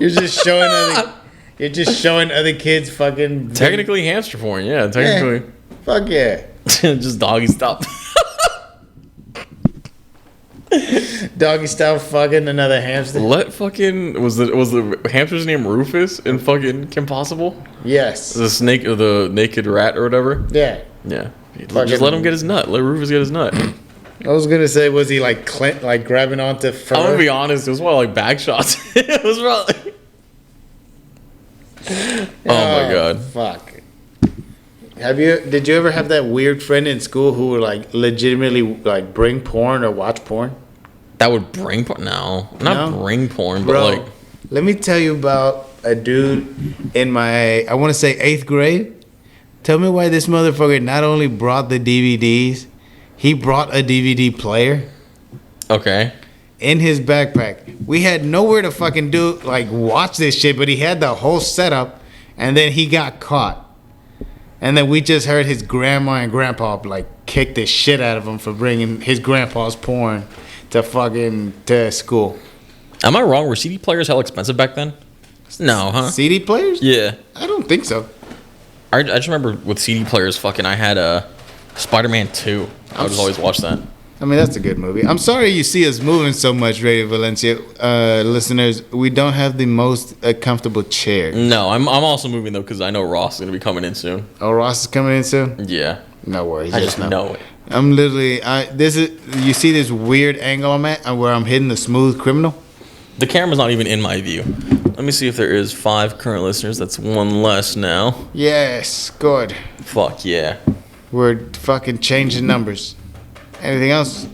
You're just showing other kids fucking technically hamster porn, yeah, technically. Yeah. Fuck yeah. Just doggy style. Doggy style fucking another hamster. What fucking was the hamster's name Rufus in fucking Kim Possible? Yes. The snake or the naked rat or whatever? Yeah. Yeah. Just let him get his nut. Let Rufus get his nut. I was gonna say, was he like grabbing onto fur? I'm gonna be honest, it was more like back shots. It was probably. Oh my god. Fuck. Did you ever have that weird friend in school who would like legitimately like bring porn or watch porn? That would bring porn? No. Not bring porn, but Bro, like. let me tell you about a dude in my, I want to say 8th grade. Tell me why this motherfucker not only brought the DVDs, he brought a DVD player. Okay. In his backpack. We had nowhere to fucking watch this shit, but he had the whole setup, and then he got caught. And then we just heard his grandma and grandpa like kick the shit out of him for bringing his grandpa's porn to school. Am I wrong? Were CD players hell expensive back then? No, huh? CD players? Yeah. I don't think so. I just remember with CD players, I had a Spider-Man 2. I would just always watch that. I mean, that's a good movie. I'm sorry you see us moving so much, Radio Valencia. Listeners, we don't have the most comfortable chair. No, I'm also moving, though, because I know Ross is going to be coming in soon. Oh, Ross is coming in soon? Yeah. No worries. I just know it. I'm literally, you see this weird angle I'm at where I'm hitting the smooth criminal? The camera's not even in my view. Let me see if there is 5 current listeners. That's 1 less now. Yes, good. Fuck yeah. We're fucking changing numbers. Anything else?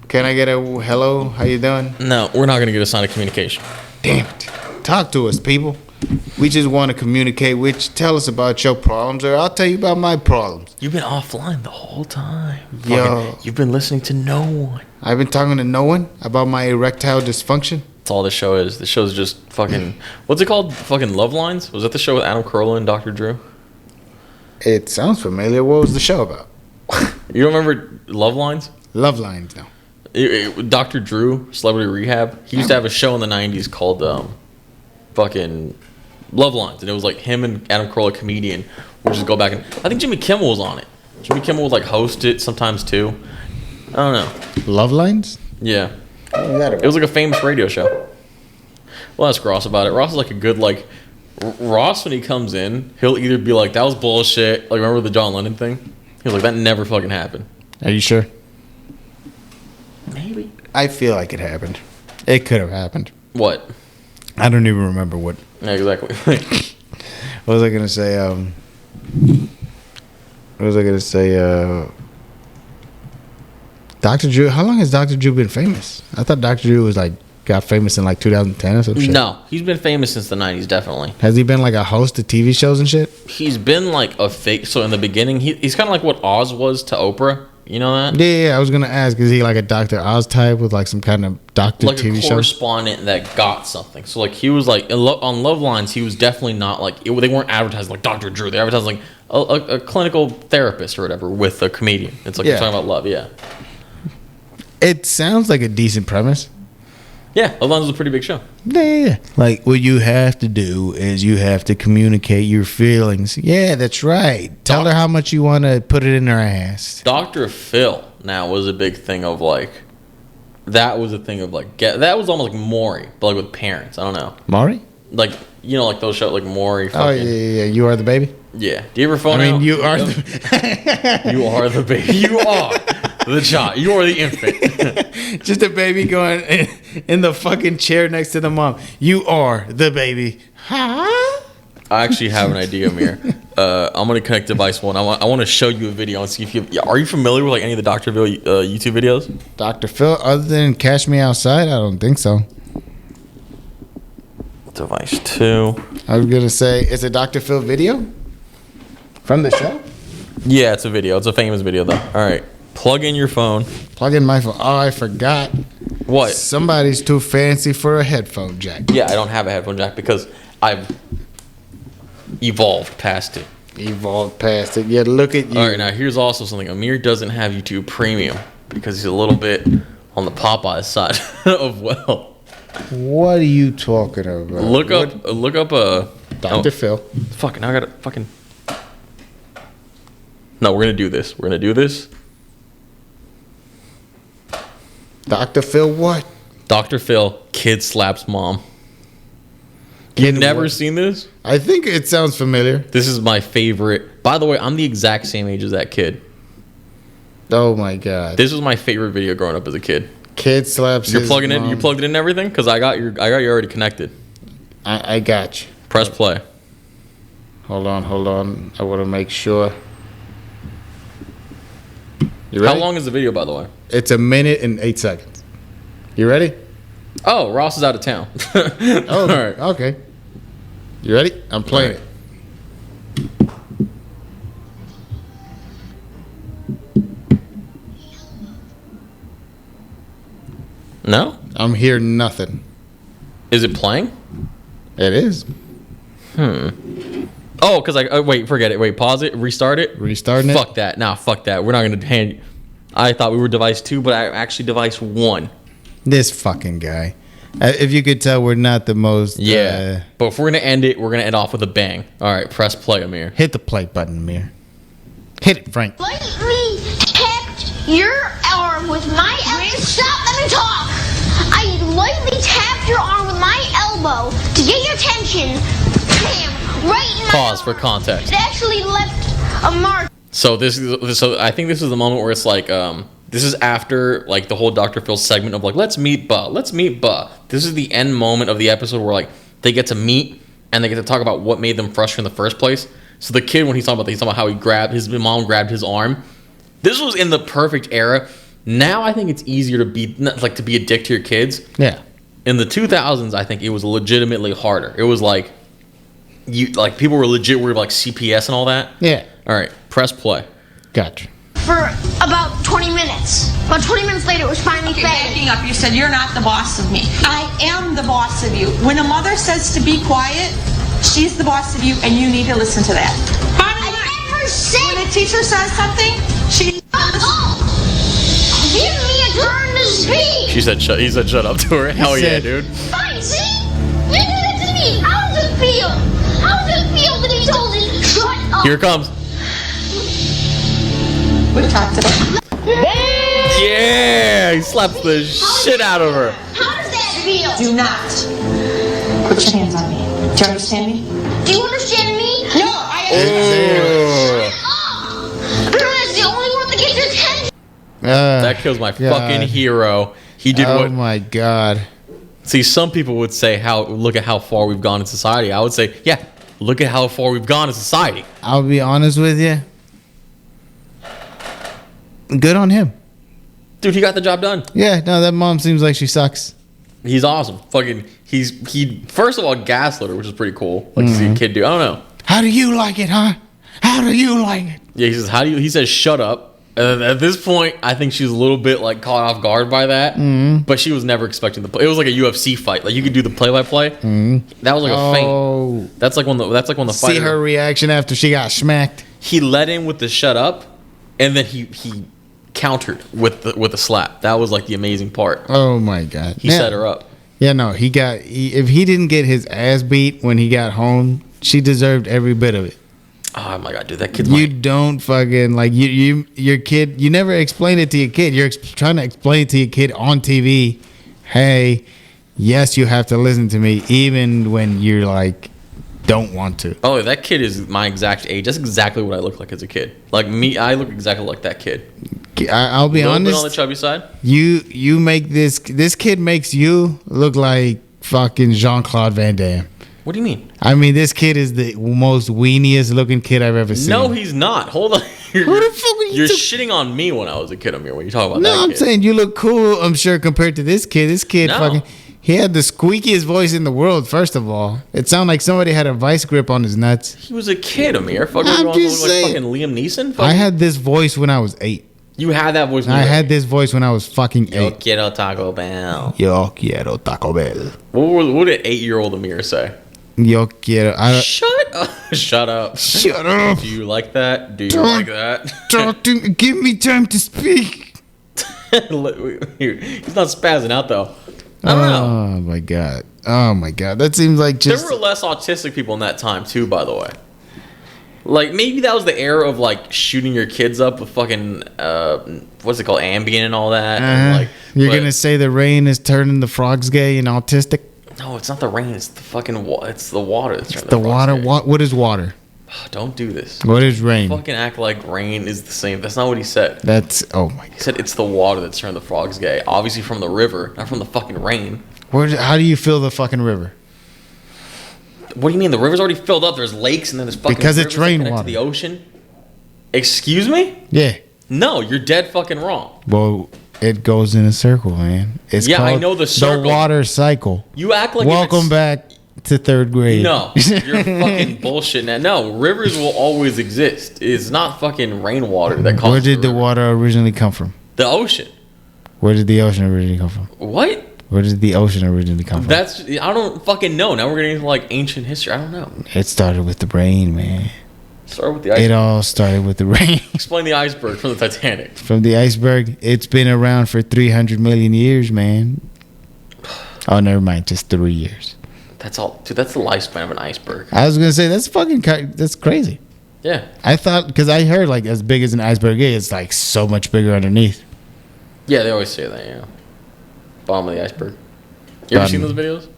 Can I get a hello? How you doing? No, we're not going to get a sign of communication. Damn it. Talk to us, people. We just want to communicate with you. Tell us about your problems, or I'll tell you about my problems. You've been offline the whole time. Yo. You've been listening to no one. I've been talking to no one about my erectile dysfunction. That's all the show is. The show's just fucking... What's it called? Fucking Love Lines? Was that the show with Adam Carolla and Dr. Drew? It sounds familiar. What was the show about? You don't remember Love Lines? Love Lines, no. Dr. Drew, Celebrity Rehab, he used to have a show in the 90s called fucking Love Lines. And it was like him and Adam Carolla, comedian, would just go back and... I think Jimmy Kimmel was on it. Jimmy Kimmel would like host it sometimes too. I don't know. Love Lines? Yeah. It was like a famous radio show. Well, ask Ross about it. Ross is like a good, like... Ross, when he comes in, he'll either be like, that was bullshit. Like, remember the John Lennon thing? He was like, that never fucking happened. Are you sure? Maybe. I feel like it happened. It could have happened. What? I don't even remember what. Yeah, exactly. What was I gonna say? What was I gonna say? Dr. Drew. How long has Dr. Drew been famous? I thought Dr. Drew was like got famous in like 2010 or some shit. No, he's been famous since the 90s, definitely. Has he been like a host of TV shows and shit? He's been like a fake. So in the beginning, he's kind of like what Oz was to Oprah. You know that? Yeah, I was gonna ask, is he like a Dr. Oz type with like some kind of doctor like TV a show? correspondent that got something. So like he was like on Love Lines, he was definitely not like they weren't advertised like Dr. Drew. They advertised like a clinical therapist or whatever with a comedian. It's like you're talking about love, yeah. It sounds like a decent premise. Yeah, Love Lines was a pretty big show. Yeah. Like, what you have to do is you have to communicate your feelings. Yeah, that's right. Tell her how much you want to put it in her ass. Dr. Phil now was a big thing of like, that was a thing of like, that was almost like Maury, but like with parents. I don't know. Maury? Like, you know, like those shows like Maury. Oh, yeah. You are the baby? Yeah. Do you ever phone I mean, out? you are You are the baby. You are the child. You are the infant. Just a baby going in the fucking chair next to the mom. You are the baby. Huh? I actually have an idea, Amir. I'm gonna connect device one. I want to show you a video and see if you are you familiar with like any of the Dr. Phil YouTube videos? Dr. Phil, other than Cash Me Outside, I don't think so. Device 2. I was gonna say, it's a Dr. Phil video from the show. Yeah, it's a video. It's a famous video though. All right, plug in your phone. Plug in my phone. Oh, I forgot. What? Somebody's too fancy for a headphone jack. Yeah, I don't have a headphone jack because I've evolved past it. Evolved past it. Yeah, look at you. All right, now here's also something. Amir doesn't have YouTube Premium because he's a little bit on the Popeye side of wealth. What are you talking about? Look up Dr. Phil. Fuck, now I gotta fucking. No, we're gonna do this. We're gonna do this. Dr. Phil what? Dr. Phil, kid slaps mom. Kid You've never what? seen this? I think it sounds familiar. This is my favorite. By the way, I'm the exact same age as that kid. Oh my god. This was my favorite video growing up as a kid. Kid slaps You're his plugging in. mom. You plugged it in and everything because I got you already connected. I got you. Press play. Hold on. I want to make sure. You How ready? long is the video, by the way? It's 1 minute and 8 seconds. You ready? Oh, Ross is out of town. Oh, All right. Okay. You ready? I'm playing All right. No? I'm hearing nothing. Is it playing? It is. Oh, because wait, forget it. Wait, pause it, restart it. Restarting it? Fuck that. Nah, fuck that. We're not gonna hand. I thought we were device 2, but I actually device 1. This fucking guy. If you could tell, we're not the most. Yeah. But if we're gonna end it, we're gonna end off with a bang. All right, press play, Amir. Hit the play button, Amir. Hit it, Frank. Lightly tapped your arm with my elbow. Stop, let me talk. I lightly tapped your arm with my elbow to get your attention. Bam, right in my Pause for arm. context. It actually left a mark. So I think this is the moment where it's like this is after like the whole Dr. Phil segment of like let's meet Ba. This is the end moment of the episode where like they get to meet and they get to talk about what made them frustrated in the first place. So the kid, when he's talking about how his mom grabbed his arm. This was in the perfect era. Now I think it's easier to be a dick to your kids. Yeah. In the 2000s, I think it was legitimately harder. It was like people were legit worried about like CPS and all that. Yeah. All right, press play. Gotcha. For about 20 minutes. About 20 minutes later, it was finally Okay, fading. backing up, you said you're not the boss of me. I am the boss of you. When a mother says to be quiet, she's the boss of you, and you need to listen to that. Bottom I line, never said. when a teacher says something, she... Oh, give me a turn to speak. He said shut up to her. Hell yeah, said- dude. Fine, see? You did it to me. How does it feel? How does it feel that he told you shut up? Here it comes. We've talked about it. Yeah, he slaps the shit out of her. How does that feel? Do not put your hands on me. Do you understand me? Do you understand me? No, I understand. Oh, that's the only one that gets your attention. That kills my fucking hero. He did Oh what? my god. See, some people would say, look at how far we've gone in society. I would say, yeah, look at how far we've gone in society. I'll be honest with you. Good on him. Dude, he got the job done. Yeah, no, that mom seems like she sucks. He's awesome. Fucking, he first of all gaslit her, which is pretty cool. Like to see a kid do. I don't know. How do you like it, huh? How do you like it? Yeah, he says, he says, shut up. And at this point, I think she was a little bit like caught off guard by that, but she was never expecting the play. It was like a UFC fight. Like you could do the play-by-play. That was like a feint. That's like when the fighter. See her reaction after she got smacked. He let in with the shut up, and then he countered with the slap. That was like the amazing part. Oh my god! He set her up. Yeah, no, if he didn't get his ass beat when he got home, she deserved every bit of it. Oh my god, dude, that kid. You don't fucking like your kid. You never explain it to your kid. You're trying to explain it to your kid on TV. Hey, yes, you have to listen to me, even when you're like don't want to. Oh, that kid is my exact age. That's exactly what I look like as a kid. Like me, I look exactly like that kid. I'll be honest. Bit on the chubby side. You make this kid makes you look like fucking Jean-Claude Van Damme. What do you mean? I mean, this kid is the most weeniest looking kid I've ever seen. No, he's not. Hold on. You're shitting on me when I was a kid, Amir, when you talk about that kid. No, I'm saying you look cool, I'm sure, compared to this kid. This kid No. he had the squeakiest voice in the world, first of all. It sounded like somebody had a vice grip on his nuts. He was a kid, Amir. Fucking, I'm you want to just look like saying. fucking Liam Neeson? Fucking, I had this voice when I was 8. You had that voice when I you were had 8. this voice when I was fucking Yo 8. quiero Taco Bell. Yo quiero Taco Bell. What did 8-year-old Amir say? Yo quiero... Shut up. Shut up. Shut up. Do you like that? Do you Don't like that? Talk to me. Give me time to speak. He's not spazzing out, though. I don't know. Oh, my God. Oh, my God. That seems like just... There were less autistic people in that time, too, by the way. Like, maybe that was the era of, like, shooting your kids up with fucking, what's it called, Ambien and all that. And, like, You're going to say the rain is turning the frogs gay and autistic? No, it's not the rain. It's the fucking it's the water that's turning The water? gay. What is water? Don't do this. What is rain? Fucking act like rain is the same. That's not what he said. That's... Oh, my He God. said it's the water that's turned the frogs gay. Obviously from the river, not from the fucking rain. How do you feel the fucking river? What do you mean? The river's already filled up. There's lakes and then there's fucking Because it's rivers that connect rainwater. to the ocean. Excuse me? Yeah. No, you're dead fucking wrong. Well, it goes in a circle, man. It's Yeah, I called know the circle. The water cycle. You act like Welcome back to 3rd grade. No, you're fucking bullshit. No, rivers will always exist. It's not fucking rainwater that causes Where did the river. water originally come from? The ocean. Where did the ocean originally come from? What? Where did the ocean originally come from? That's I don't fucking know. Now we're getting into like ancient history. I don't know. It started with the rain, man. Start with the It iceberg. all started with the rain. Explain the iceberg from the Titanic. From the iceberg, it's been around for 300 million years, man. Oh, never mind. Just 3 years. That's all, dude. That's the lifespan of an iceberg. I was going to say, that's crazy. Yeah. I thought, because I heard, like, as big as an iceberg is, it's, like, so much bigger underneath. Yeah, they always say that. Yeah. Bottom of the iceberg. You ever seen those videos?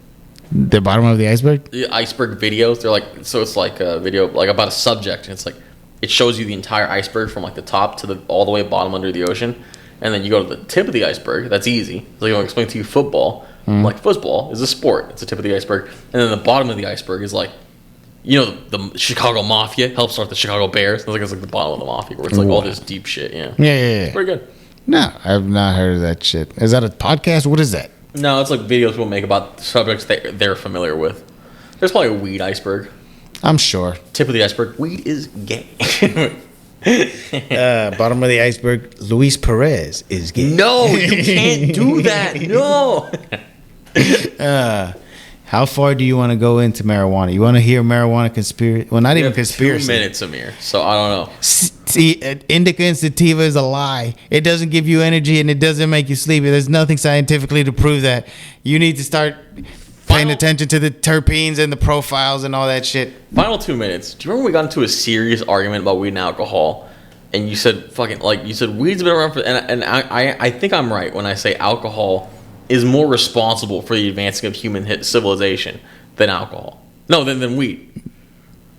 The bottom of the iceberg? The iceberg videos. They're like, so it's like a video like about a subject, and it's like it shows you the entire iceberg from like the top to the all the way bottom under the ocean, and then you go to the tip of the iceberg. That's easy. So I'll explain to you football. Like football is a sport. It's the tip of the iceberg, and then the bottom of the iceberg is like, you know, the Chicago Mafia helped start the Chicago Bears. I think it's like the bottom of the Mafia, where it's like all this deep shit. Yeah. Yeah. Pretty good. No, I've not heard of that shit. Is that a podcast? What is that? No, it's like videos people make about subjects they're familiar with. There's probably a weed iceberg. I'm sure. Tip of the iceberg. Weed is gay. Bottom of the iceberg, Luis Perez is gay. No, you can't do that. No. How far do you want to go into marijuana? You want to hear marijuana conspiracy? Well, not even conspiracy. 2 minutes, Amir. So I don't know. See, indica and sativa is a lie. It doesn't give you energy and it doesn't make you sleepy. There's nothing scientifically to prove that. You need to start paying attention to the terpenes and the profiles and all that shit. Final 2 minutes. Do you remember we got into a serious argument about weed and alcohol? And you said fucking like you said weed's been around for and I think I'm right when I say alcohol is more responsible for the advancing of human civilization than alcohol. No, than weed.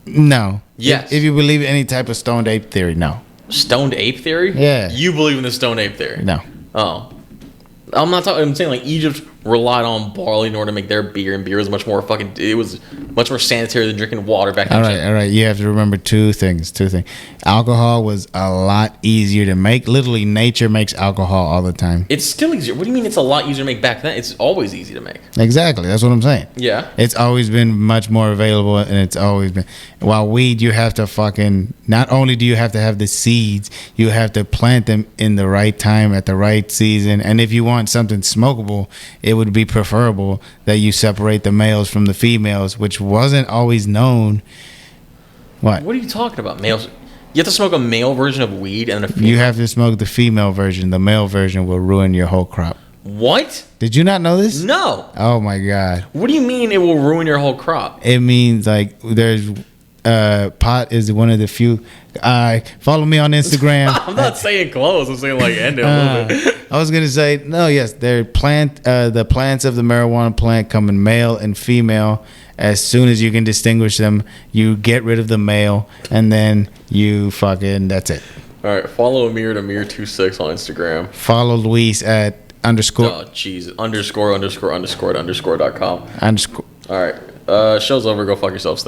No. Yes. If you believe in any type of stoned ape theory, no. Stoned ape theory? Yeah. You believe in the stoned ape theory? No. Oh. I'm not talking. I'm saying like Egypt relied on barley in order to make their beer, and beer was much more it was much more sanitary than drinking water back then. All right. You have to remember two things. Alcohol was a lot easier to make. Literally, nature makes alcohol all the time. It's still easier. What do you mean it's a lot easier to make back then? It's always easy to make. Exactly. That's what I'm saying. Yeah. It's always been much more available, and it's always been. While weed, you have to fucking. Not only do you have to have the seeds, you have to plant them in the right time at the right season. And if you want something smokable, it would be preferable that you separate the males from the females, which wasn't always known. What are you talking about? Males? You have to smoke a male version of weed and a female. You have to smoke the female version. The male version will ruin your whole crop. What? Did you not know this? No. Oh my god. What do you mean it will ruin your whole crop? It means like there's pot is one of the few. Follow me on Instagram. I'm not saying close. I'm saying like end it a little bit. I was gonna say no. Yes, the plants of the marijuana plant come in male and female. As soon as you can distinguish them, you get rid of the male, and then you fucking that's it. All right, follow Amir at Amir26 on Instagram. Follow Luis at underscore. Oh jeez, underscore.com. Underscore. All right, show's over. Go fuck yourselves.